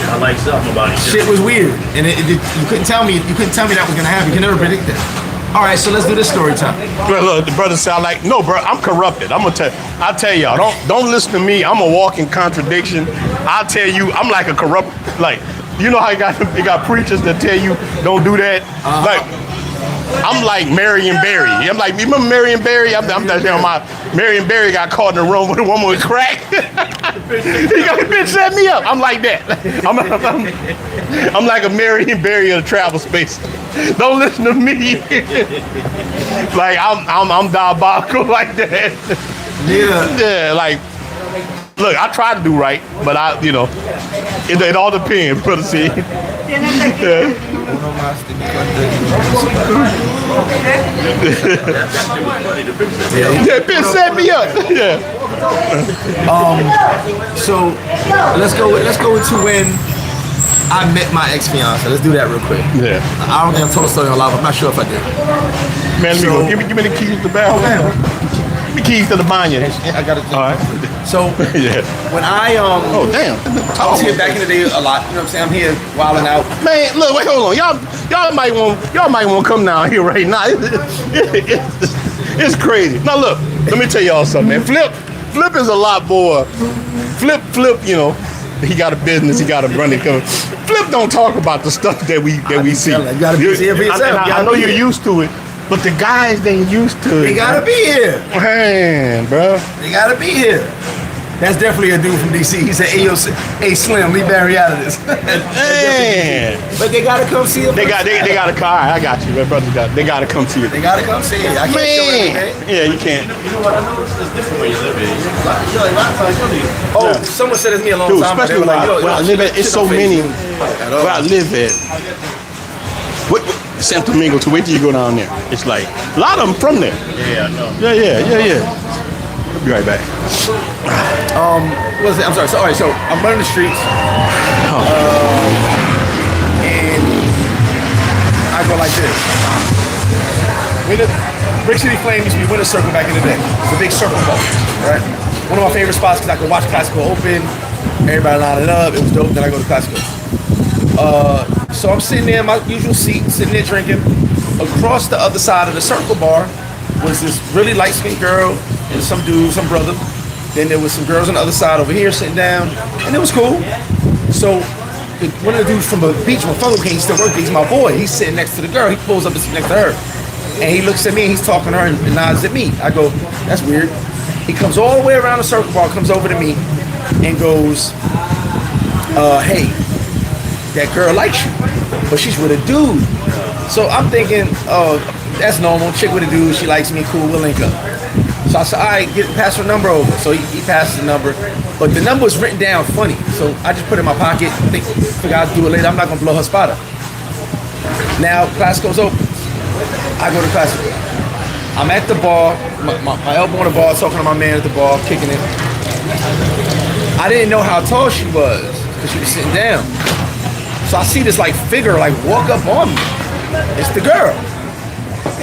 I like something about it. Shit was weird, and you couldn't tell me. You couldn't tell me that was gonna happen. You can never predict that. All right, so let's do this story time. Well, look, the brother sound like, no, bro, I'm corrupted. I'll tell y'all, don't listen to me. I'm a walking contradiction. I'll tell you, I'm like a corrupt, like, you know how you got preachers that tell you don't do that. Like, I'm like Marion Barry. I'm like, you remember Marion Barry? I'm not telling my Marion Barry got caught in the room with a woman with crack. He got a bitch set me up. I'm like that. I'm like a Marion Barry of the travel space. Don't listen to me. Like I'm diabolical like that. Yeah. Yeah, like Look, I try to do right, but it all depends, brother. See. Yeah. Yeah, Ben set me up. Yeah. So let's go into when I met my ex-fiance. Let's do that real quick. Yeah. I don't think I told the story on live. I'm not sure if I did. Man, let me go. Give me the keys to the bathroom. Give me keys to the banyo. I got it. All right. So Yeah. when I Oh damn. I was here back in the day a lot. You know what I'm saying? I'm here wilding out. Man, look, wait, hold on. Y'all might want to come down here right now. It's crazy. Now look, let me tell y'all something, man. Flip is a lot more. Flip, he got a business, he got a run it coming. Flip don't talk about the stuff that we see. You gotta be here for yourself. I know you're used to it, but the guys ain't used to it. They gotta be here. Man, bro. They gotta be here. That's definitely a dude from DC. He said, hey Slim, leave Barry out of this. Man. But they gotta come see it. They got a car. I got you. My brother they gotta come see it. They gotta come see it. I can't show everything. Yeah, you can't. You know what I noticed? It's different when you live here. Oh, someone said it's me a long Dude, time ago. especially They were where I live at, it's so many. Where I live at, what Santo Domingo, to wait till you go down there. It's like a lot of them from there. Yeah, I know. Yeah. Be right back. What is it? I'm sorry. So, all right, so I'm running the streets. And I go like this. Brick City Flame used to be Winter Circle back in the day. It's a big circle ball, right? One of my favorite spots because I could watch Classical open. Everybody lining up. It was dope. Then I go to Classical. So I'm sitting there in my usual seat, sitting there drinking. Across the other side of the circle bar was this really light-skinned girl and some dude, some brother. Then there was some girls on the other side over here sitting down, and it was cool. So one of the dudes from the beach, my fellow came, he still working, he's my boy. He's sitting next to the girl. He pulls up to sit next to her. And he looks at me and he's talking to her and nods at me. I go, that's weird. He comes all the way around the circle bar, comes over to me and goes, hey, that girl likes you, but she's with a dude. So I'm thinking, oh, that's normal. Chick with a dude, she likes me, cool, we'll link up. So I said, all right, pass her number over. So he passes the number, but the number was written down funny. So I just put it in my pocket, figure I'll do it later. I'm not gonna blow her spot up. Now, class goes open. I go to class. I'm at the bar, my elbow on the bar, talking to my man at the bar, kicking it. I didn't know how tall she was, because she was sitting down. So I see this figure walk up on me. It's the girl.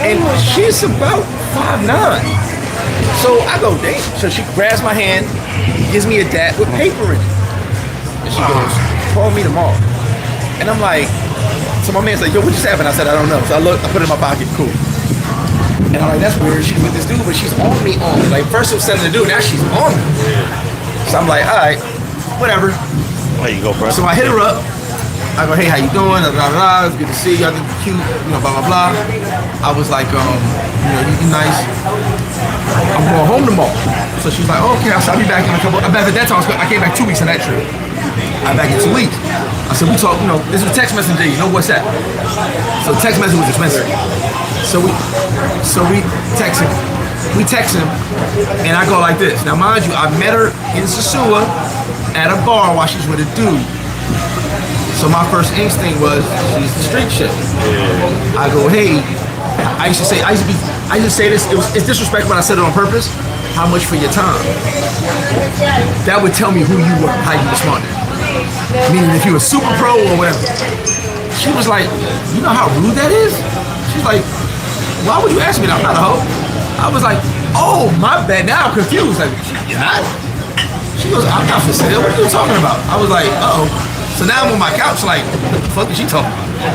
And she's about 5'9". So I go, damn. So she grabs my hand, gives me a dab with paper in it. And she goes, call me tomorrow. And I'm like, so my man's like, yo, what just happened? I said, I don't know. So I put it in my pocket, cool. And I'm like, that's weird. She's with this dude, but she's on me. First it was something to do, now she's on me. So I'm like, all right, whatever. There you go, bro. So I hit her up. I go, hey, how you doing? Blah, blah, blah. It's good to see you. I think you're cute. Blah, blah, blah. I was like, you nice. I'm going home tomorrow. So she's like, oh, okay. I said, I'll be back in a couple. At that time, I came back 2 weeks on that trip. I'm back in 2 weeks. I said, we talk, this was text messenger, WhatsApp. So text message was expensive. So we text him. We text him, and I go like this. Now, mind you, I met her in Sosua at a bar while she's with a dude. So my first instinct was, she's the street chick. I go, hey, I used to say this, it's disrespectful, but I said it on purpose. How much for your time? That would tell me who you were, how you responded. Meaning if you were super pro or whatever. She was like, you know how rude that is? She's like, why would you ask me that? I'm not a hoe. I was like, oh, my bad. Now I'm confused. Like, you're not? She goes, I'm not for sale. What are you talking about? I was like, uh-oh. So now I'm on my couch like, what the fuck is she talking about?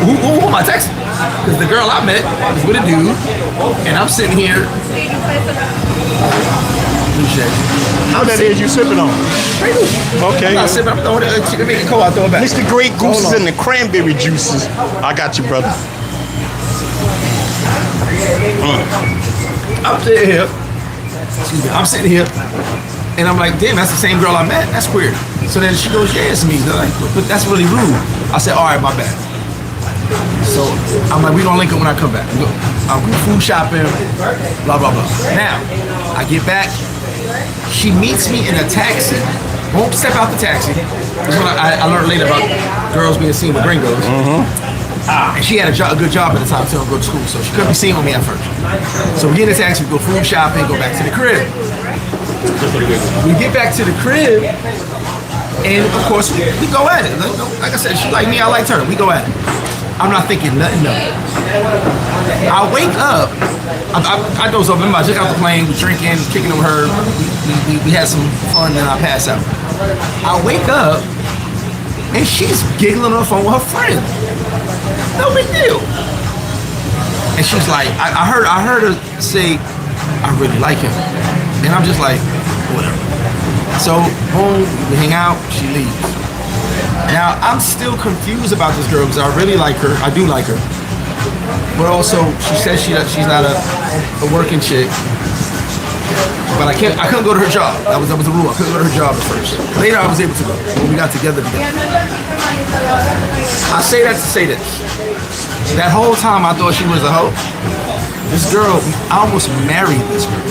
Who am I texting? Because the girl I met was with a dude, and I'm sitting here. How that is you sipping on? Okay. I'm not sipping, I'm throwing it, chicken making cold, I throw it back. Mr. Great Gooses and the cranberry juices. I got you, brother. I'm sitting here. Excuse me. I'm sitting here, and I'm like, damn, that's the same girl I met. That's weird. So then she goes, yeah, it's me. They're like, but that's really rude. I said, all right, my bad. So I'm like, we gonna link up when I come back. I'm going food shopping, blah, blah, blah. Now, I get back. She meets me in a taxi. Won't step out the taxi. This is what I learned later about girls being seen with gringos. And she had a good job at the time to go to school, so she couldn't be seen with me at first. So we get in the taxi, we go food shopping, go back to the crib. We get back to the crib, and of course we go at it. Like I said, she like me, I liked her. We go at it. I'm not thinking nothing of it. I wake up. I doze off. Remember, I just got off the plane. We drinking, kicking with her. We had some fun, and I pass out. I wake up, and she's giggling on the phone with her friend. No big deal. And she's like, I heard her say, I really like him. And I'm just like, whatever. So, boom, we hang out. She leaves. Now, I'm still confused about this girl because I really like her. I do like her. But also, she says she's not a working chick. But I couldn't go to her job. That was the rule. I couldn't go to her job at first. Later, I was able to go when we got together. I say that to say this. That whole time, I thought she was a hoe. This girl, I almost married this girl.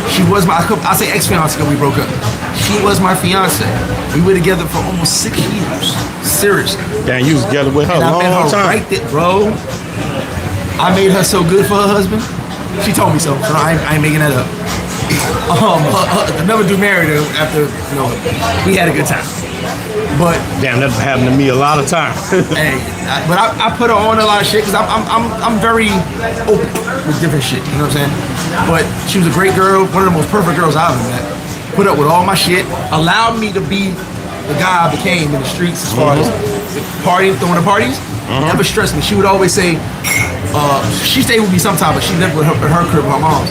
She was I say ex-fiance because we broke up. She was my fiance. We were together for almost 6 years. Seriously. Damn, you was together with her a long time. Right there, bro. I made her so good for her husband. She told me so I ain't making that up. Another dude married her after, we had a good time. But damn, that's happened to me a lot of times. hey, I put her on a lot of shit because I'm very open with different shit. You know what I'm saying? But she was a great girl, one of the most perfect girls I've ever met. Put up with all my shit, allowed me to be the guy I became in the streets as far as throwing the parties. Never stressed me. She would always say, she stayed with me sometimes, but she lived with her crib with her mom's.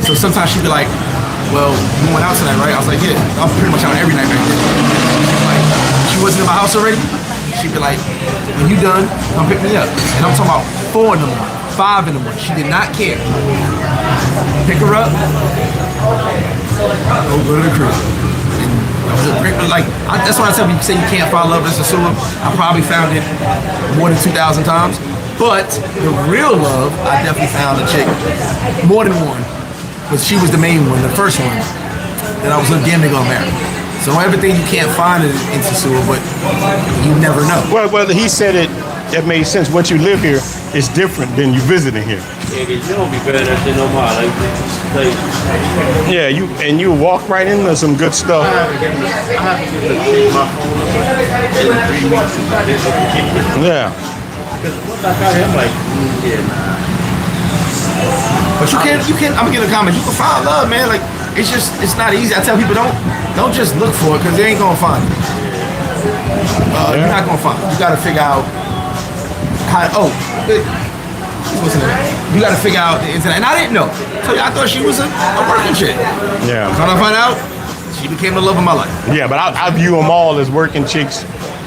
So sometimes she'd be like, well, you went out tonight, right? I was like, yeah, I'm pretty much out every night back then. Like, she wasn't in my house already. She'd be like, when you done, come pick me up. And I'm talking about 4 in the morning, 5 in the morning. She did not care. Pick her up, go to the crib. That's why I tell people, say you can't find love in Sosua. I probably found it more than 2,000 times. But the real love, I definitely found a chick, more than one. But she was the main one, the first one, that I was again gonna marry. So everything you can't find in Sosua, but you never know. Well, he said that made sense. Once you live here, it's different than you visiting here. Yeah, you walk right into some good stuff. Yeah. But you can. I'm gonna get a comment. You can find love, man. Like it's not easy. I tell people don't just look for it because they ain't gonna find it. You're not gonna find it. You gotta figure out how. You gotta figure out the internet. And I didn't know. So I thought she was a working chick. Yeah. When I find out, she became the love of my life. Yeah, but I view them all as working chicks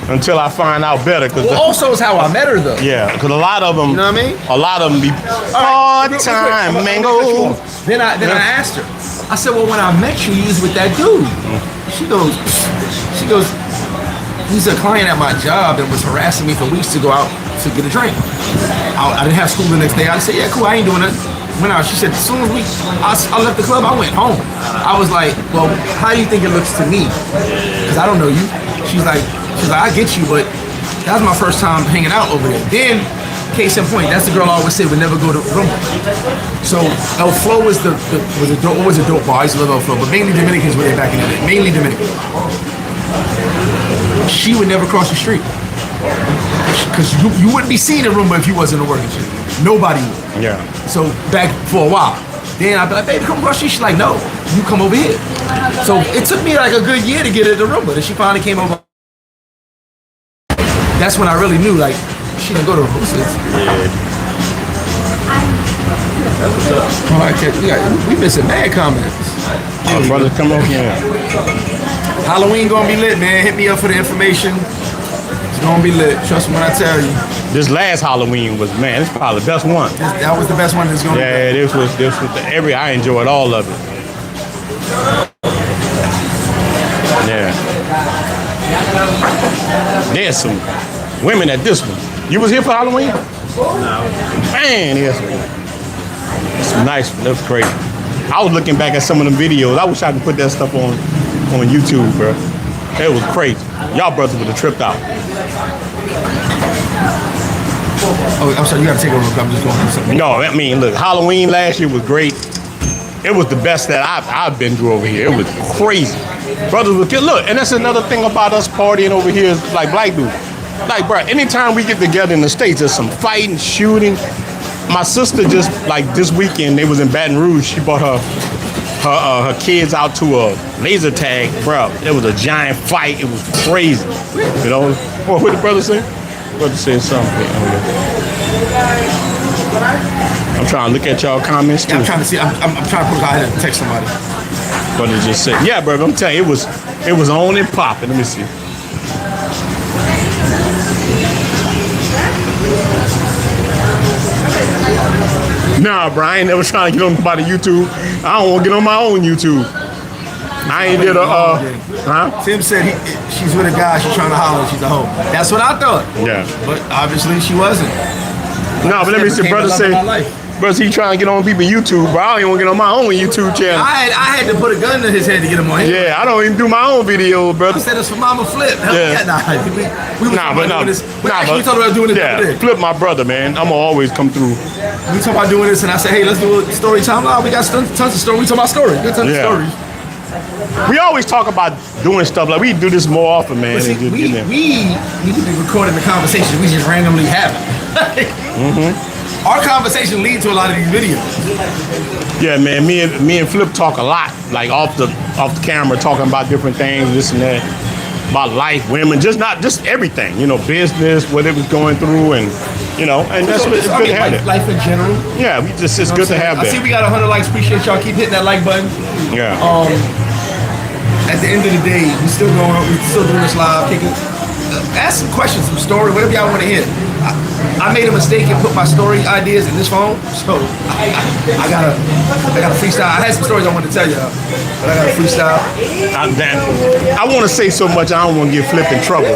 until I find out better. Also is how I met her, though. Yeah, because a lot of them, you know what I mean? A lot of them be part-time, mango. Then I asked her. I said, well, when I met you, you was with that dude. She goes, he's a client at my job that was harassing me for weeks to go out to get a drink. I didn't have school the next day. I said, yeah, cool, I ain't doing it. Went out. She said, as soon as I left the club, I went home. I was like, well, how do you think it looks to me? Because I don't know you. She's like, I get you, but that was my first time hanging out over there. Then, case in point, that's the girl I always say would never go to Rumba. So El Flo was a dope bar. I used to love El Flo, but mainly Dominicans were there back in the day. Mainly Dominicans. She would never cross the street. Because you wouldn't be seen in Rumba if you wasn't a working chick. Nobody would. Yeah. So back for a while. Then I'd be like, baby, come across the street. She's like, no, you come over here. So it took me like a good year to get her to Rumba. Then she finally came over. That's when I really knew, like, she didn't go to Rumba. All right, we missing mad comments. Brother, come over here. Halloween gonna be lit, man. Hit me up for the information. It's gonna be lit. Trust me when I tell you. This last Halloween was, man, it's probably the best one. That was the best one that's gonna be. Yeah, this was I enjoyed all of it. Yeah. There's some women at this one. You was here for Halloween? No. Man, there's some nice one. That was crazy. I was looking back at some of the videos. I wish I could put that stuff on YouTube, bro. It was crazy. Y'all brothers would have tripped out. Oh, I'm sorry, you gotta take over. I'm just going through something. No, I mean, look, Halloween last year was great. It was the best that I've been through over here. It was crazy. Brothers would kill. Look, and that's another thing about us partying over here is like black dudes. Like, bro, anytime we get together in the States, there's some fighting, shooting. My sister just, like, this weekend, they was in Baton Rouge. She brought her kids out to a laser tag, bro. It was a giant fight. It was crazy. You know? What did the brother say? Brother said something. I'm trying to look at y'all comments too. Yeah, I'm trying to see. I'm trying to put a guy and text somebody. Brother just said, yeah, bro. I'm telling you, it was on and popping. Let me see. Nah, bro, I ain't never trying to get on nobody YouTube. I don't want to get on my own YouTube. I ain't did huh? Tim said she's with a guy, she's trying to holler, she's a hoe. That's what I thought. Yeah. But obviously she wasn't. No, but let me see, brother say, brother, he trying to get on people YouTube, bro. I don't even want to get on my own YouTube channel. I had to put a gun to his head to get him on here. Yeah, I don't even do my own video, brother. I said it's for Mama Flip. Yeah. We talked about doing it. Yeah, Flip my brother, man. I'm gonna always come through. We talking about doing this, and I said, hey, let's do a story time. Oh, we got tons of stories. We talking about stories. We got tons of stories. We always talk about doing stuff like we do this more often, man. See, we need to be recording the conversation we just randomly having. Our conversation lead to a lot of these videos. Yeah, man. Me and Flip talk a lot, like off the camera, talking about different things, this and that, about life, women, just everything. You know, business, what it was going through, and you know, and that's what it's good to have it. Life in general. Yeah, it's good to have that. I see we got 100 likes. Appreciate y'all. Keep hitting that like button. Yeah. At the end of the day, we still doing this live, kicking. Ask some questions, some story, whatever y'all want to hear. I made a mistake and put my story ideas in this phone, so I gotta freestyle. I had some stories I wanted to tell y'all, but I gotta freestyle. I want to say so much, I don't want to get Flip in trouble.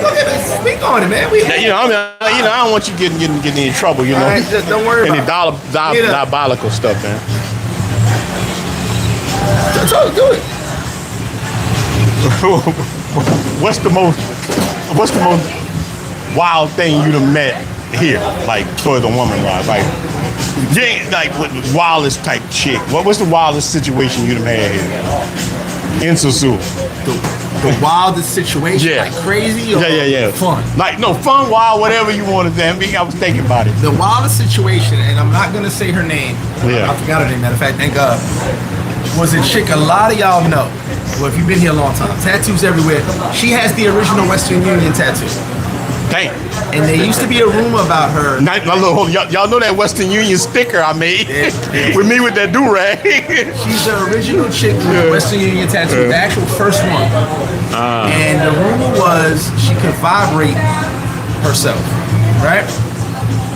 Speak on it, man. I don't want you getting in trouble. You know, right, don't worry any about it. diabolical stuff, man. Do it. What's the most wild thing you'd have met here, like for the woman wise, like what wildest type chick? What's the wildest situation you'd have had here in Sosua? The wildest situation, like crazy or fun? Like no fun, wild, whatever you wanted to. I was thinking about it. The wildest situation, and I'm not gonna say her name. Yeah. I forgot her name. Matter of fact, thank God. Was a chick a lot of y'all know. Well, if you've been here a long time, tattoos everywhere. She has the original Western Union tattoo. Damn. And there used to be a rumor about her. Y'all know that Western Union sticker I made with me with that do-rag. She's the original chick with the Western Union tattoo, the actual first one. And the rumor was she could vibrate herself, right?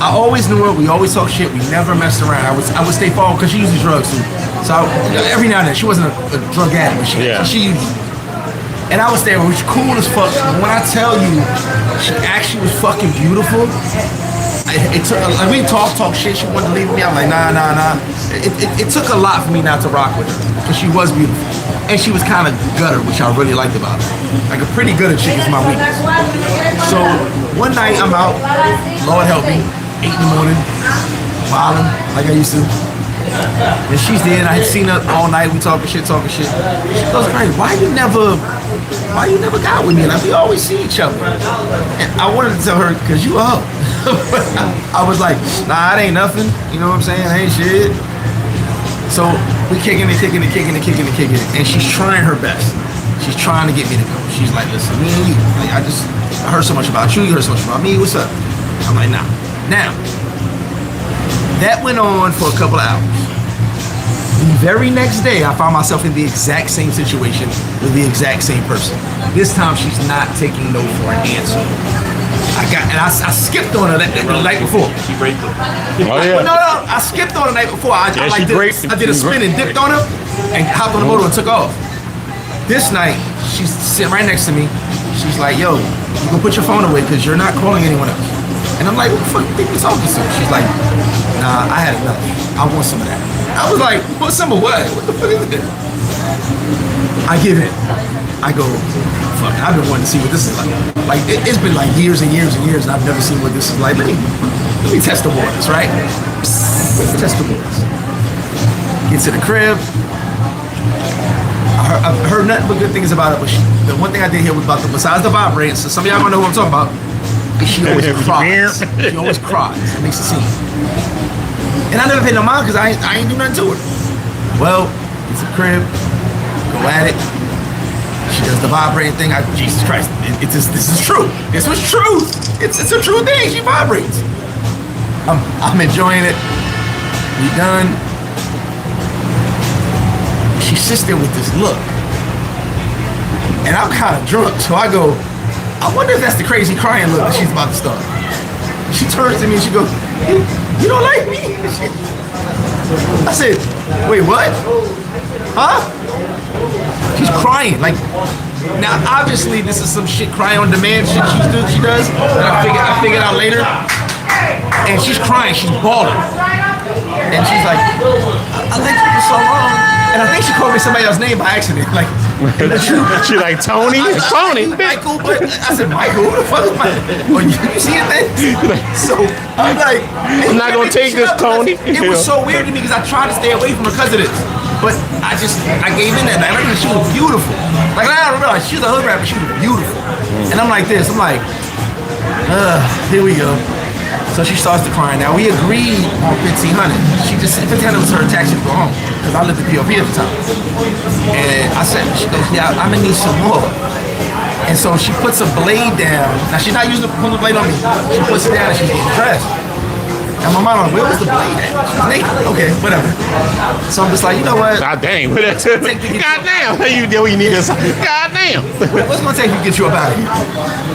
I always knew her. We always talk shit. We never messed around. I would stay forward because she uses drugs too. So every now and then, she wasn't a drug addict, but she used it. And I was there, which was cool as fuck. When I tell you, she actually was fucking beautiful. It took, we talk shit. She wanted to leave me. I'm like, nah. It took a lot for me not to rock with her because she was beautiful, and she was kind of gutter, which I really liked about her. Like a pretty gutter chick is my weakness. So one night I'm out, Lord help me, 8 in the morning, wilding like I used to. And she's there, and I had seen her all night. We talking shit. She goes, "Great, why you never got with me?" And we always see each other. And I wanted to tell her, "Cause you up." I was like, "Nah, it ain't nothing." You know what I'm saying? I ain't shit. So we kicking it, and she's trying her best. She's trying to get me to go. She's like, "Listen, me and you. Like, I heard so much about you. You heard so much about me. What's up?" I'm like, "Nah." Now, that went on for a couple of hours. The very next day, I found myself in the exact same situation with the exact same person. This time, she's not taking no for an answer. I skipped on her the night before. She break them. Oh yeah. No, I skipped on her the night before. I did a spin and dipped on her and hopped on the motor and took off. This night, she's sitting right next to me. She's like, "Yo, you gonna put your phone away because you're not calling anyone else." And I'm like, "What the fuck you think you're talking to?" She's like, "Nah, I had enough. I want some of that." I was like, what some of what? What the fuck is this? I give in. I go, fuck, I've been wanting to see what this is like. Like, it's been like years and years and years, and I've never seen what this is like. Let me test the waters, right? Test the waters. Get to the crib. I've heard nothing but good things about it, but the one thing I did hear was about besides the vibrating, so some of y'all gonna know what I'm talking about, she always cries. She always cries. It makes a scene. And I never paid no mind because I ain't do nothing to her. Well, it's a crib, go at it. She does the vibrating thing. Jesus Christ, this is true. This was true. It's a true thing. She vibrates. I'm enjoying it. We done. She sits there with this look. And I'm kind of drunk, so I go, I wonder if that's the crazy crying look that she's about to start. She turns to me and she goes, you don't like me? I said, wait, what? Huh? She's crying. Like, now obviously this is some shit cry on demand shit she does that I figured out later. And she's crying, she's bawling. And she's like, I let you for so long. And I think she called me somebody else's name by accident. Like, she like, Tony? Tony? Michael, but I said, Michael, who the fuck is Michael? Oh, you see it then? So I'm like, I'm not gonna take this, Tony. It was so weird to me because I tried to stay away from her because of this. But I gave in that night. I remember she was beautiful. Like, I don't realize she was a hood rapper, she was beautiful. And I'm like this, I'm like, here we go. So she starts to cry. Now we agreed on $1,500. She just said $1,500 was her taxi to go home because I lived in POP at the time. And I said, she goes, yeah, I'm gonna need some more. And so she puts a blade down. Now she's not using the blade on me. She puts it down and she's getting dressed. And my mom, where was the blade at? She's naked. Okay, whatever. So I'm just like, you know what? God damn. God damn. You need this. God damn. What's it gonna take to get you up out of here?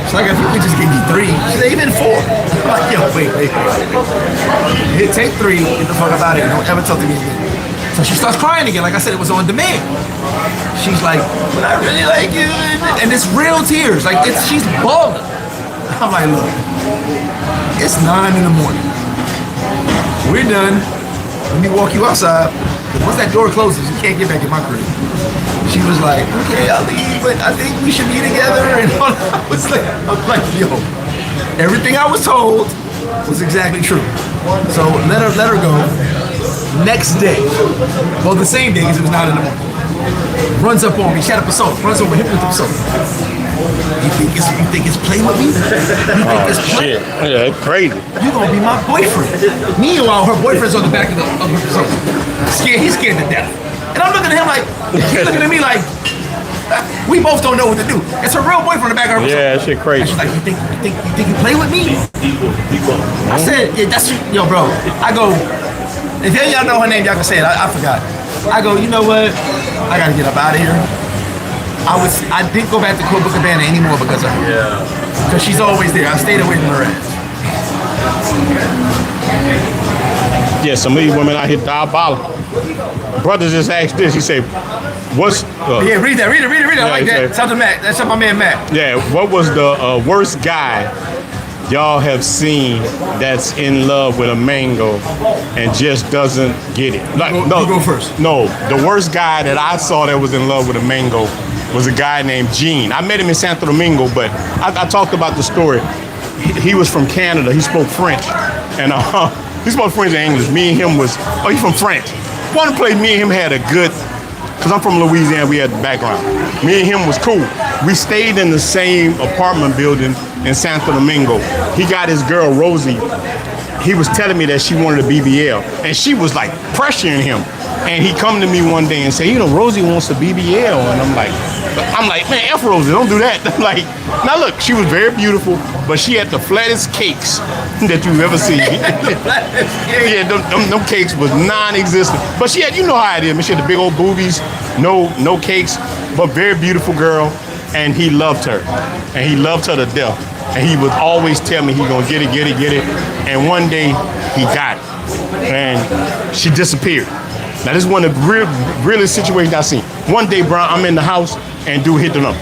She's like, if you could just give me 3. She said, even 4. I'm like, yo, wait. Take 3, get the fuck up out of here. Don't ever talk to me again. So she starts crying again. Like I said, it was on demand. She's like, but I really like you. And it's real tears. Like, she's bawling. I'm like, look, it's 9 in the morning. We're done. Let me walk you outside. Once that door closes, you can't get back in my crib. She was like, okay, I'll leave, but I think we should be together. And I was like, yo, everything I was told was exactly true. So let her go. Next day, well, the same day because it was 9 in the morning. Runs up on me. She had a persona. Runs over, hit me with the persona. You think it's play with me? You think it's play? Shit. Yeah, it's crazy. You gonna be my boyfriend. Meanwhile, her boyfriend's on the back of her persona. He's scared to death. And I'm looking at him like, he's looking at me like, we both don't know what to do. It's her real boyfriend on the back of her persona. Yeah, that shit crazy. And she's like, you think you play with me? I said, yeah, that's yo, bro. I go, if any of y'all know her name, y'all can say it. I forgot. I go, you know what? I gotta get up out of here. I didn't go back to Copacabana anymore because of her. Yeah. Because she's always there. I stayed away from her ass. Yeah, some of these women out here diabolical. Brother just asked this. He said, what's... yeah, read that. Yeah, I like that. Shout out to Matt. That's my man Matt. Yeah, what was the worst guy y'all have seen that's in love with a mango and just doesn't get it? Like, You go first. No, the worst guy that I saw that was in love with a mango was a guy named Gene. I met him in Santo Domingo, but I talked about the story. He was from Canada. He spoke French. And he spoke French and English. Me and him was, he's from France. One place me and him had a good, because I'm from Louisiana, we had the background. Me and him was cool. We stayed in the same apartment building in Santo Domingo. He got his girl, Rosie. He was telling me that she wanted a BBL. And she was like pressuring him. And he come to me one day and say, you know, Rosie wants a BBL. And I'm like, man, F Rosie, don't do that. I'm like, now look, she was very beautiful, but she had the flattest cakes that you've ever seen. Yeah, them cakes was non-existent. But she had, you know how it is, man. She had the big old boobies, no cakes, but very beautiful girl. And he loved her. And he loved her to death. And he would always tell me he gonna get it. And one day he got it. And she disappeared. Now this is one of the realest situations I've seen. One day, bro, I'm in the house and dude hit the number.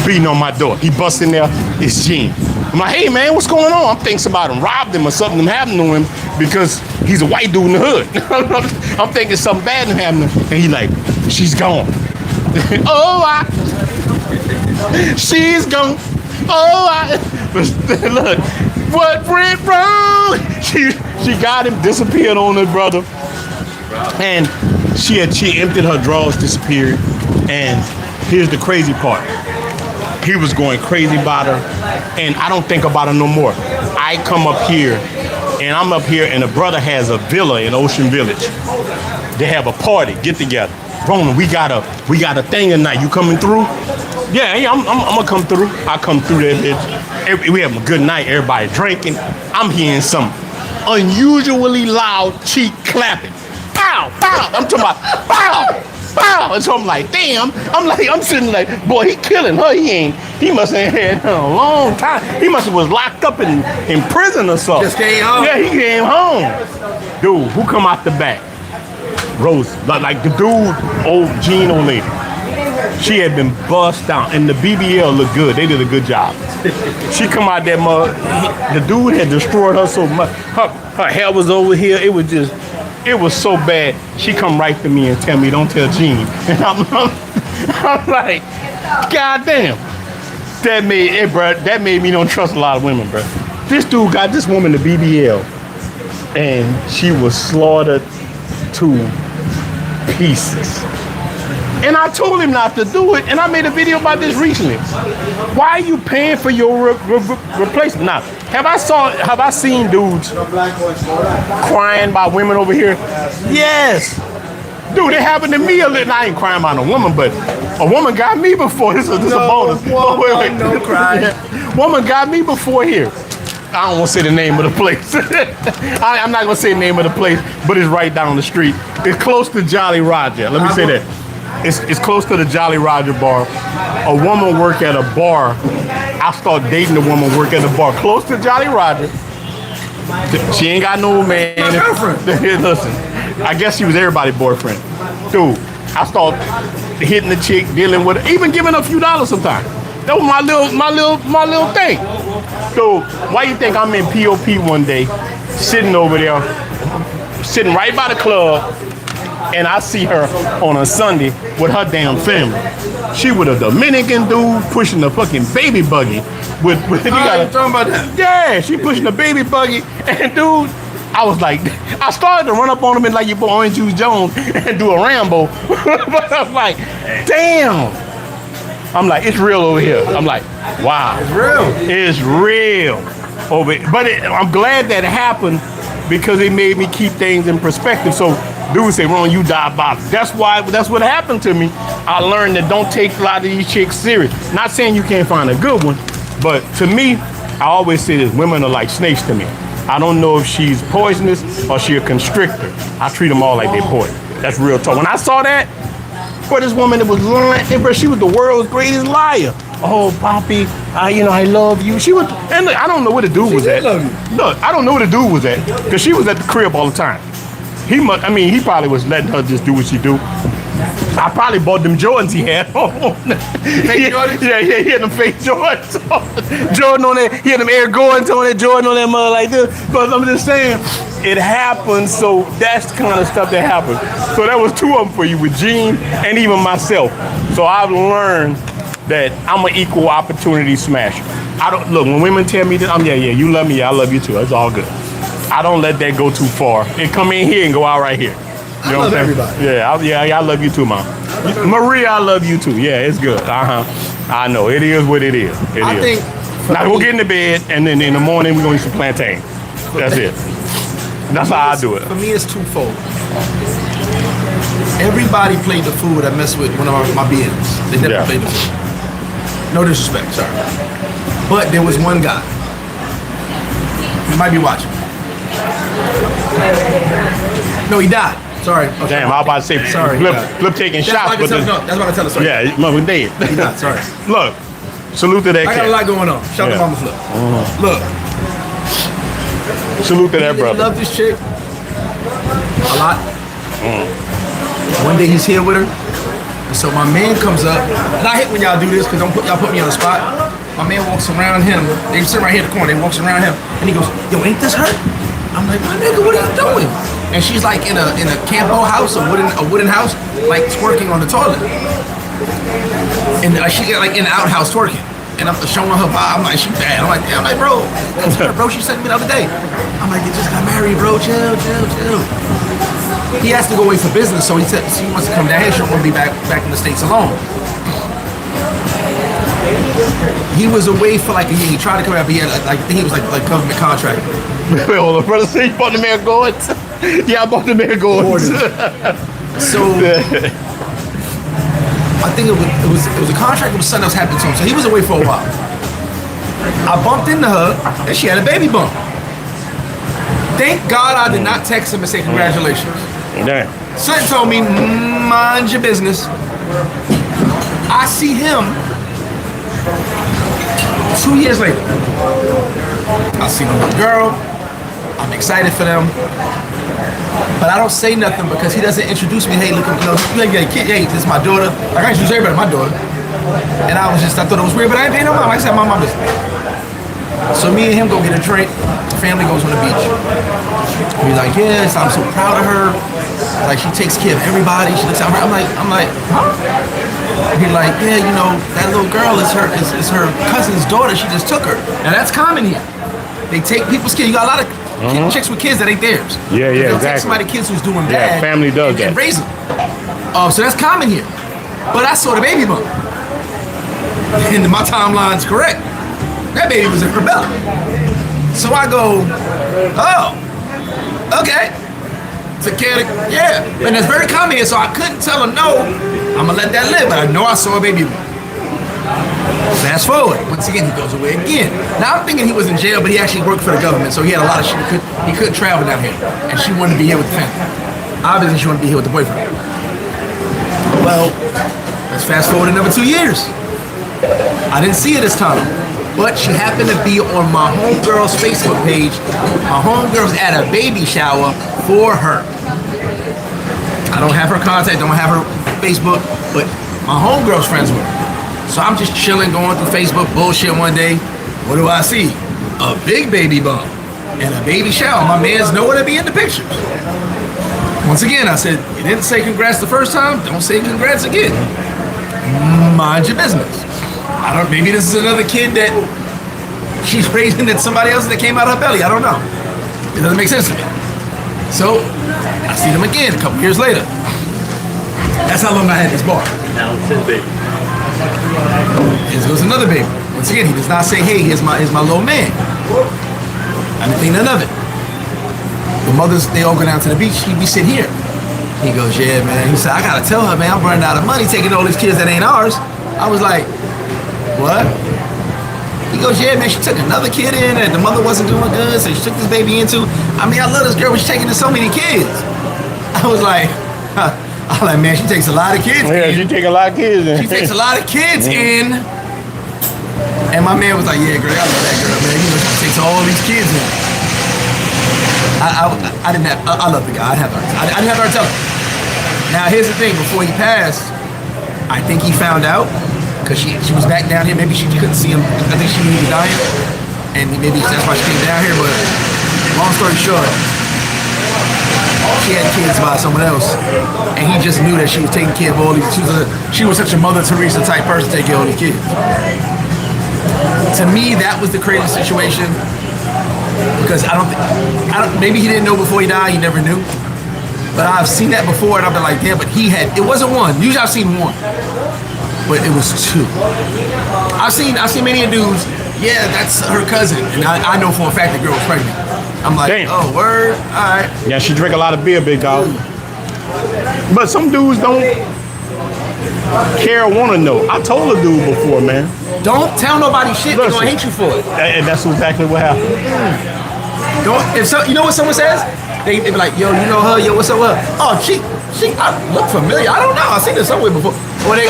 Beating on my door. He busts in there, it's Gene. I'm like, hey man, what's going on? I'm thinking somebody robbed him or something happened to him because He's a white dude in the hood. I'm thinking something bad happening, and he like, she's gone. She's gone. Look, what went wrong? She got him, disappeared on her brother, and she emptied her drawers, disappeared. And here's the crazy part. He was going crazy about her, and I don't think about her no more. I come up here, and I'm up here, and the brother has a villa in Ocean Village. They have a party, get together. Ronan, we got a thing tonight. You coming through? Yeah, I'm gonna come through. I come through that bitch. We have a good night. Everybody drinking. I'm hearing some unusually loud cheek clapping. Pow, pow. I'm talking about pow. Wow. And so I'm like, damn. I'm sitting like, boy, he killing her. He must have had her a long time. He must have was locked up in prison or something. Just came home. Yeah, he came home. Dude, who come out the back? Rose, like the dude, old Gene old lady. She had been bust down, and the BBL looked good. They did a good job. She come out that mug. The dude had destroyed her so much. Her hair was over here. It was so bad. She come right to me and tell me, don't tell Gene. And I'm like, God damn. That made me don't trust a lot of women, bro. This dude got this woman the BBL, and she was slaughtered to pieces. And I told him not to do it, and I made a video about this recently. Why are you paying for your replacement? Now, have I seen dudes crying about women over here? Yes. Dude, it happened to me a little. I ain't crying about a woman, but a woman got me before. This is a bonus. No crying. Woman got me before here. I don't want to say the name of the place. I'm not going to say the name of the place, but it's right down the street. It's close to Jolly Roger. Let me say that. It's close to the Jolly Roger bar. A woman work at a bar. I start dating a woman work at a bar close to Jolly Roger. She ain't got no man. My girlfriend. Listen, I guess she was everybody's boyfriend. Dude, I start hitting the chick, dealing with her, even giving her a few dollars sometimes. That was my little thing. So why you think I'm in POP one day, sitting over there, sitting right by the club, and I see her on a Sunday with her damn family. She with a Dominican dude pushing the fucking baby buggy. You talking about that? Yeah, she pushing the baby buggy, and dude, I was like, I started to run up on him and like your boy Orange Juice Jones and do a Rambo, but I was like, damn. I'm like, it's real over here. I'm like, wow. It's real. It's real over here. But I'm glad that happened because it made me keep things in perspective. So dudes say, Ron, you diabolical. That's what happened to me. I learned that don't take a lot of these chicks serious. Not saying you can't find a good one, but to me, I always say this, women are like snakes to me. I don't know if she's poisonous or she a constrictor. I treat them all like they're poison. That's real talk. When I saw that, boy, this woman that was lying, she was the world's greatest liar. Oh, Poppy, I love you. She was, and look, I don't know where the dude was at. Look, I don't know where the dude was at, because she was at the crib all the time. He probably was letting her just do what she do. I probably bought them Jordans he had on. Fake Jordans? Yeah, he had them fake Jordans on. Jordan on there, he had them Air Gordons on there, Jordan on that mother like this. But I'm just saying, it happens, so that's the kind of stuff that happens. So that was two of them for you, with Gene and even myself. So I've learned that I'm an equal opportunity smasher. Look, when women tell me that, you love me, yeah, I love you too. It's all good. I don't let that go too far. It come in here and go out right here. You know I love what I'm saying? everybody. Yeah, I love you too, Mom. Maria, I love you too. Yeah, it's good. I know. It is what it is. I think now go get in the bed, and then in the morning we're gonna eat some plantain. That's it. That's how I do it. For me, it's twofold. Everybody played the fool that messed with one of my beings. They never played the fool. No disrespect, sorry. But there was one guy. You might be watching. No, he died. Sorry. Okay. Damn, I was about to say, sorry. Flip taking shots. That's why I tell the story. Yeah, mother dead. He died, sorry. Look, salute to that I cat. got a lot going on. Shout out to Mama Flip. Look. Salute to that brother. Love this chick a lot. One day he's here with her. And so my man comes up, and I hate when y'all do this because y'all put me on the spot. My man walks around him. They sit right here in the corner. He walks around him, and he goes, "Yo, ain't this her?" I'm like, my nigga, what are you doing? And she's like in a campo house, a wooden house, like twerking on the toilet. And she got like in the outhouse twerking. And I'm showing her vibe. I'm like, she bad. I'm like, bro, that's her, bro. She sent me the other day. I'm like, they just got married, bro. Chill. He has to go away for business, so he said he wants to come down here. She don't want to be back in the States alone. He was away for like a year. He tried to come out, but he had I think he was like government contract. Wait, hold on, brother. So you bought the man gourds? Yeah, I bought the man gourds. So I think it was a contract. It was something else happened to him. So he was away for a while. I bumped into her, and she had a baby bump. Thank God I did not text him and say congratulations. Damn. Son told me, mind your business. I see him 2 years later. I see the little girl. I'm excited for them. But I don't say nothing because he doesn't introduce me. Hey, look, you got a kid. Hey, this is my daughter. Like, I introduce everybody to my daughter. And I thought it was weird, but I ain't paying no mind. Like I said, my mom is. So me and him go get a drink. Family goes on the beach. He's like, yes, I'm so proud of her. Like, she takes care of everybody. She looks out for her. I'm like, huh? He's like, yeah, you know, that little girl is her cousin's daughter. She just took her. Now that's common here. They take people's kids. You got a lot of chicks with kids that ain't theirs. Yeah, They'll exactly. take somebody kids who's doing Yeah, bad. family does that. And raise them. So that's common here. But I saw the baby bump. And my timeline's correct. That baby was in her belly. So I go, oh, okay. Yeah. And it's very common here, so I couldn't tell her no. I'm gonna let that live, but I know I saw a baby bump. Fast forward. Once again, he goes away again. Now I'm thinking he was in jail, but he actually worked for the government, so he had a lot of shit. He couldn't travel down here, and she wanted to be here with the family. Obviously, she wanted to be here with the boyfriend. Well, let's fast forward another 2 years. I didn't see her this time, but she happened to be on my homegirl's Facebook page. My homegirl's at a baby shower for her. I don't have her contact, don't have her Facebook, but my homegirl's friends with her. So I'm just chilling, going through Facebook bullshit one day. What do I see? A big baby bump and a baby shower. My man's nowhere to be in the pictures. Once again, I said, you didn't say congrats the first time, don't say congrats again. Mind your business. Maybe this is another kid that she's raising that somebody else that came out of her belly. I don't know. It doesn't make sense to me. So I see them again a couple years later. That's how long I had this bar. Now it's his baby. Here goes another baby. Once again, he does not say, hey, here's my little man. I didn't think none of it. The mothers, they all go down to the beach. We sit here. He goes, yeah, man. He said, I gotta tell her, man, I'm running out of money taking all these kids that ain't ours. I was like, what? He goes, yeah, man, she took another kid in and the mother wasn't doing good, so she took this baby into. I mean, I love this girl, but she's taking in so many kids. I was like, man, she takes a lot of kids Yeah, in. she take a lot of kids in. She takes a lot of kids in. And my man was like, yeah, girl, I love that girl, man. You know, she takes all these kids in. I didn't have, I love the guy. I didn't have her tell him. Now, here's the thing. Before he passed, I think he found out because she was back down here. Maybe she couldn't see him. I think she knew he was dying. And maybe that's why she came down here. But long story short, she had kids by someone else. And he just knew that she was taking care of all these. She was such a Mother Teresa type person to take care of all these kids. To me, that was the crazy situation. Because maybe he didn't know before he died, he never knew. But I've seen that before and I've been like, damn, but it wasn't one. Usually I've seen one. But it was two. I've seen many dudes, yeah, that's her cousin. And I know for a fact the girl was pregnant. I'm like, damn. Oh, word, all right. Yeah, she drink a lot of beer, big dog. But some dudes don't care or want to know. I told a dude before, man. Don't tell nobody shit. They're gonna hate you for it. And that's exactly what happened. You know what someone says? They be like, yo, you know her? Yo, what's up with her? Oh, she I look familiar. I don't know. I've seen her somewhere before. Or they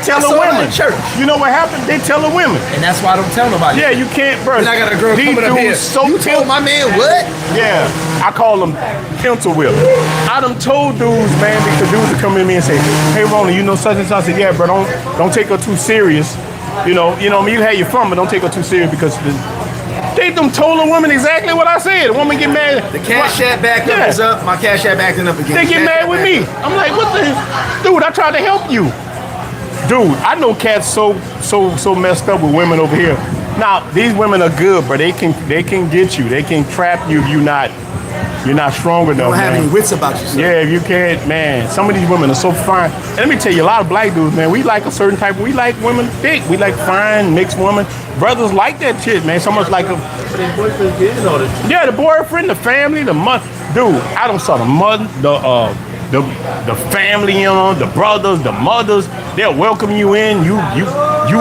tell the women. Church. You know what happened? They tell the women. And that's why I don't tell nobody. Yeah, you can't, bro. And I got a girl coming up here. You told my man what? Yeah, I call them pencil whip. I done told dudes, man, because dudes would come in me and say, hey, Ronnie, you know such and such. I said, yeah, bro, don't take her too serious. You know, I mean, you had your fun, but don't take her too serious because They done told a woman exactly what I said. The woman get mad. The Cash App backup is up. My Cash App acting up again. They get mad with me. I'm like, what the? Dude, I tried to help you. Dude, I know cats so messed up with women over here. Now, these women are good, but they can get you. They can trap you if you're not strong enough. You don't have any wits about yourself. Yeah, if you can't, man. Some of these women are so fine. And let me tell you, a lot of black dudes, man, we like a certain type. We like women thick. We like fine, mixed women. Brothers like that shit, man. So much like a. Yeah, the boyfriend, the family, the mother. Dude, I don't saw the mother, the family, you know, the brothers, the mothers. They'll welcome you in. You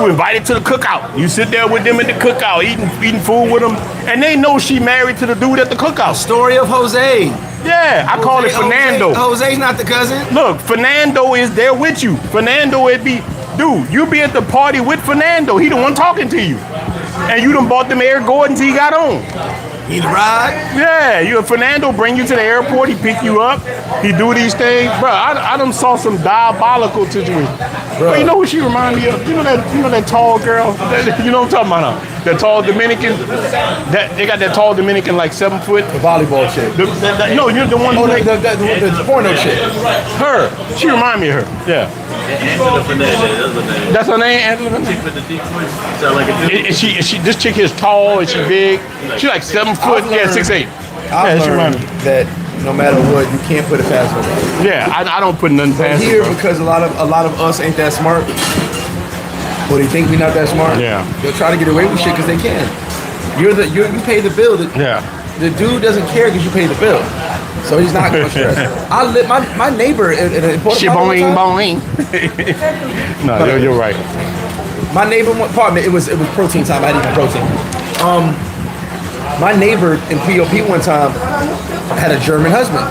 invited to the cookout. You sit there with them at the cookout, eating food with them, and they know she married to the dude at the cookout. Story of Jose. Yeah, I call it Fernando. Jose's not the cousin. Look, Fernando is there with you. Fernando would be, dude, you be at the party with Fernando. He the one talking to you. And you done bought them Air Gordons he got on. He the ride? Yeah, you and Fernando bring you to the airport. He pick you up. He do these things, bro. I done saw some diabolical situation. Bro, you know who she remind me of? You know that tall girl. You know what I'm talking about? Huh? That tall Dominican. They got that tall Dominican like 7 foot. The volleyball chick. No, you're the one. Oh, the porno chick. Her. She remind me of her. Yeah. Angela Fernandez. That's her name, Angela Fernandez. Is she? This chick is tall. Is she big? She like 7 foot. Yeah, 6'8". I've learned that no matter what, you can't put it past her. Yeah, I don't put nothing past here her. Because a lot of us ain't that smart. Or they think we not that smart. Yeah. They'll try to get away with shit because they can. You pay the bill. Yeah. The dude doesn't care because you pay the bill. So he's not going to stress. My neighbor in an important She boing boing. No, you're right. My neighbor, apartment, it was protein time. I had eaten protein. My neighbor in POP one time had a German husband.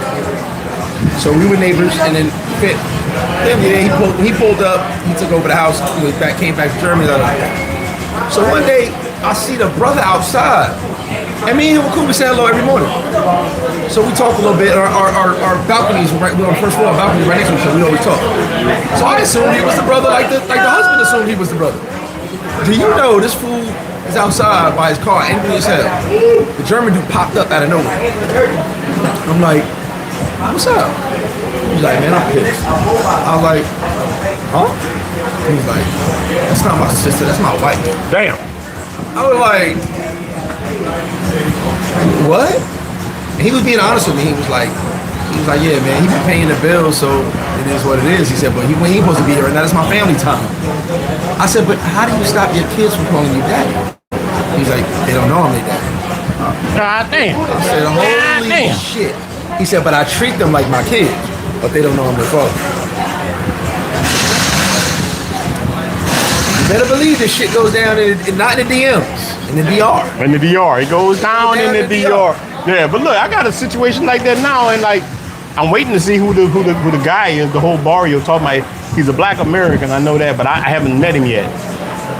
So we were neighbors, and then he pulled up. He took over the house. He came back to Germany. So one day I see the brother outside. And me and him were cool. We say hello every morning. So we talk a little bit. Our balconies were we're on the first floor. Our balconies right next to each other. We always talk. So I assumed he was the brother, like the husband assumed he was the brother. Do you know this fool is outside by his car, angry as hell? The German dude popped up out of nowhere. I'm like, what's up? He's like, man, I'm pissed. I was like, huh? He's like, that's not my sister. That's my wife. Damn. I was like, what? And he was being honest with me. He was like, yeah, man, he been paying the bill, so it is what it is. He said, but he ain't supposed to be here, and that's my family time. I said, but how do you stop your kids from calling you daddy? He's like, they don't know I'm their daddy. God damn. I said, holy shit. He said, but I treat them like my kids, but they don't know I'm their father. You better believe this shit goes down not in the DMs, in the DR. In the DR. It goes down in the DR. Yeah, but look, I got a situation like that now, and like, I'm waiting to see who the guy is, the whole barrio talking about. He's a black American, I know that, but I haven't met him yet.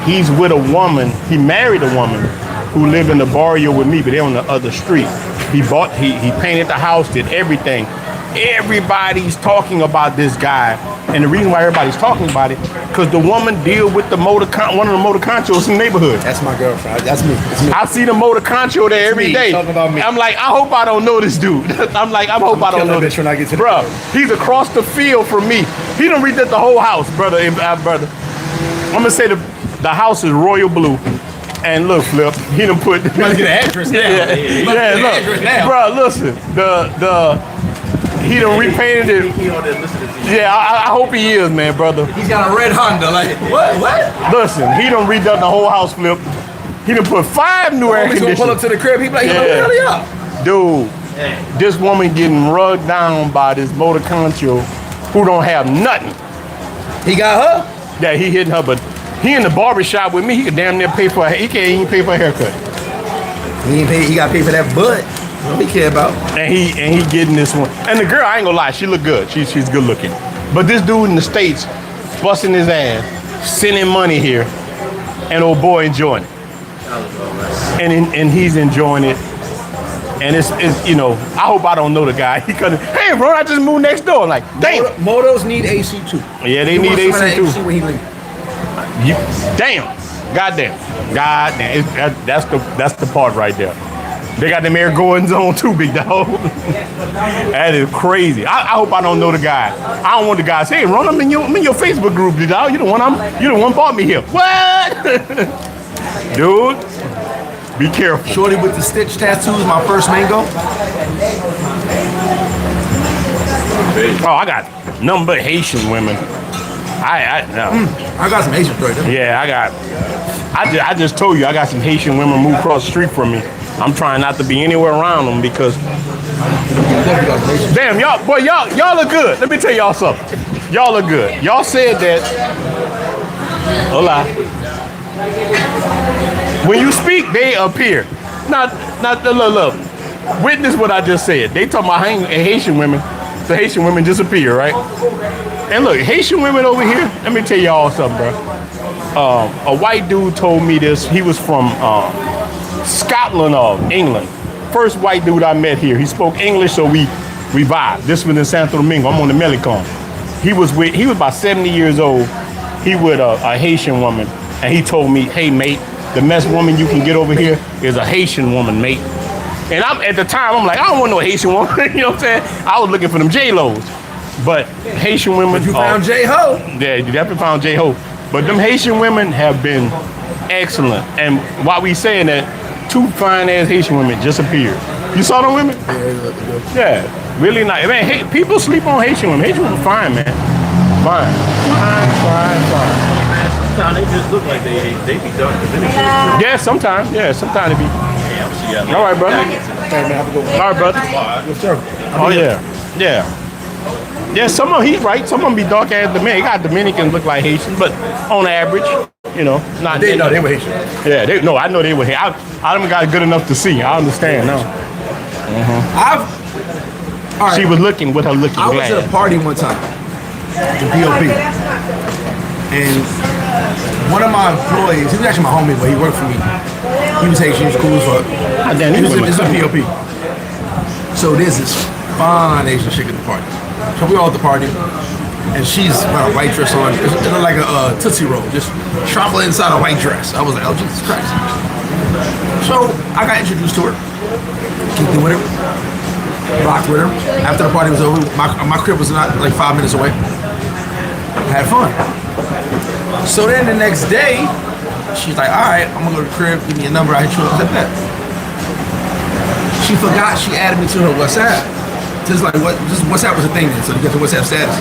He's with a woman, he married a woman who lived in the barrio with me, but they're on the other street. He painted the house, did everything. Everybody's talking about this guy, and the reason why everybody's talking about it, because the woman deal with one of the motor conchos in the neighborhood. That's my girlfriend. That's me. It's me. I see the motor concho there every day. Talking about me. I'm like, I hope I don't know this dude. I hope I don't know this. When I get to Bro, he's across the field from me. He done redid the whole house, brother. I'm gonna say the house is royal blue. And look, Flip, he done put. You must get an address now. Yeah, look, bro, listen, he done repainted it. Yeah, I hope he is, man, brother. He's got a red Honda. Like, what? Listen, he done redone the whole house, Flip. He done put 5 new air He's conditioners. gonna pull up to the crib. He be like, hurry up. Dude, this woman getting rugged down by this motor concho who don't have nothing. He got her? Yeah, he hitting her, but he in the barbershop with me. He could damn near pay for he can't even pay for a haircut. He got to pay for that butt. What he care about? And he getting this one. And the girl, I ain't gonna lie, she look good. She's good looking. But this dude in the States busting his ass, sending money here, and old boy enjoying it. And he's enjoying it. And it's I hope I don't know the guy. He couldn't. Hey, bro, I just moved next door. Like, damn. Motos need AC too. Yeah, they need AC too. AC when he leave. Damn. Goddamn. That's the part right there. They got them air goings on too, big dog. That is crazy. I hope I don't know the guy. I don't want the guy to say, hey, Ron, I'm in your Facebook group, big dog. You the one bought me here. What? Dude, be careful. Shorty with the stitch tattoos, my first mango. Oh, I got nothing but Haitian women. I got some Haitian right there. Yeah, I just told you I got some Haitian women move across the street from me. I'm trying not to be anywhere around them because damn, y'all look good. Let me tell y'all something. Y'all look good. Y'all said that. Hola. When you speak, they appear. Not look. Witness what I just said. They talking about Haitian women. The Haitian women disappear, right? And look, Haitian women over here. Let me tell y'all something, bro. A white dude told me this. He was from Scotland or England. First white dude I met here. He spoke English, so we vibed. This was in Santo Domingo. I'm on the Melicon. He was about 70 years old. He with a Haitian woman, and he told me, "Hey, mate, the best woman you can get over here is a Haitian woman, mate." And at the time, I'm like, I don't want no Haitian woman. You know what I'm saying? I was looking for them J-Los. But Haitian women... You found J-Ho. Yeah, you definitely found J-Ho. But them Haitian women have been excellent. And while we saying that, 2 fine-ass Haitian women just appeared. You saw them women? Yeah, really nice. Man, people sleep on Haitian women. Haitian women fine, man. Fine. Sometimes they just look like they be dark Dominican. Yeah, sometimes they be. All right, brother. All right, brother. Oh, yeah. Yeah, some of them, he's right. Some of them be dark ass Dominican. Got Dominicans look like Haitians, but on average, not. They were Haitian. Yeah, I know they were Haitian. I don't got good enough to see. I understand now. She was looking with her looking glass. I was at a party one time, the BOP, and one of my employees, he was actually my homie, but he worked for me. He was Haitian, he was cool as fuck. He was in the POP. So there's this fine Asian chick at the party. So we all at the party, and she's got a white dress on. It looked like a Tootsie Roll, just chocolate inside a white dress. I was like, oh, Jesus Christ. So I got introduced to her. Kicked it with her. Rocked with her. After the party was over, my crib was not like 5 minutes away. Had fun. So then the next day, she's like, all right, I'm gonna go to the crib, give me a number, I hit you up. I said that. She forgot she added me to her WhatsApp. Just WhatsApp was a thing then, so to get the WhatsApp status.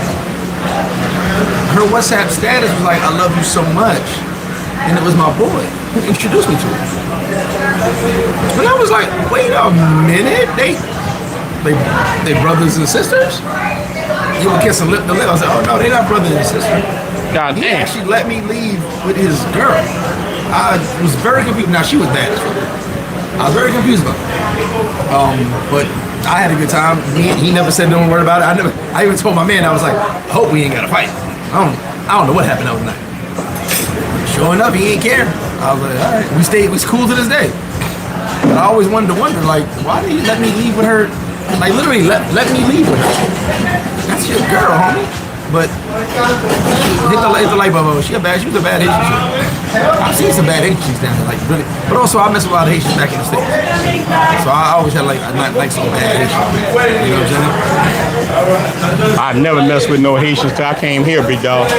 Her WhatsApp status was like, I love you so much. And it was my boy who introduced me to her. And I was like, wait a minute, they brothers and sisters? You were kissing lip to lip. I was like, oh no, they're not brothers and sisters. God He damn. actually let me leave with his girl. I was very confused. Now she was bad as fuck. I was very confused about it. But I had a good time. He never said no word about it. I even told my man, I was like, I hope we ain't got to fight. I don't know what happened overnight. Sure enough, he ain't care. I was like, all right. We was cool to this day. But I always wanted to wonder, like, why did he let me leave with her? Like, literally, let me leave with her. That's your girl, homie. But hit the light bulb. She was a bad Haitian chick. I've seen some bad Haitian chicks down there, like really. But also, I mess with a lot of Haitians back in the States. So I always had like some bad Haitians. You know what I'm saying? I never messed with no Haitians till I came here, big dog.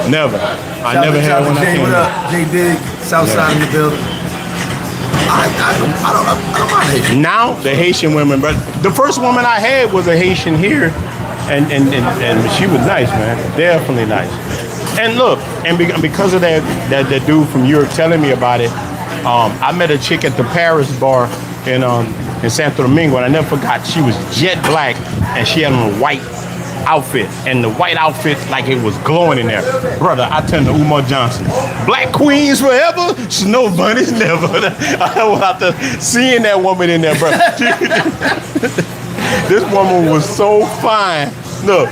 Never. I never had one. Jay, what up? Jay Dig, Southside in the building. I don't mind Haitian. Now the Haitian women, but the first woman I had was a Haitian here, and she was nice, man. Definitely nice. And look, and because of that dude from Europe telling me about it, I met a chick at the Paris bar in Santo Domingo, and I never forgot. She was jet black, and she had on a white outfit, and the white outfit, like it was glowing in there. Brother, I turned to Umar Johnson. Black queens forever, snow bunnies never. I was out there seeing that woman in there, bro. This woman was so fine. Look,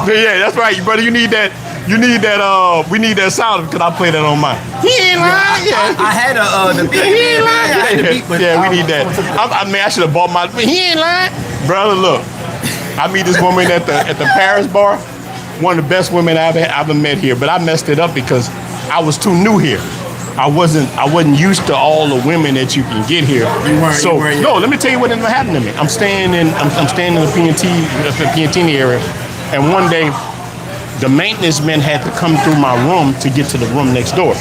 yeah, that's right, brother. You need that. We need that sound because I play that on mine. He ain't lying. Yeah. I had the beat. He ain't lying. I had the beat, but yeah, we need that. I should have bought my. He ain't lying, brother. Look. I meet this woman at the Paris bar, one of the best women I've ever met here, but I messed it up because I was too new here. I wasn't used to all the women that you can get here. So no, let me tell you what ended up happening to me. I'm staying in the PNT area, and one day the maintenance men had to come through my room to get to the room next door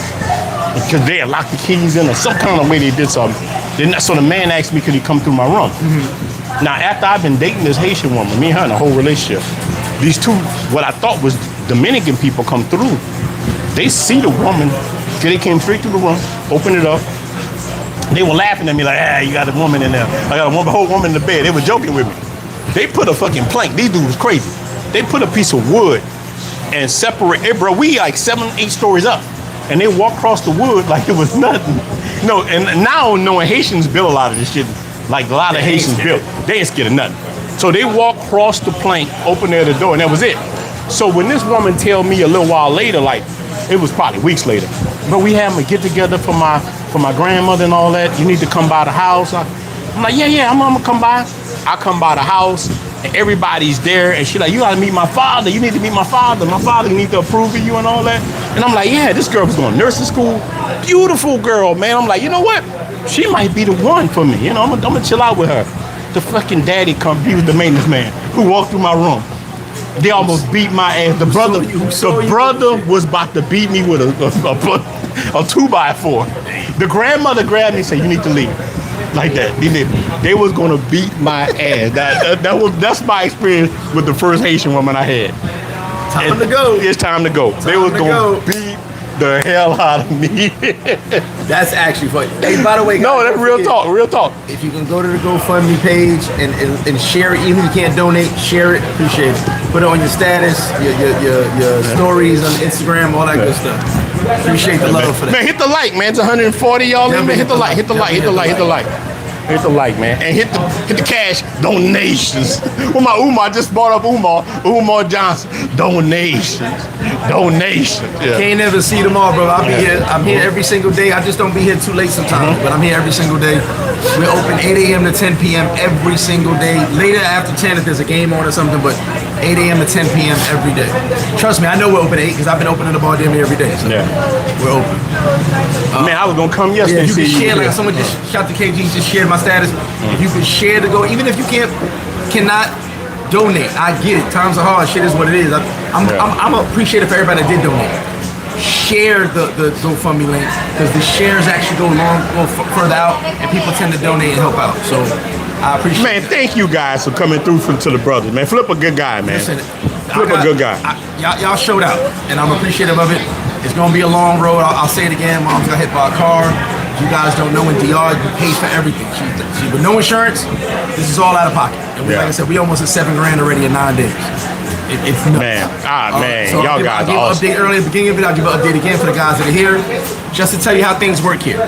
because they had locked the keys in or some kind of way they did something. So the man asked me, could he come through my room? Mm-hmm. Now, after I've been dating this Haitian woman, me and her in a whole relationship, these two, what I thought was Dominican people come through. They see the woman, they came straight through the room, opened it up. They were laughing at me like, you got a woman in there. I got a whole woman in the bed. They were joking with me. They put a fucking plank. These dudes was crazy. They put a piece of wood and separate. Hey, bro, we like 7, 8 stories up. And they walk across the wood like it was nothing. No, and now knowing Haitians build a lot of this shit, like a lot of Haitians built, they ain't scared of nothing. So they walk across the plank, open there the door, and that was it. So when this woman tell me a little while later, like it was probably weeks later, but we having a get together for my grandmother and all that. You need to come by the house. I'm like, yeah, I'm gonna come by. I come by the house. And everybody's there, and she's like, you gotta meet my father. You need to meet my father. My father need to approve of you and all that. And I'm like, yeah, this girl was going to nursing school. Beautiful girl, man. I'm like, you know what? She might be the one for me. You know, I'm gonna chill out with her. The fucking daddy come. He was the maintenance man who walked through my room. They almost beat my ass. The brother was about to beat me with a 2x4. The grandmother grabbed me and said, you need to leave. Like that. They was gonna beat my ass. That's my experience with the first Haitian woman I had. Time to go. It's time to go. They was gonna beat the hell out of me. That's actually funny. Hey, by the way, guys, no, that's real talk. Real talk. If you can go to the GoFundMe page and share it, even if you can't donate, share it. Appreciate it. Put it on your status, your stories on Instagram, all that good stuff. Appreciate the love for that. Man, hit the like, man. It's 140 y'all in, man. Hit the like, hit the like, hit the like, hit the like. Hit the like, man. And hit the cash donations. Well, my Umar just brought up Umar Johnson. Donations. Yeah. Can't never see them all, bro. I'm here every single day. I just don't be here too late sometimes, but I'm here every single day. We're open 8 a.m. to 10 p.m. every single day. Later after 10 if there's a game on or something, but 8 a.m. to 10 p.m. every day. Trust me, I know we're open at 8 because I've been opening the bar damn near every day. So yeah. We're open. Man, I was going to come yesterday. Yeah, you can share, like someone just shout to KG, just shared my status. If you can share to go, even if you cannot donate, I get it. Times are hard. Shit is what it is. I'm appreciative for everybody that did donate. Share the GoFundMe link because the shares actually go further out, and people tend to donate and help out. So I appreciate. Man, thank you guys for coming through to the brothers. Man, Flip a good guy, man. Listen, Flip a good guy. Y'all showed out, and I'm appreciative of it. It's gonna be a long road. I'll say it again. Mom's got hit by a car. You guys don't know, in DR, you pay for everything. She with no insurance, this is all out of pocket. And like I said, we almost at $7 grand already in 9 days. It's nuts. Man, so y'all guys are awesome. I'll give an update earlier at the beginning of it. I'll give an update again for the guys that are here, just to tell you how things work here.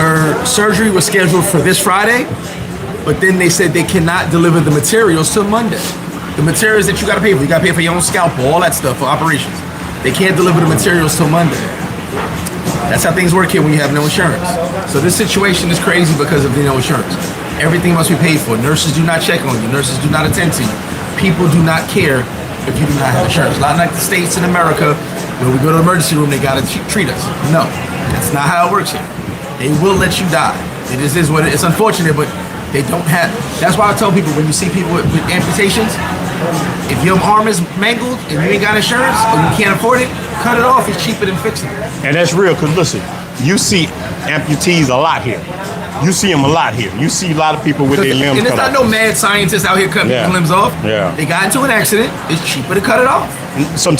Her surgery was scheduled for this Friday, but then they said they cannot deliver the materials till Monday. The materials that you gotta pay for. You gotta pay for your own scalpel, all that stuff for operations. They can't deliver the materials till Monday. That's how things work here when you have no insurance. So this situation is crazy because of the no insurance. Everything must be paid for. Nurses do not check on you. Nurses do not attend to you. People do not care if you do not have insurance. Not like the States in America where we go to the emergency room, they gotta treat us. No, that's not how it works here. They will let you die. It is what it's unfortunate, but they don't have. That's why I tell people when you see people with amputations, if your arm is mangled and you ain't got insurance or you can't afford it, cut it off. It's cheaper than fixing it. And that's real, because listen, you see amputees a lot here. You see them a lot here. You see a lot of people with their limbs and it's cut not off. no mad scientists out here cutting people's limbs off. Yeah. They got into an accident. It's cheaper to cut it off. So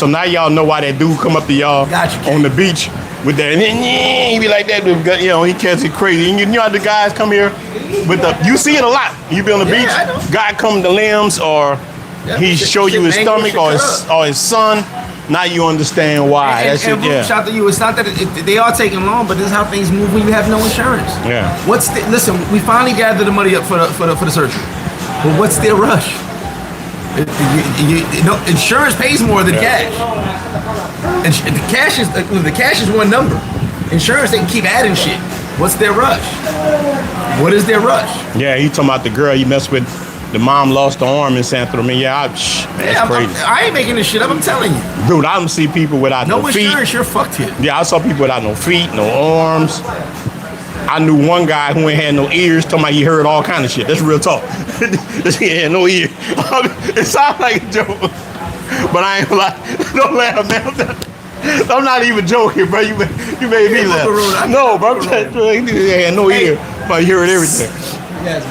now y'all know why that dude come up to y'all on the beach with that, and he be like that, you know, he catch it crazy. And you know how the guys come here with you see it a lot. You be on the beach, guy come to limbs, or he show you his stomach or his son. Now you understand why. And shout to you. It's not that they are taking long, but this is how things move when you have no insurance. Yeah. Listen, we finally gathered the money up for the surgery, but what's their rush? Insurance pays more than cash. And the cash is one number. Insurance, they can keep adding shit. What's their rush? What is their rush? Yeah, he talking about the girl you mess with The mom lost the arm in Santo Domingo. Yeah, that's crazy. I ain't making this shit up. I'm telling you. Dude, I don't see people without no feet. No insurance, you're fucked here. Yeah, I saw people without no feet, no arms. I knew one guy who ain't had no ears, talking about he heard all kind of shit. That's real talk. He had no ears. It sounds like a joke, but I ain't gonna lie. Don't laugh, man. I'm not even joking, bro. You made me laugh. No, bro. He had no ear, but he heard everything. Yes,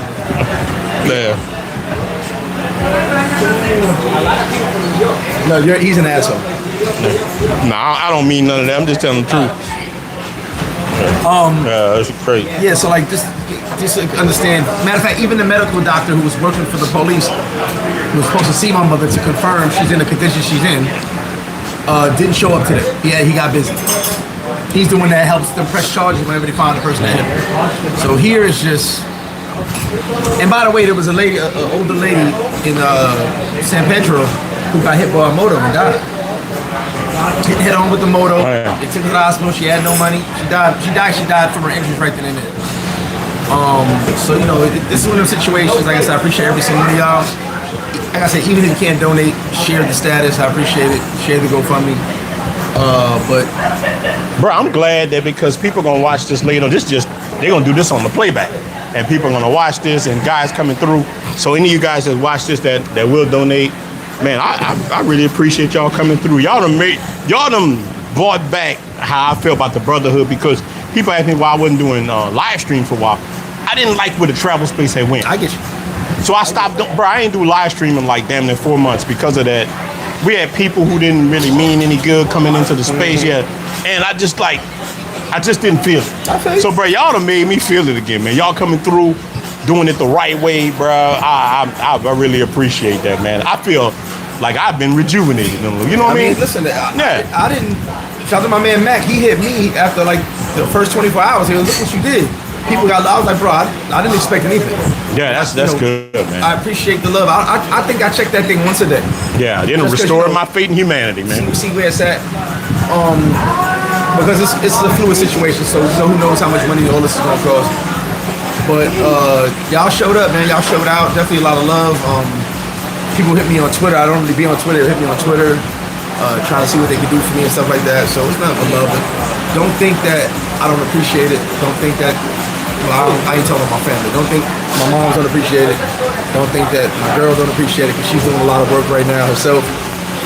man. Yeah. No, he's an asshole. Nah, I don't mean none of that. I'm just telling the truth. Yeah, that's crazy. Yeah, so like just understand. Matter of fact, even the medical doctor who was working for the police, who was supposed to see my mother to confirm she's in the condition she's in, didn't show up today. Yeah, he got busy. He's the one that helps them press charges whenever they find the person ahead. So here is just. And by the way, there was a lady, an older lady in San Pedro who got hit by a motor and died. Hit on with the motor. Oh, yeah. They took her to the hospital. She had no money. She died. She died from her injuries right then and there. So you know, this is one of those situations. Like I said, I appreciate every single one of y'all. Like I said, even if you can't donate, share the status. I appreciate it. Share the GoFundMe. But bro, I'm glad that because people gonna watch this later. They're gonna do this on the playback. And people are gonna watch this, and guys coming through. So any of you guys that watch this that will donate, man, I really appreciate y'all coming through. Y'all done brought back how I feel about the brotherhood because people asked me why I wasn't doing live stream for a while. I didn't like where the travel space had went. I get you. So I stopped. Bro, I ain't do live streaming like damn near 4 months because of that. We had people who didn't really mean any good coming into the space yet, and I just didn't feel it. So, bro, y'all done made me feel it again, man. Y'all coming through, doing it the right way, bro. I really appreciate that, man. I feel like I've been rejuvenated. You know what I mean? Listen, I didn't. Shout out to my man Mac. He hit me after like the first 24 hours. He was, look what you did. People got. I was like, bro, I didn't expect anything. Yeah, that's good, man. I appreciate the love. I think I check that thing once a day. Yeah, then restoring my faith in humanity, man. See where it's at. Because it's a fluid situation, so who knows how much money all this is gonna cost. But y'all showed up, man. Y'all showed out. Definitely a lot of love. People hit me on Twitter. I don't really be on Twitter. Hit me on Twitter, trying to see what they can do for me and stuff like that. So it's not for love. But don't think that I don't appreciate it. Don't think that. Well, I ain't talking about my family. Don't think my moms don't appreciate it. Don't think that my girl don't appreciate it because she's doing a lot of work right now herself.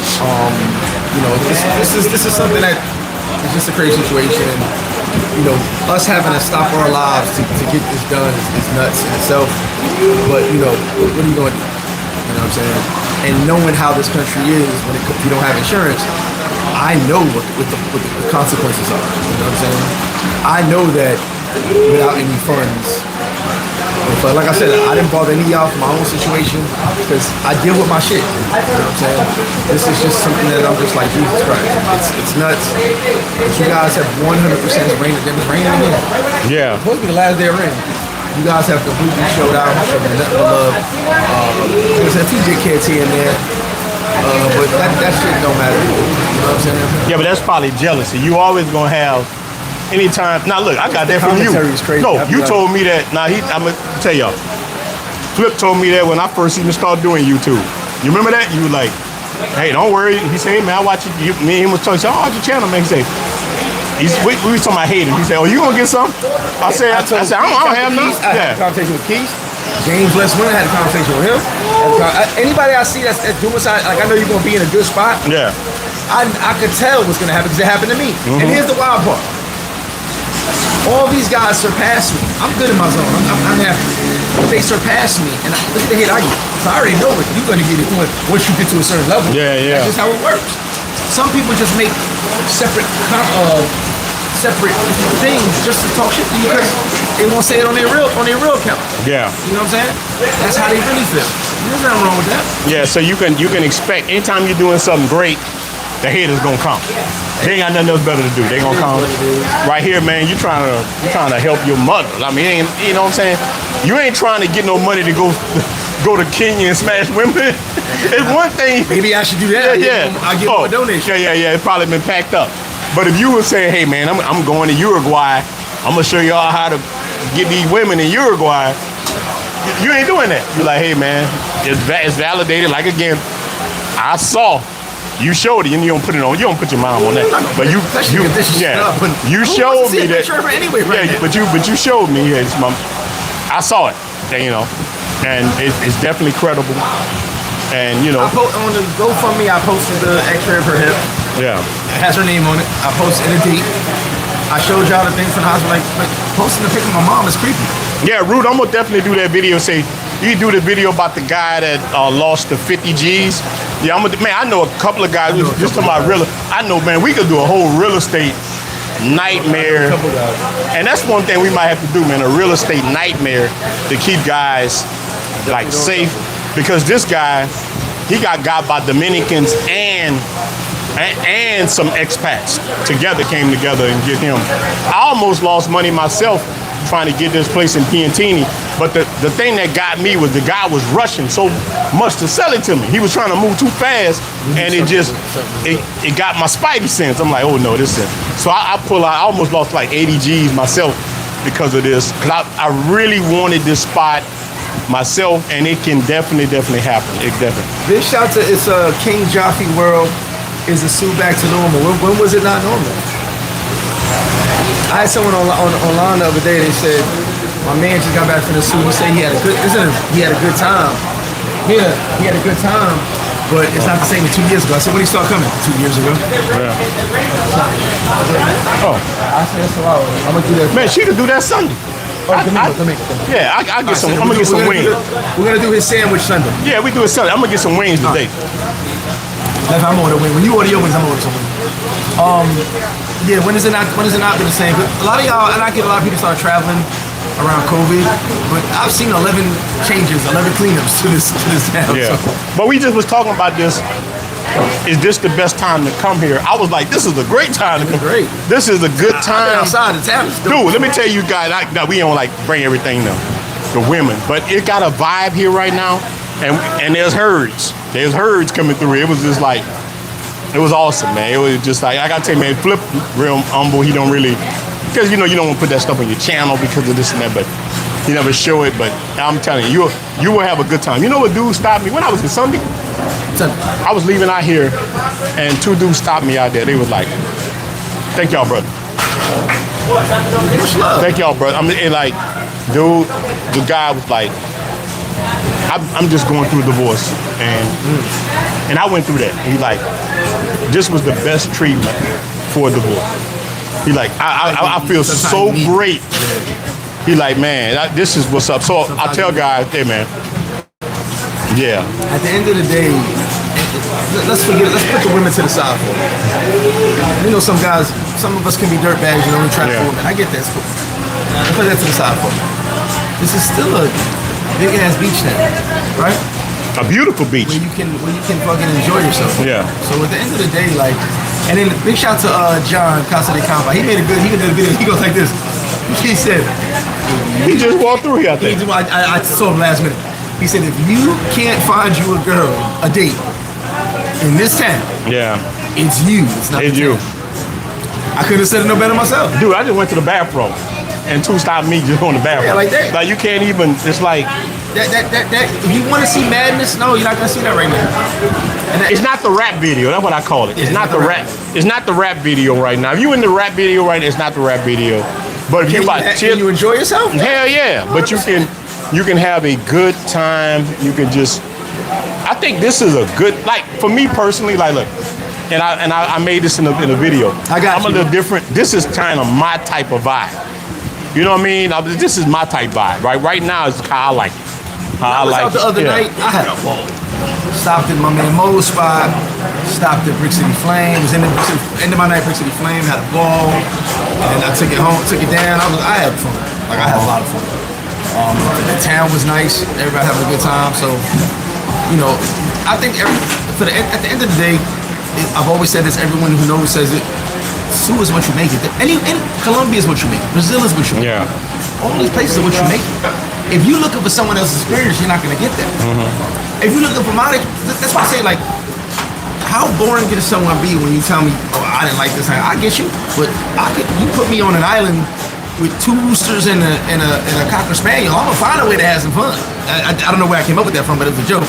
You know, this is something that. It's just a crazy situation, and you know, us having to stop our lives to get this done is nuts in itself. But you know, what are you going to do? You know what I'm saying? And knowing how this country is if you don't have insurance, I know what the consequences are. You know what I'm saying? I know that without any funds. But like I said, I didn't bother any of y'all for my own situation because I deal with my shit. You know what I'm saying? This is just something that I'm just like, Jesus Christ. It's nuts. But you guys have 100% raining again. Yeah. It's supposed to be the last day of rain. You guys have completely showed out, showed me nothing but love. There's a TJ kids here and there. But that shit don't matter. You know what I'm saying? Yeah, but that's probably jealousy. You always gonna have anytime. Now look, I got that from you. No, you told me that. Now I'm gonna tell y'all. Flip told me that when I first even started doing YouTube. You remember that? You were like, "Hey, don't worry." He said, "Hey man, I watch it." Me and him was talking. He said, "Oh, watch your channel, man." He said, we was talking about hating. He said, "Oh, you gonna get some?" I said, "I don't have none." I had a conversation with Keith. James Les Winter had a conversation with him. Anybody I see that's doing something, like I know you're gonna be in a good spot. Yeah. I could tell what's gonna happen because it happened to me. Mm-hmm. And here's the wild part. All these guys surpass me. I'm good in my zone. I'm happy. But they surpass me, and look at the hit I get. So I already know what you're going to get it once you get to a certain level. Yeah. That's just how it works. Some people just make separate things just to talk shit to you because they won't say it on their real account. Yeah. You know what I'm saying? That's how they really feel. There's nothing wrong with that. Yeah. So you can expect anytime you're doing something great, the haters gonna come. They ain't got nothing else better to do. They gonna come right here, man. You trying to help your mother. I mean, you know what I'm saying? You ain't trying to get no money to go to Kenya and smash women. It's one thing. Maybe I should do that. Yeah. I get more donations. Yeah. It's probably been packed up. But if you would say, hey man, I'm going to Uruguay. I'm gonna show y'all how to get these women in Uruguay. you ain't doing that. You're like, hey man, it's validated. Like again, I saw. You showed it, and you don't put it on. You don't put your mom on that. But you showed me that. But you showed me. I saw it, and it's definitely credible. And I on the GoFundMe, I posted the X-ray of her hip. Yeah, it has her name on it. I posted in a date. I showed y'all the thing from the hospital. Like posting the picture of my mom is creepy. Yeah, Rude, I'm gonna definitely do that video. Say you do the video about the guy that lost the 50 G's. Yeah, I know a couple of guys. Just talking about I know, man. We could do a whole real estate nightmare, and that's one thing we might have to do, man. A real estate nightmare to keep guys like safe, because this guy, he got by Dominicans and some expats came together and get him. I almost lost money myself trying to get this place in Piantini, but the thing that got me was the guy was rushing so much to sell it to me. He was trying to move too fast, and it got my spidey sense. I'm like, oh no, this is. So I almost lost like 80 G's myself because of this. I really wanted this spot myself, and it can definitely happen. It definitely. Big shout to King Jaffe World. Is the suit back to normal? When was it not normal? I had someone online the other day. They said my man just got back from the suit. He said he had a good time. Yeah, he had a good time, but it's not the same as 2 years ago. I said, when did he start coming? 2 years ago. Yeah. Oh. I said that's a lot. I'm gonna do that. Man, she could do that Sunday. Yeah, I get some. I'm gonna get some wings. We're gonna do his sandwich Sunday. Yeah, we do it Sunday. I'm gonna get some wings today. I'm on the wing. When you order your wings, I'm order some wings. Yeah, when is it not been the same? But a lot of y'all, and I get a lot of people start traveling around COVID, but I've seen 11 changes, 11 cleanups to this town. Yeah. So. But we just was talking about this. Is this the best time to come here? I was like, this is a great time to come. Great. This is a good time. Outside the town. Dude, let me tell you guys, we don't like bring everything to the women, but it got a vibe here right now, and there's herds. There's herds coming through. It was just like, it was awesome, man. It was just like, I gotta tell you, man, Flip real humble. He don't really, because you don't want to put that stuff on your channel because of this and that, but he never show it. But I'm telling you, you will have a good time. You know what dude stopped me when I was in Sunday? I was leaving out here, and 2 dudes stopped me out there. They was like, "Thank y'all, brother. Thank y'all, brother." Like, dude, the guy was like, I'm just going through a divorce, and I went through that. And he like, this was the best treatment for a divorce. He like, I feel so great. He like, man, this is what's up. So I tell guys, hey man, yeah. At the end of the day, let's put the women to the side for it. Some guys, some of us can be dirtbags, we try for women. I get that. Let's put that to the side for me. This is still a big ass beach now, right? A beautiful beach. Where you can fucking enjoy yourself. Yeah. So at the end of the day, like, and then big shout to John Casa de Campa. He did a video. He goes like this. He said, he just walked through here, I think. I saw him last minute. He said, if you can't find you a girl, a date in this town, it's you. It's not you. I couldn't have said it no better myself. Dude, I just went to the bathroom, and 2 stopped me just on the bathroom. Yeah, like that. Like you can't even. It's like. That if you want to see madness, no, you're not gonna see that right now. It's not the rap video. That's what I call it. It's not the rap. It's not the rap video right now. If you in the rap video right now, it's not the rap video. But if can you enjoy yourself? Hell yeah. But you can have a good time. You can just. I think this is a good, like for me personally, like look, and I made this in a video. I'm a little different. This is kind of my type of vibe. You know what I mean? This is my type vibe, right? Right now is how I like it. I was out the other night. I had a ball. Stopped at my man Mo's spot. Stopped at Brick City Flame. Was in the end of my night. Brick City Flame, had a ball, and I took it home. Took it down. I had fun. Like I had a lot of fun. The town was nice. Everybody having a good time. So, I think at the end of the day, I've always said this. Everyone who knows says it. Sue is what you make it. And Colombia is what you make it. Brazil is what you make it. All these places are what you make it. If you're looking for someone else's experience, you're not going to get that. If you're looking for my, that's why I say, like, how boring can someone be when you tell me, oh, I didn't like this? I get you, but you put me on an island with 2 roosters and a cocker spaniel, I'm gonna find a way to have some fun. I don't know where I came up with that from, but it was a joke.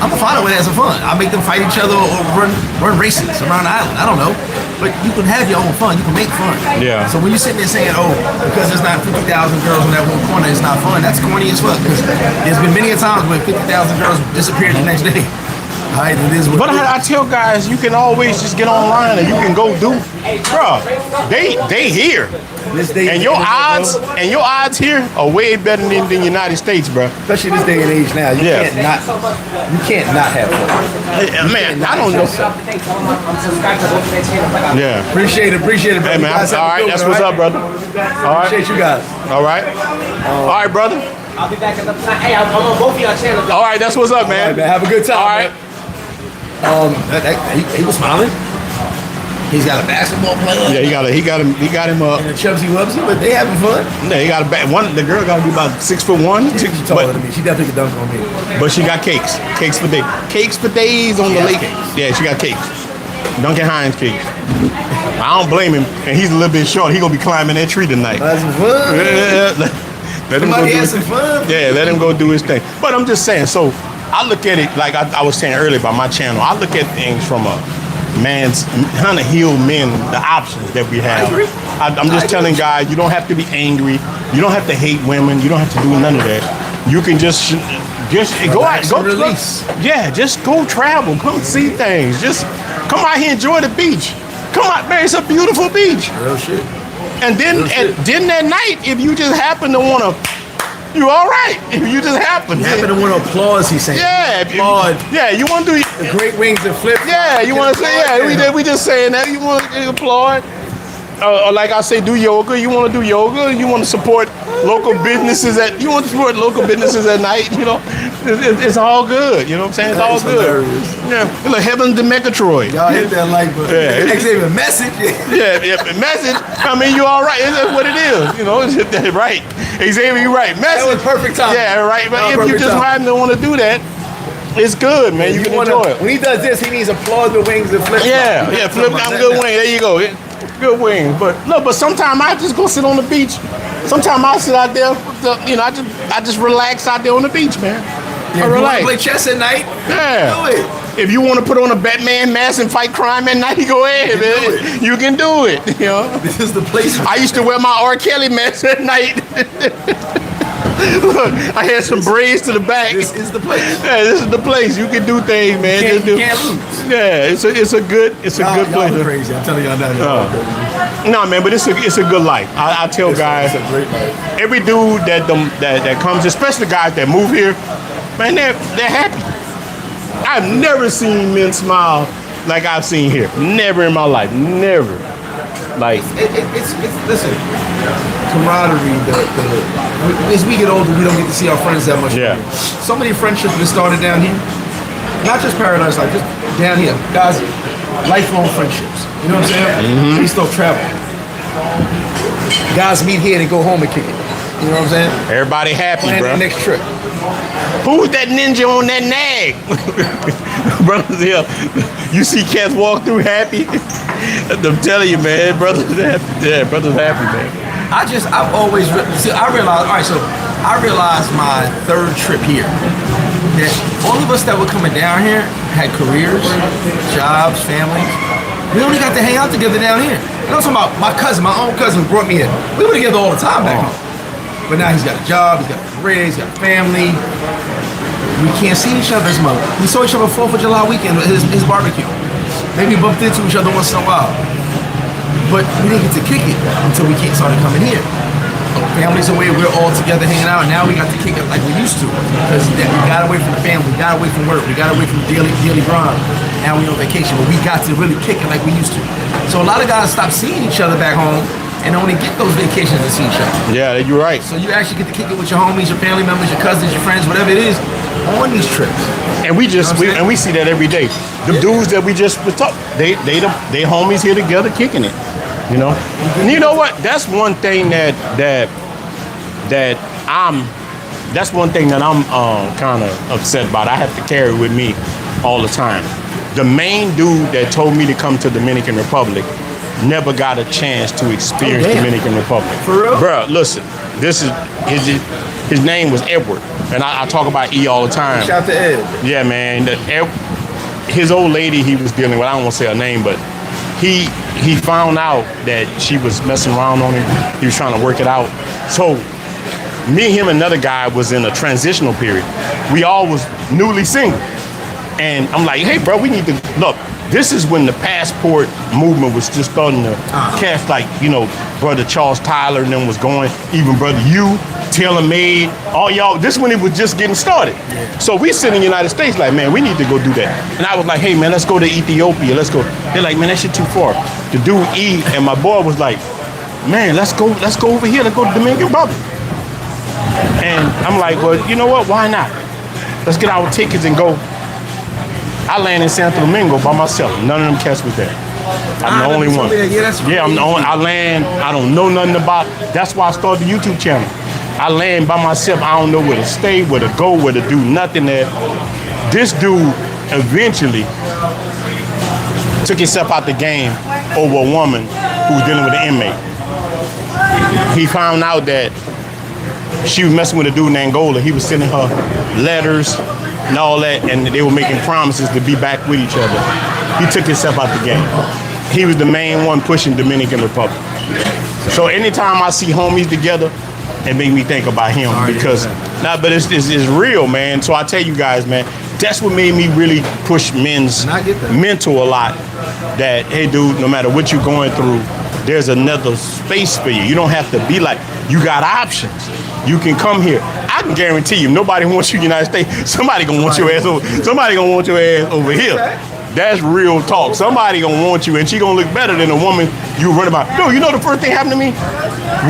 I'm gonna find a way to have some fun. I'll make them fight each other or run races around the island. I don't know. But you can have your own fun. You can make fun. Yeah. So when you're sitting there saying, oh, because there's not 50,000 girls in that one corner, it's not fun, that's corny as fuck. Because there's been many a times when 50,000 girls disappeared the next day. All right, it is what But I tell guys, you can always just get online and you can go do, bro. They here, and your odds here are way better than the United States, bro. Especially this day and age now. You can't not have fun. Man, I don't know. Yeah. Appreciate it, brother. Hey man, all right, that's what's up, brother. All right, Appreciate you guys. all right, all right, brother. I'll be back another time. Hey, I'm on both of y'all channels. All right, that's what's up, All right, man. man. Have a good time. All right. Man. He was smiling. He's got a basketball player. Yeah, he got him. And a Chubsy Wubsy, but they having fun. Yeah, he got a back. The girl got to be about 6'1". She's taller than me. She definitely could dunk on me. But she got cakes for days. Cakes for days on the lake. Cakes. Yeah, she got cakes. Duncan Hines cakes. I don't blame him. And he's a little bit short. He gonna be climbing that tree tonight. That's fun. Let him go Somebody do had his, some fun. yeah, let him go do his thing. But I'm just saying. So I look at it like I was saying earlier about my channel. I look at things from a man's kind of heal men, the options that we have. I'm just telling guys, you don't have to be angry. You don't have to hate women. You don't have to do none of that. You can just go out, go release. Yeah, just go travel, come see things. Just come out here, enjoy the beach. Come out, man, it's a beautiful beach. Real shit. And then that night, if you just happen to want to, you all right. If you just happen to want to applause, he's saying. Yeah, applaud. Yeah, you want to do The great wings and flip. yeah, you want to say, yeah, we just saying that. You want to applaud. Or like I say, do yoga. You want to do yoga. You want to support local businesses at night, you know. It's all good. You know what I'm saying? It's all good. Hilarious. Yeah. Look, heaven to Megatroid. Y'all hit that like button. Yeah. Xavier, message. Yeah, message. I mean, you all right. That's what it is. You know, right. Xavier, you right. Message. That was perfect time. Yeah, right. But That if was you perfect just time. happen to want to do that, it's good, man. You can enjoy it. When he does this, he needs applause with wings and flip. Yeah, flip. I'm good wing. There you go. Good wing. But sometimes I just go sit on the beach. Sometimes I sit out there. You know, I just relax out there on the beach, man. Yeah, I if you relax. want to play chess at night, Yeah. do it. If you want to put on a Batman mask and fight crime at night, go ahead, man. You can do it. You know. This is the place. I used to wear my R. Kelly mask at night. Look, I had some braids to the back. This is the place. Yeah, this is the place. You can do things, man. You Just can't do- lose. Yeah, it's a good Y'all place. are crazy. I'm telling y'all that. No, man, but it's a good life. I tell guys, It's a great life. every dude that comes, especially guys that move here, man, they're happy. I've never seen men smile like I've seen here. Never in my life. Never. Like, It's listen, camaraderie. As we get older, we don't get to see our friends that much. Yeah. So many friendships that started down here. Not just Paradise Life, just down here. Guys, lifelong friendships. You know what I'm saying? Mm-hmm. We still travel. Guys meet here and go home and kick it. You know what I'm saying? everybody happy, Plan bro. the next trip. Who's that ninja on that nag? Brothers here, you see cats walk through happy? I'm telling you, man, brothers happy. Yeah, brothers happy, man. I've always, I realized, all right, so I realized my third trip here that all of us that were coming down here had careers, jobs, families. We only got to hang out together down here. And I'm talking about my cousin, my own cousin brought me in. We were together all the time back home. But now he's got a job, he's got a career, he's got a family. We can't see each other as much. We saw each other 4th of July weekend at his barbecue. Maybe bumped into each other once in a while. But we didn't get to kick it until we started coming here. Families away, we're all together hanging out. Now we got to kick it like we used to. Because we got away from the family, we got away from work, we got away from the daily grind. Now we on vacation, but we got to really kick it like we used to. So a lot of guys stopped seeing each other back home and only get those vacations to see each other. Yeah, you're right. So you actually get to kick it with your homies, your family members, your cousins, your friends, whatever it is, on these trips. And we see that every day. The dudes that we just was talking, they homies here together kicking it. You know? And you know what? That's one thing that I'm kind of upset about. I have to carry with me all the time. The main dude that told me to come to Dominican Republic never got a chance to experience Dominican Republic. For real? Bro, listen, this is his name was Edward, and I talk about E all the time. Shout out to Ed. Yeah, man. His old lady he was dealing with, I don't want to say her name, but he found out that she was messing around on him. He was trying to work it out. So me, him, and another guy was in a transitional period. We all was newly single. And I'm like, hey, bro, we need to, look, this is when the passport movement was just starting to cast, like, you know, Brother Charles Tyler and them was going, even Brother you, Taylor Made, all y'all, this when it was just getting started. So we sit in the United States like, man, we need to go do that. And I was like, hey, man, let's go to Ethiopia, let's go. They're like, man, that shit too far. To do E, and my boy was like, man, let's go over here, let's go to Dominican Republic. And I'm like, well, you know what? Why not? Let's get our tickets and go. I land in Santo Domingo by myself. None of them cats was there. I'm the only one. Yeah, I'm the only. I land. I don't know nothing about. That's why I started the YouTube channel. I land by myself. I don't know where to stay, where to go, where to do nothing there. This dude eventually took himself out the game over a woman who was dealing with an inmate. He found out that she was messing with a dude in Angola. He was sending her letters and all that, and they were making promises to be back with each other. He took himself out the game. He was the main one pushing Dominican Republic. So anytime I see homies together, it make me think about him because, but it's real, man. So I tell you guys, man, that's what made me really push men's mental a lot. That, hey, dude, no matter what you're going through, there's another space for you. You don't have to be like, you got options. You can come here. I can guarantee you, nobody wants you in the United States. Somebody gonna want your ass over. Somebody gonna want your ass over here. That's real talk. Somebody gonna want you, and she gonna look better than the woman you run about. Dude, you know the first thing happened to me?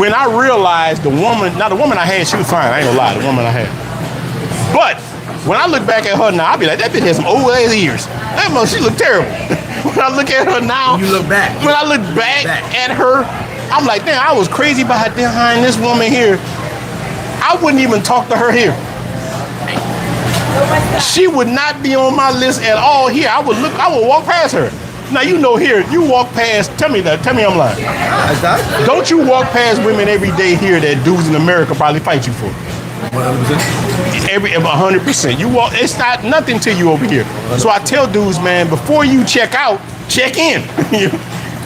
When I realized the woman I had, she was fine. I ain't gonna lie, the woman I had. But when I look back at her now, I be like, that bitch has some old ass ears. That mother, she look terrible. When I look at her now, you look back. When I look back at her, I'm like, damn, I was crazy behind this woman here. I wouldn't even talk to her here. She would not be on my list at all here. I would walk past her. Now, you know here, you walk past, tell me I'm lying. Don't you walk past women every day here that dudes in America probably fight you for? 100%. 100%. You walk, it's not nothing to you over here. So I tell dudes, man, before you check out, check in.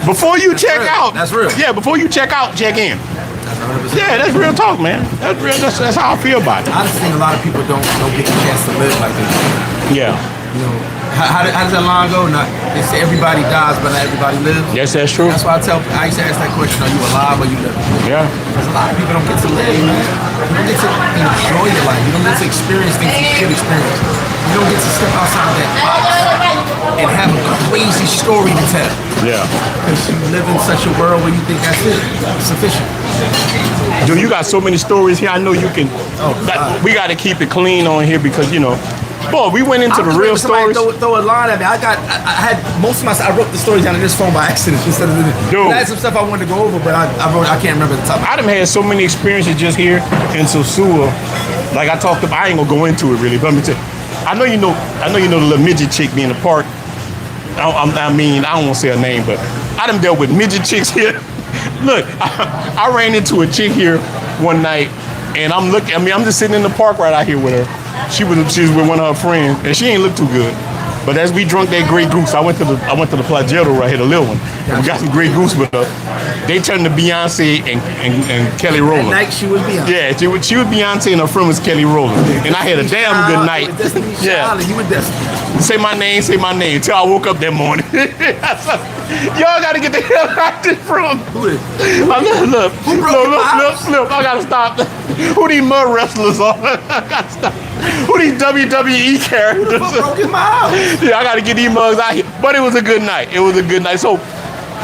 Before you check out. That's real. Yeah, before you check out, check in. That's 100%. Yeah, that's real talk, man. That's real. That's how I feel about it. I just think a lot of people don't get the chance to live like this. Yeah. You know, how does that line go? They say everybody dies, but not everybody lives. Yes, that's true. That's why I used to ask that question: are you alive or you live? Yeah. Because a lot of people don't get to live, man. You don't get to enjoy your life. You don't get to experience things you should experience. You don't get to step outside that box and have a crazy story to tell. Yeah. Because you live in such a world where you think that's it, sufficient. Dude, you got so many stories here. I know you can. We got to keep it clean on here because, you know, boy, we went into the real stories. Throw a line at me. I had most of I wrote the stories down on this phone by accident instead of Dude. I had some stuff I wanted to go over, but I can't remember the top. I done had so many experiences just here in Sosua. Like I talked about, I ain't gonna go into it really, but let me tell you. I know you know the little midget chick me in the park. I mean, I don't want to say her name, but I done dealt with midget chicks here. Look, I ran into a chick here one night, and I'm just sitting in the park right out here with her. She was with one of her friends, and she ain't look too good. But as we drunk that Grey Goose, I went to the Plaggetto right here, the little one. And we got some Grey Goose with her. They turned to Beyonce and Kelly Rowland. That night she was Beyonce. Yeah, she was Beyonce and her friend was Kelly Rowland. And I had a damn good night. Yeah. You were Destiny. Say my name till I woke up that morning. Y'all gotta get the hell out this from. Who is? Look, I gotta stop. Who these mud wrestlers are? I gotta stop. Who these WWE characters? Who broke in my house? Yeah, I gotta get these mugs out here. But it was a good night. So,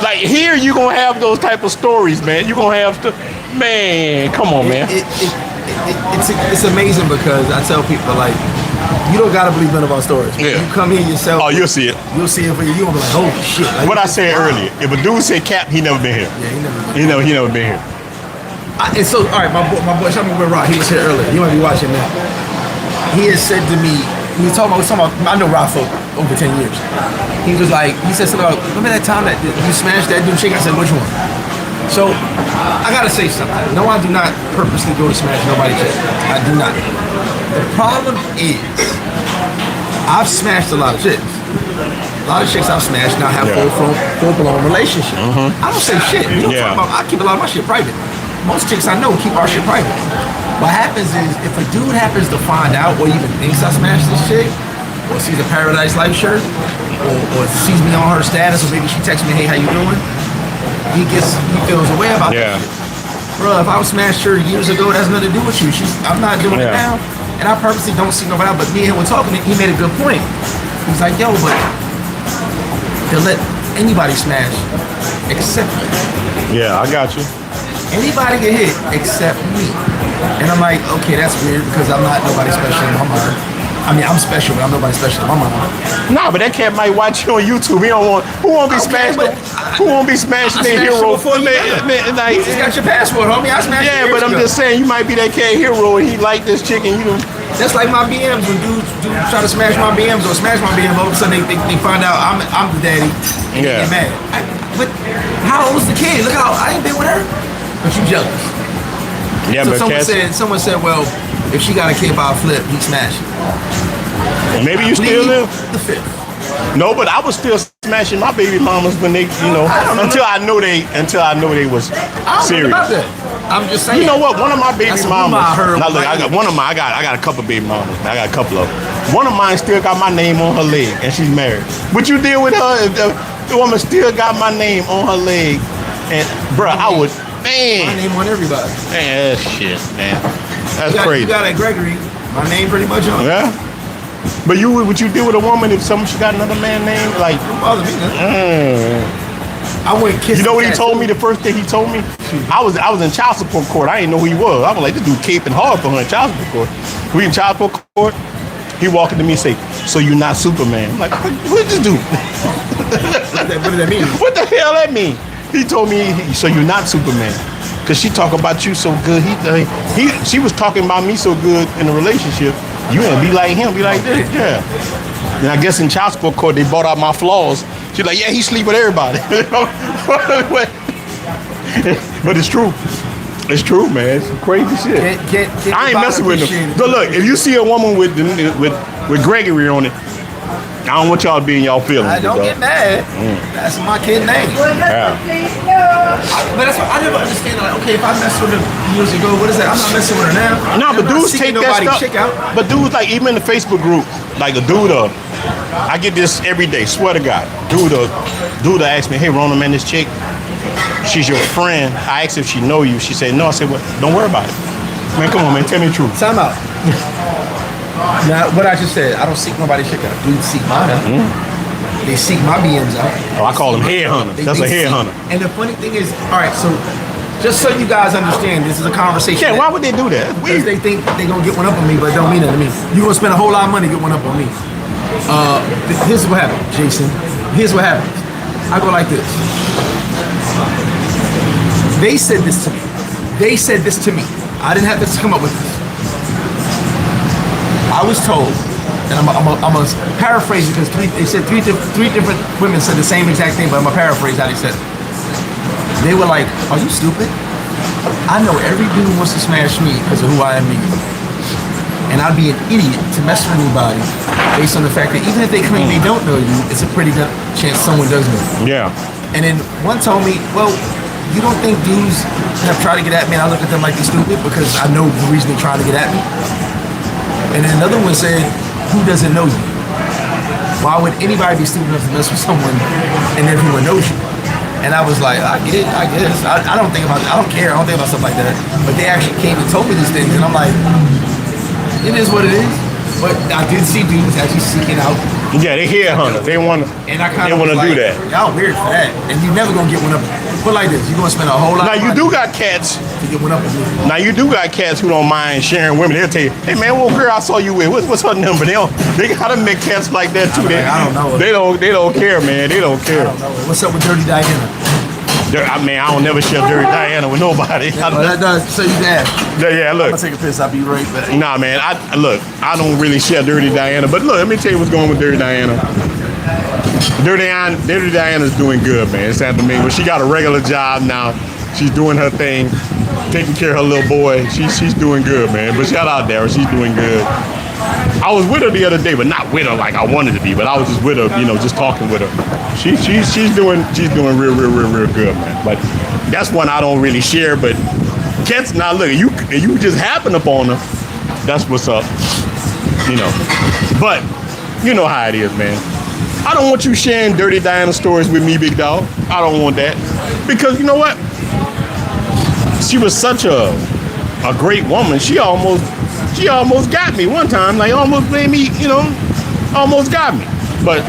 like here, you gonna have those type of stories, man. You gonna have to, man. Come on, man. It's amazing because I tell people like, you don't gotta believe none of our stories. Yeah. You come here yourself. Oh, you'll see it. You'll see it for you. You'll be like, holy shit. Like, What I said earlier. If a dude said Cap, he never been here. Yeah, He never been here. And so, all right, my boy, shout me with Rock. He was here earlier. You might be watching now. He has said to me we was talking about, I know Rob for over 10 years. He was like, he said something about, remember that time that you smashed that dude chicken? I said, which one? So, I gotta say something. No, I do not purposely go to smash nobody's chicken. I do not. The problem is, I've smashed a lot of chicks. A lot of chicks I've smashed now have full-blown relationships. I don't say shit. You don't talk about, I keep a lot of my shit private. Most chicks I know keep our shit private. What happens is, if a dude happens to find out or even thinks I smashed this chick, or sees a Paradise Life shirt, or sees me on her status, or maybe she texts me, hey, how you doing? He feels aware about that shit. Bro, if I was smashed her years ago, that's nothing to do with you. I'm not doing it now. And I purposely don't see nobody out, but me and him were talking, he made a good point. He's like, yo, but they'll let anybody smash except me. Yeah, I got you. Anybody get hit except me. And I'm like, okay, that's weird because I'm not nobody special in my mind. I mean, I'm special, but I'm nobody special in my mind. Nah, but that cat might watch you on YouTube. He don't want. Who won't be smashed? Who won't be smashing their hero? You just got your passport, homie. I smashed. Yeah, but I'm just saying, you might be that cat hero, and he like this chicken. You know. That's like my BMs. When dudes try to smash my BMs or smash my BM, all of a sudden they find out I'm the daddy and they get mad. But how old was the kid? Look how I ain't been with her. But you jealous. Yeah, so but someone said, well, if she got a kid by a flip, he smash it. Maybe you still live the fifth. No, but I was still smashing my baby mamas when they, until I know they was serious. About that. I'm just saying. You know what? One of my baby mamas. Now look, I got a couple baby mamas. I got a couple of them. One of mine still got my name on her leg, and she's married. What you deal with her? If the woman still got my name on her leg, and bruh, I would. Man. My name on everybody. Man, that's shit, man. That's crazy. You got at Gregory. My name pretty much on. Yeah. But would you deal with a woman if she got another man name? Like, don't bother me, man. I wouldn't kiss. You know what he told me the first day he told me? I was in child support court. I didn't know who he was. I was like, this dude caping hard for her in child support court. We in child support court. He walked into me and say, so you're not Superman. I'm like, what did this do? What does that mean? What the hell that mean? He told me, so you're not Superman. Because she talk about you so good. She was talking about me so good in a relationship. You ain't be like him, be like this. Yeah. And I guess in child support court, they brought out my flaws. She's like, yeah, he sleep with everybody. But it's true. It's true, man. It's some crazy shit. I ain't messing with them. But look, if you see a woman with Gregory on it, I don't want y'all to be in y'all feelings. I don't get mad. That's my kid name. Yeah. But that's what I never understand. Like, okay, if I messed with her years ago, what is that? I'm not messing with her now. No, but dudes take that stuff. But dudes, like, even in the Facebook group, like a dude, I get this every day, swear to God. Dude asked me, hey, Rona, man, this chick, she's your friend. I asked if she know you. She said, no. I said, well, don't worry about it. Man, come on, man, tell me the truth. Time out. Now, what I just said, I don't seek nobody's shit out. Dudes seek mine out. They seek my BMs out. Oh, I call them headhunters. That's a headhunter. And the funny thing is, all right, so just so you guys understand, this is a conversation. Yeah, why would they do that? Because they think they're going to get one up on me, but it don't mean nothing to me. You're going to spend a whole lot of money to get one up on me. Here's what happened, Jason. Here's what happens. I go like this. They said this to me. I didn't have to come up with this. I was told, and I'm a paraphrase because they said three different women said the same exact thing, but I'm a paraphrase how they said it. They were like, "Are you stupid? I know every dude wants to smash me because of who I am to you, and I'd be an idiot to mess with anybody based on the fact that even if they claim they don't know you, it's a pretty good chance someone does know you." Yeah. And then one told me, "Well, you don't think dudes have tried to get at me?" And I look at them like they're stupid because I know the reason they're trying to get at me. And then another one said, who doesn't know you? Why would anybody be stupid enough to mess with someone and everyone knows you? And I was like, I guess. I don't think about it. I don't care. I don't think about stuff like that. But they actually came and told me these things. And I'm like, it is what it is. But I did see dudes actually seeking out. Yeah, they headhunters. They want to do that. Y'all weird for that. And you're never going to get one up. Put like this, you're going to spend a whole lot of money. Now, you do got cats. To get one up with me. Now, you do got cats who don't mind sharing women. They'll tell you, hey, man, what girl I saw you with? What's her number? They got to make cats like that, too. I don't know. They don't care, man. They don't care. I don't know. What's up with Dirty Diana? I don't never share Dirty Diana with nobody. That does. So you can ask. Yeah, look. I'm gonna take a piss. I'll be right back. Nah, man. I don't really share Dirty Diana, but look, let me tell you what's going on with Dirty Diana. Dirty Diana's doing good, man. It's happening to me. But she got a regular job now. She's doing her thing, taking care of her little boy. She's doing good, man. But shout out Dara, she's doing good. I was with her the other day, but not with her like I wanted to be. But I was just with her, just talking with her. She's doing real good, man. But that's one I don't really share. But now look, you just happen upon her. That's what's up, But you know how it is, man. I don't want you sharing Dirty Diana stories with me, big dog. I don't want that because you know what? She was such a great woman. She almost got me one time. Like almost made me, almost got me. But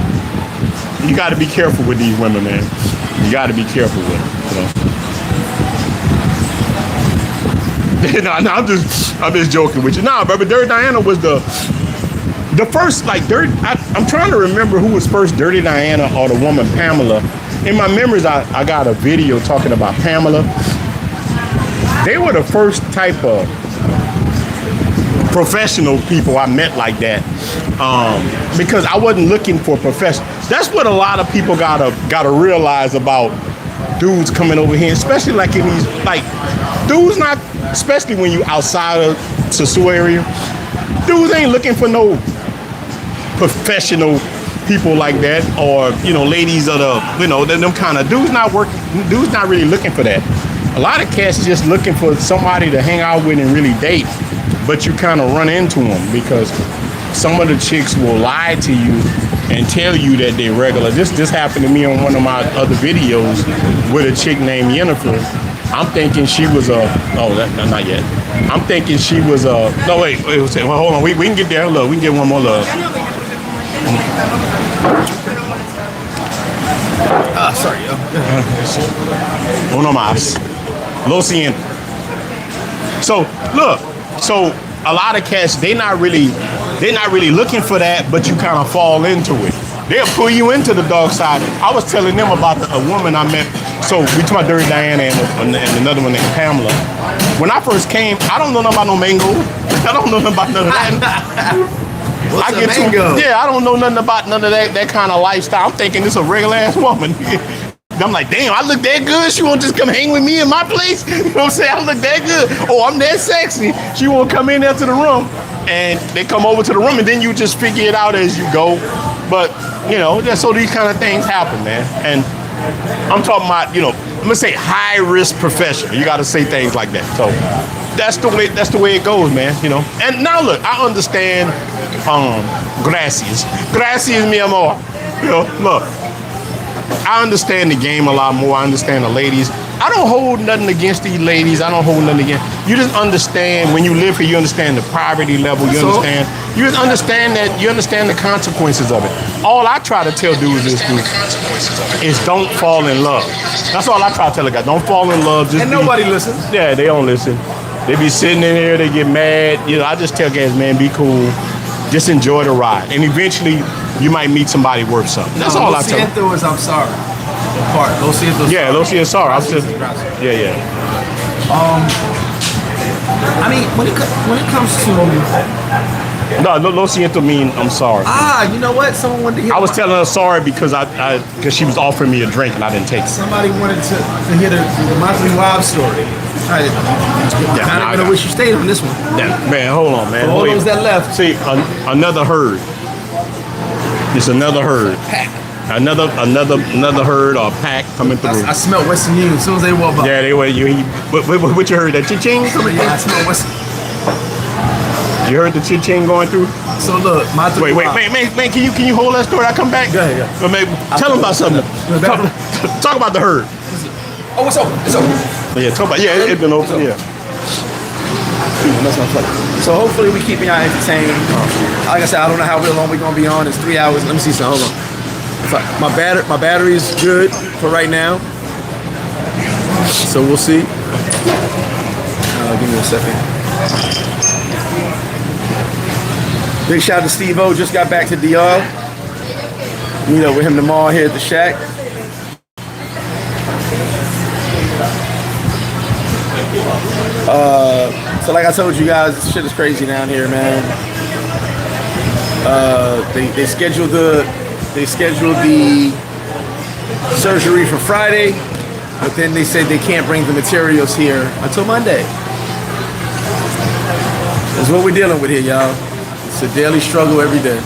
you got to be careful with these women, man. You got to be careful with them. No, I'm just joking with you. Nah, but Dirty Diana was the first I'm trying to remember who was first, Dirty Diana or the woman Pamela. In my memories, I got a video talking about Pamela. They were the first type of professional people I met like that, because I wasn't looking for professional. That's what a lot of people gotta realize about dudes coming over here, especially like in these dudes not, especially when you outside of Sosua area. Dudes ain't looking for no professional people like that, or ladies of them kind of dudes not working. Dudes not really looking for that. A lot of cats just looking for somebody to hang out with and really date, but you kind of run into them because some of the chicks will lie to you and tell you that they're regular. This happened to me on one of my other videos with a chick named Jennifer. I'm thinking she was not yet. I'm thinking she was no wait, well, hold on, we can get there. Look, we can get one more love. Sorry, yo. Uno más. Lo siento. So look, a lot of cats, they're not really looking for that, but you kind of fall into it. They'll pull you into the dark side. I was telling them about a woman I met. So we talking about Dirty Diana and another one named Pamela. When I first came, I don't know nothing about no mango. I don't know nothing about none of that. What's a mango? I don't know nothing about none of that kind of lifestyle. I'm thinking this a regular ass woman. I'm like, damn, I look that good. She won't just come hang with me in my place. You know what I'm saying? I look that good. Oh, I'm that sexy. She won't come in there to the room. And they come over to the room, and then you just figure it out as you go. But, so these kind of things happen, man. And I'm talking about, I'm gonna say high risk professional. You got to say things like that. So that's the way it goes, man. And now look, I understand. Gracias, mi amor. Look, I understand the game a lot more. I understand the ladies. I don't hold nothing against these ladies. I don't hold nothing against. You just understand when you live here. You understand the poverty level. You understand. You just understand that. You understand the consequences of it. All I try to tell dudes is don't fall in love. That's all I try to tell a guy. Don't fall in love. And nobody listens. Yeah, they don't listen. They be sitting in here. They get mad. I just tell guys, man, be cool. Just enjoy the ride, and eventually you might meet somebody worth something. That's all I tell them. Lo siento is I'm sorry. Lo siento. Yeah, lo siento sorry. I'm just. Yeah. I mean, when it comes to no, lo siento mean I'm sorry. You know what? Someone wanted to hear. I was telling her sorry because because she was offering me a drink and I didn't take it. Somebody wanted to hear the monthly wives story. I'm gonna wish you stayed on this one. Yeah, man, hold on, man. For all those that left. See, another herd. It's another herd. Pack. Another herd or pack coming through. I smell Western Union as soon as they walk by. Yeah, they were. What you heard? That cha-ching? Yeah, I smell Western. You heard the cha-ching going through? So look, my wait, man, can you hold that story? I come back. Go ahead. Well, tell them about something. Talk about the herd. Oh, it's open. It's open. Yeah, it's been open. Yeah. That's not funny. So hopefully we keeping y'all entertained. Like I said, I don't know how long we're gonna be on. It's 3 hours. Let me see something. Hold on. My battery is good for right now. So we'll see. Give me a second. Big shout out to Steve O. Just got back to DR. Meet up with him tomorrow here at the shack. So like I told you guys, shit is crazy down here, man. They scheduled the surgery for Friday, but then they said they can't bring the materials here until Monday. That's what we're dealing with here, y'all. It's a daily struggle every day.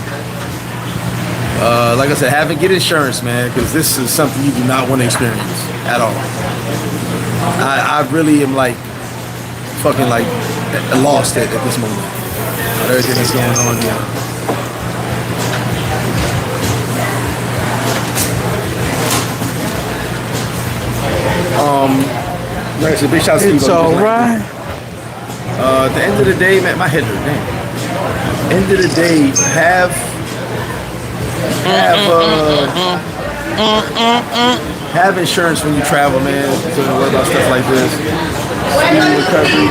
Like I said, get insurance, man, because this is something you do not want to experience at all. I really am like fucking like lost at this moment. Everything that's going on here. Like I said, big shout out to you. It's alright. At the end of the day, man, my head hurt. Damn. End of the day, have insurance when you travel, man. So don't worry about stuff like this. Recovery.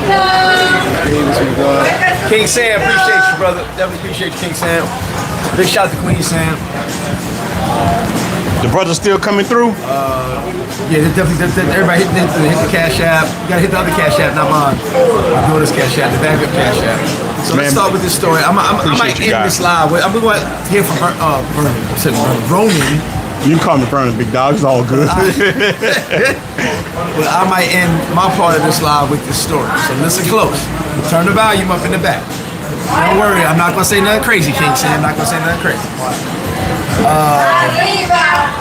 King Sam, appreciate you, brother. Definitely appreciate you, King Sam. Big shout out to Queen Sam. The brother's still coming through? Yeah, definitely. Everybody hit the Cash App. You gotta hit the other Cash App, not mine. I'm doing this Cash App, the backup Cash App. So let's start with this story. I might end this live. I'm going to hear from Ronan. You can call me Vernon, big dog. It's all good. But I might end my part of this live with this story. So listen close. Turn the volume up in the back. Don't worry, I'm not going to say nothing crazy, King Sam. I'm not going to say nothing crazy. But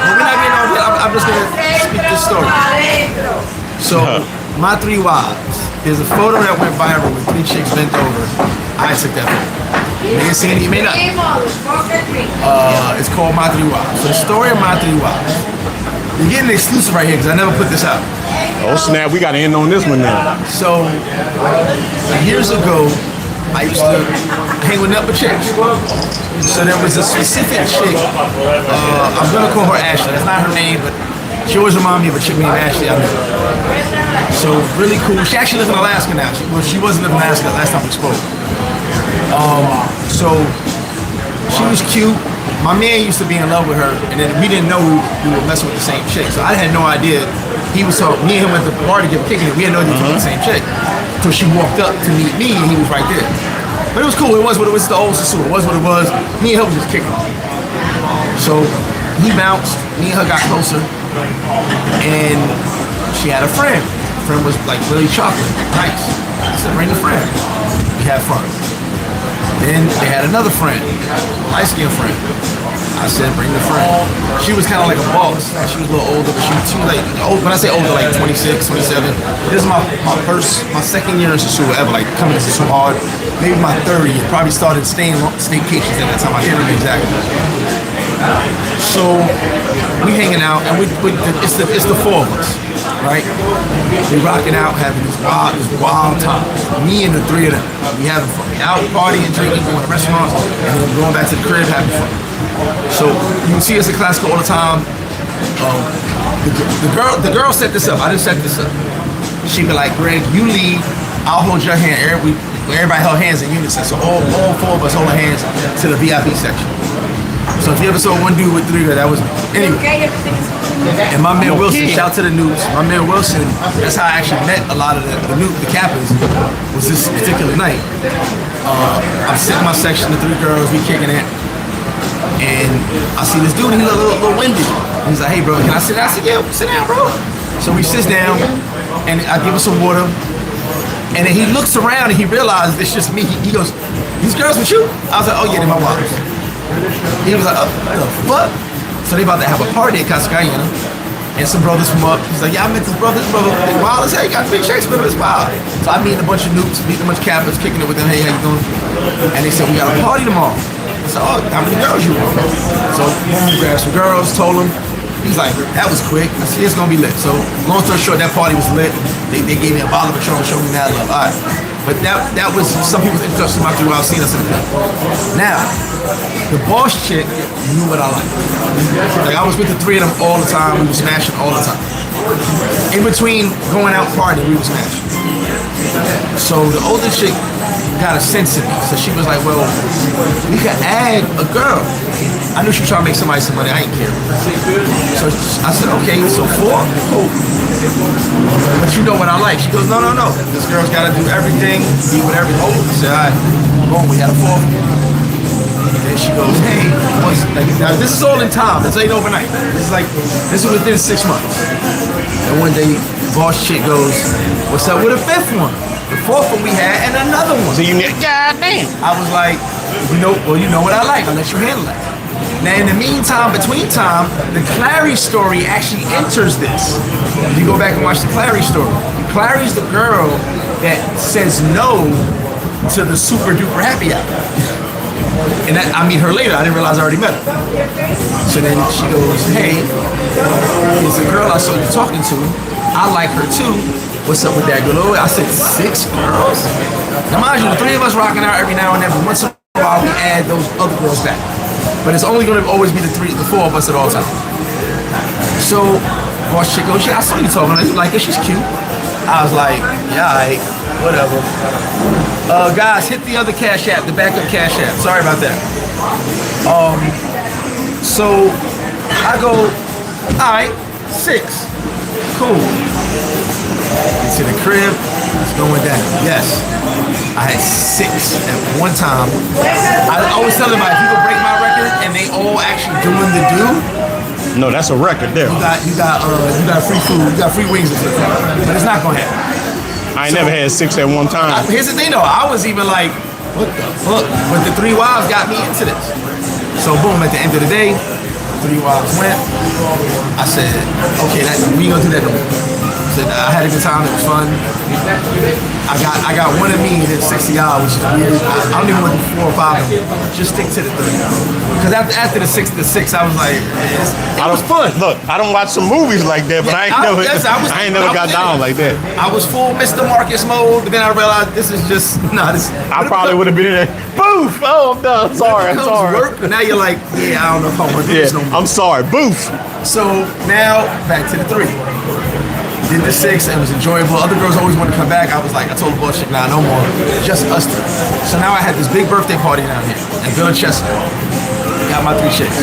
we're not getting on here. I'm just going to speak this story. So, my 3 wives. There's a photo that went viral with 3 chicks bent over. I took that photo. You may have seen it, you may not. It's called My 3 Wives. So the story of My 3 Wives. You're getting an exclusive right here because I never put this out. Oh snap, we got to end on this one now. So, years ago, I used to hang with upper chicks. So there was a specific chick, I'm gonna call her Ashley. That's not her name, but she always reminded me of a chick named Ashley. I knew. So really cool. She actually lives in Alaska now. She wasn't living in Alaska last time we spoke. So she was cute. My man used to be in love with her, and then we didn't know we were messing with the same chick. So I had no idea. He was talking. Me and him went to the party, kicking it. We had no idea we were the same chick. So she walked up to meet me, and he was right there. But it was cool. It was what it was. The old Sosua. It was what it was. Me and her was just kicking. So he bounced. Me and her got closer, and she had a friend. The friend was like really chocolate, nice. I said, bring a friend. We had fun. Then they had another friend, light-skinned friend. I said, bring the friend. She was kind of like a boss. She was a little older, but she was like old. When I say older, like 26, 27. This is my second year in Sosua ever, like coming to Sosua hard. Maybe my third year. Probably started staycations at that time. I can't remember exactly. So we hanging out, and it's the 4 of us, right? We rocking out, having this wild time. Me and the 3 of them, we having fun. We out partying, drinking, going to restaurants, and then going back to the crib having fun. So you can see us at Classical all the time. The girl set this up. I didn't set this up. She'd be like, Greg, you lead. I'll hold your hand. Everybody held hands in unison. So all 4 of us hold our hands to the VIP section. So if you ever saw one dude with 3, that was me. Anyway. And my man Wilson, shout out to the news. My man Wilson, that's how I actually met a lot of the Kappas, was this particular night. I'm sitting in my section, the 3 girls, we kicking it. And I see this dude, he's a little windy. He's like, hey bro, can I sit down? I said, yeah, sit down, bro. So he sits down, and I give him some water. And then he looks around and he realizes it's just me. He goes, these girls with you? I was like, oh yeah, they're my wives. He was like, oh, what the fuck? So they about to have a party at Cascayena. And some brothers from up, he's like, yeah, I met this brother, they wild as hell, he got big checks with him, it's wild. So I meeting a bunch of nukes, meeting a bunch of Kappas, kicking it with them, hey, how you doing? And they said, we got a party tomorrow. I said, oh, how many girls you want? So we grabbed some girls, told him. He's like, that was quick. I said, it's gonna be lit. So long story short, that party was lit. They gave me a bottle of Patron and showed me mad love. All right. But that was some people's introduction to my 3 wives seeing us in the club. Now, the boss chick knew what I liked. Like I was with the 3 of them all the time. We were smashing all the time. In between going out partying, we were smashing. So the older chick got a sense of me. So she was like, well, we could add a girl. I knew she was trying to make somebody some money. I ain't care. So I said, okay, so 4? Cool. But you know what I like. She goes, no. This girl's got to do everything, be with everything. I said, all right, boom, we got a 4. And she goes, hey, now this is all in time. This ain't overnight. This is within 6 months. And one day, boss chick goes, what's up with a 5th one? The 4th one we had, and another one. So you need, God damn. I was like, you know what I like. I'll let you handle it. Now, in the meantime, between time, the Clary story actually enters this. If you go back and watch the Clary story, Clary's the girl that says no to the super duper happy hour. And I meet her later. I didn't realize I already met her. So then she goes, hey, it's a girl I saw you talking to. I like her too. What's up with that girl? I said, 6 girls? Now mind you, the 3 of us rocking out every now and then, but once in a while we add those other girls back. But it's only gonna always be the 4 of us at all times. So, boss chick goes, yeah, I saw you talking to her. You like her, she's cute. I was like, yeah, all right, whatever. Guys, hit the other Cash App, the backup Cash App. Sorry about that. So I go, all right, 6. Cool. It's in the crib, it's going down. Yes, I had 6 at one time. I always tell them, if you can break my record and they all actually doing the do, No, that's a record there. you got free food, you got free wings and stuff. But it's not gonna happen. I ain't never had 6 at one time. Here's the thing though, I was even like, what the fuck? But the 3 wives got me into this. So boom, at the end of the day, 3 wives went. I said, okay, we ain't gonna do that no more. I had a good time, it was fun. I got one of me and it's $60, which is weird. I don't even want to do 4 or 5 of them. Just stick to the 3. Because after the 6, I was like, it was fun. Look, I don't watch some movies like that, but I ain't never got down like that. I was full Mr. Marcus mode, but then I realized this is just, I probably would have been in there. Boof! Oh, I'm done. Sorry. Work, but now you're like, yeah, I don't know if I want to do this no more. I'm sorry. Boof! So now, back to the 3. Did the 6, it was enjoyable. Other girls always wanted to come back. I was like, I told the bullshit, nah, no more. Just us 3. So now I had this big birthday party down here in Village Chester. Got my 3 chicks.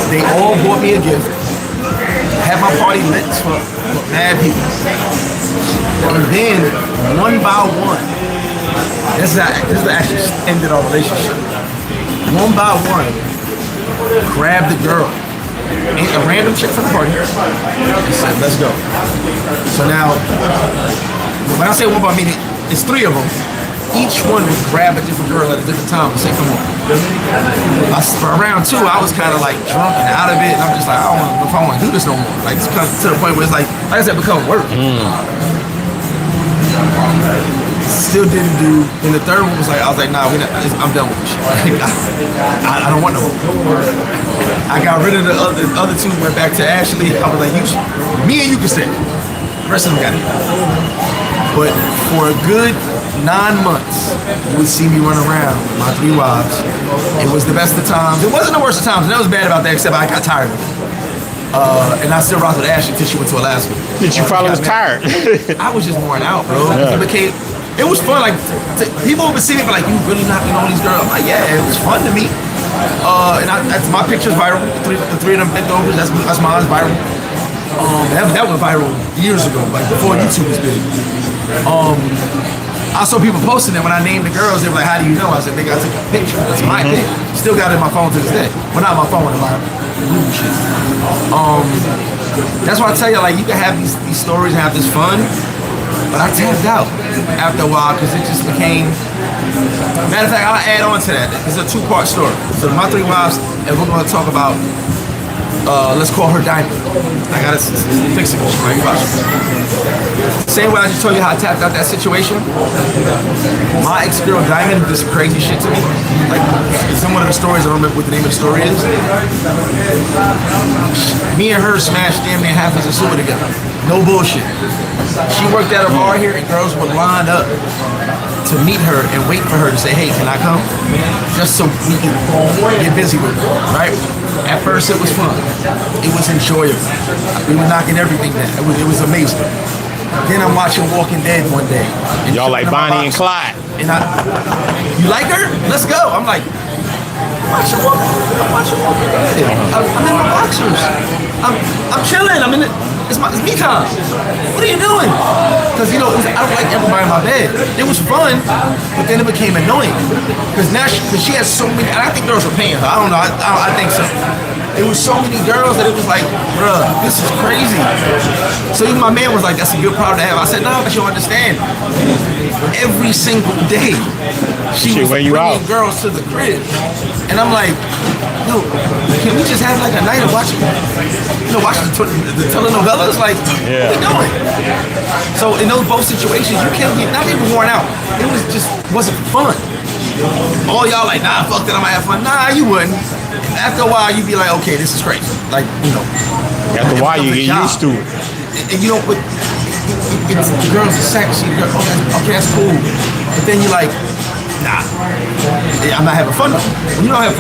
They all bought me a gift. Had my party lit for mad people. And then, one by one, this is actually ended our relationship. One by one, grabbed the girl. A random chick from the party and said, let's go. So now, when I say one by me, it's 3 of them. Each one would grab a different girl at a different time and say, come on. For round 2, I was kind of like drunk and out of it. And I'm just like, I don't know if I want to do this no more. Like, it's come to the point where it's like I said, become work. Still didn't do. And the 3rd one was like, I was like, nah, I'm done with this shit. I don't want no more. I got rid of the other 2, went back to Ashley. I was like, me and you can stay. The rest of them got it. But for a good 9 months, you would see me run around with my 3 wives. It was the best of times. It wasn't the worst of times. And that was bad about that, except I got tired of it. And I still rocked with Ashley until she went to Alaska. Did you probably was tired? I was just worn out, bro. Yeah. It was fun. Like, people would see me, but like, you really knocking on these girls? I'm like, yeah, it was fun to me. And that's my picture's viral. The 3 of them bent over. That's mine viral. That went viral years ago, like before YouTube was big. I saw people posting it when I named the girls. They were like, how do you know? I said, nigga, I took a picture. That's my thing. Still got it in my phone to this day. Well, not my phone, in my Google shit. That's why I tell you, like, you can have these stories and have this fun, but I tapped out after a while because it just became. Matter of fact, I'll add on to that. It's a 2-part story. So my 3 wives, and we're going to talk about. Let's call her Diamond. I gotta fix it. Right? Same way I just told you how I tapped out that situation. My ex-girl Diamond did some crazy shit to me. Like, some of the stories, I don't remember what the name of the story is. Me and her smashed damn near half of Sosua together. No bullshit. She worked at a bar here and girls would line up to meet her and wait for her to say, hey, can I come? Just so we can get busy with her, right? At first it was fun. It was enjoyable. We were knocking everything down. It was amazing. Then I'm watching Walking Dead one day. And Y'all like Bonnie and Clyde. And you like her? Let's go. I'm like, I'm watching Walking Dead. I'm in my boxers. I'm chilling. It's me time. What are you doing? Because I don't like everybody in my bed. It was fun, but then it became annoying. Because now she has so many, and I think girls are paying her. I don't know. I think so. It was so many girls that it was like, bruh, this is crazy. So even my man was like, that's a good problem to have. I said, no, but you don't understand. Every single day, she was bringing girls to the crib. And I'm like, yo, can we just have like a night of watching the telenovelas? Like, what are we doing? So in those both situations, you can't get, not even worn out. It wasn't fun. All y'all like, nah, fuck that, I'm gonna have fun. Nah, you wouldn't. After a while, you'd be like, okay, this is crazy. Like, After a while, you get used to it. And the girls are sexy. Okay, that's cool. But then you're like, nah, I'm not having fun. When you don't have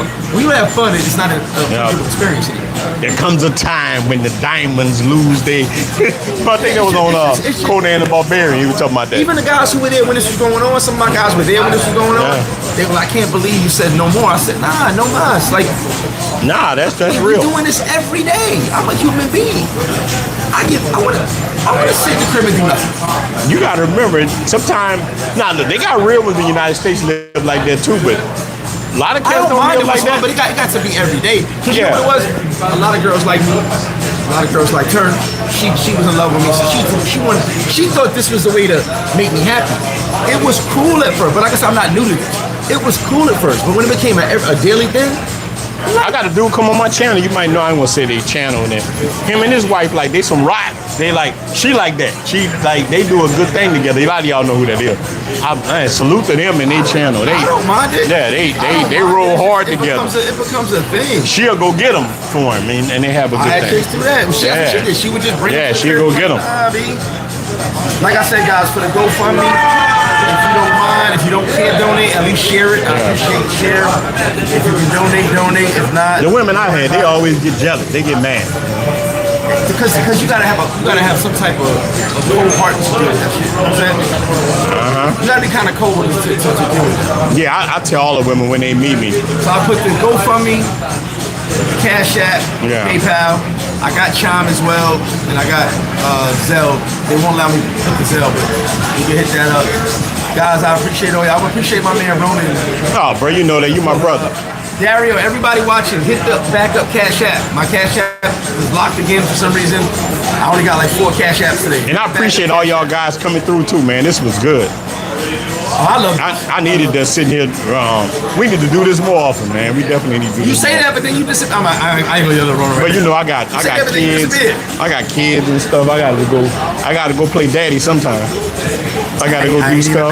fun, it's not a good experience anymore. There comes a time when the diamonds lose their. I think that was on Conan the Barbarian. He was talking about that. Even the guys who were there when this was going on, some of my guys were there when this was going on. They were like, I can't believe you said no more. I said, nah, no mas. Like, nah, that's we're real. doing this every day. I'm a human being. I wanna sit in the crib and do nothing. You gotta remember, sometimes, look, they got real ones in the United States live like that too, but a lot of cats don't live like that. But it got to be every day. Because you know what it was? A lot of girls like me. A lot of girls like her. She was in love with me, so she thought this was the way to make me happy. It was cool at first, but like I said, I'm not new to this. It was cool at first, but when it became a daily thing, I got a dude come on my channel. You might know I ain't gonna say their channel in there. Him and his wife, like, they some rivals. They like, she like that. She like, they do a good thing together. A lot of y'all know who that is. I salute to them and their channel. I don't mind it. Yeah, they roll hard together. It becomes a thing. She'll go get them for him, and they have a good I had thing. chicks do that. She would just bring. Yeah, she'll go get them. Like I said, guys, for the GoFundMe, if you don't mind, if you can't donate, at least share it. I appreciate share. If you can donate. If not, the women I had, they always get jealous. They get mad. Because you gotta have some type of cold heart to do that shit. You know what I'm saying? You gotta be kind of cold to do it. Yeah, I tell all the women when they meet me. So I put the GoFundMe, Cash App, PayPal. I got Chime as well, and I got Zelle. They won't allow me to put the Zelle, but you can hit that up. Guys, I appreciate all y'all. I appreciate my man Ronan. Oh, bro, you know that. You my brother. Dario, everybody watching, hit the backup Cash App. My Cash App was locked again for some reason. I only got like 4 Cash Apps today. And I appreciate all y'all guys coming through too, man. This was good. Oh, I love it. I needed to sit here. We need to do this more often, man. We definitely need to do this. You say that, but then you just I ain't gonna yell at Ronan right. But you know, I got kids. I got kids and stuff. I gotta go play daddy sometime. I gotta go do stuff.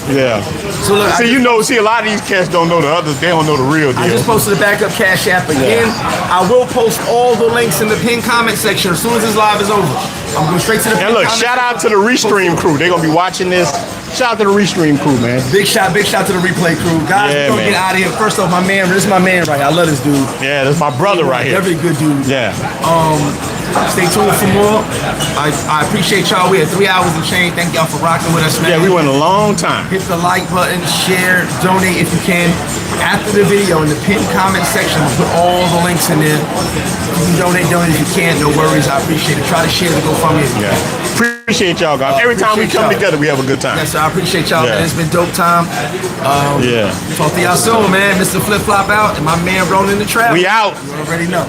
Yeah. So look, see, a lot of these cats don't know the others. They don't know the real deal. I just posted a backup Cash App again. I will post all the links in the pinned comment section as soon as this live is over. I'm going straight to the. And look, shout out to the Restream crew. They're gonna be watching this. Shout out to the Restream crew, man. Big shout to the replay crew. Guys, we're gonna get out of here. First off, this is my man right here. I love this dude. Yeah, that's my brother right here. Very good dude. Yeah. Stay tuned for more. I appreciate y'all. We had 3 hours and change. Thank y'all for rocking with us, man. Yeah, we went a long time. Hit the like button, share, donate if you can. After the video, in the pinned comment section, I'll put all the links in there. You can donate if you can. No worries. I appreciate it. Try to share the GoFundMe. Yeah. Appreciate y'all, guys. Every time we come together, we have a good time. Yes, sir. I appreciate y'all, man. It's been dope time. Talk to y'all soon, man. MrFlipFlop out, and my man Ronan the Trap. We out. You already know.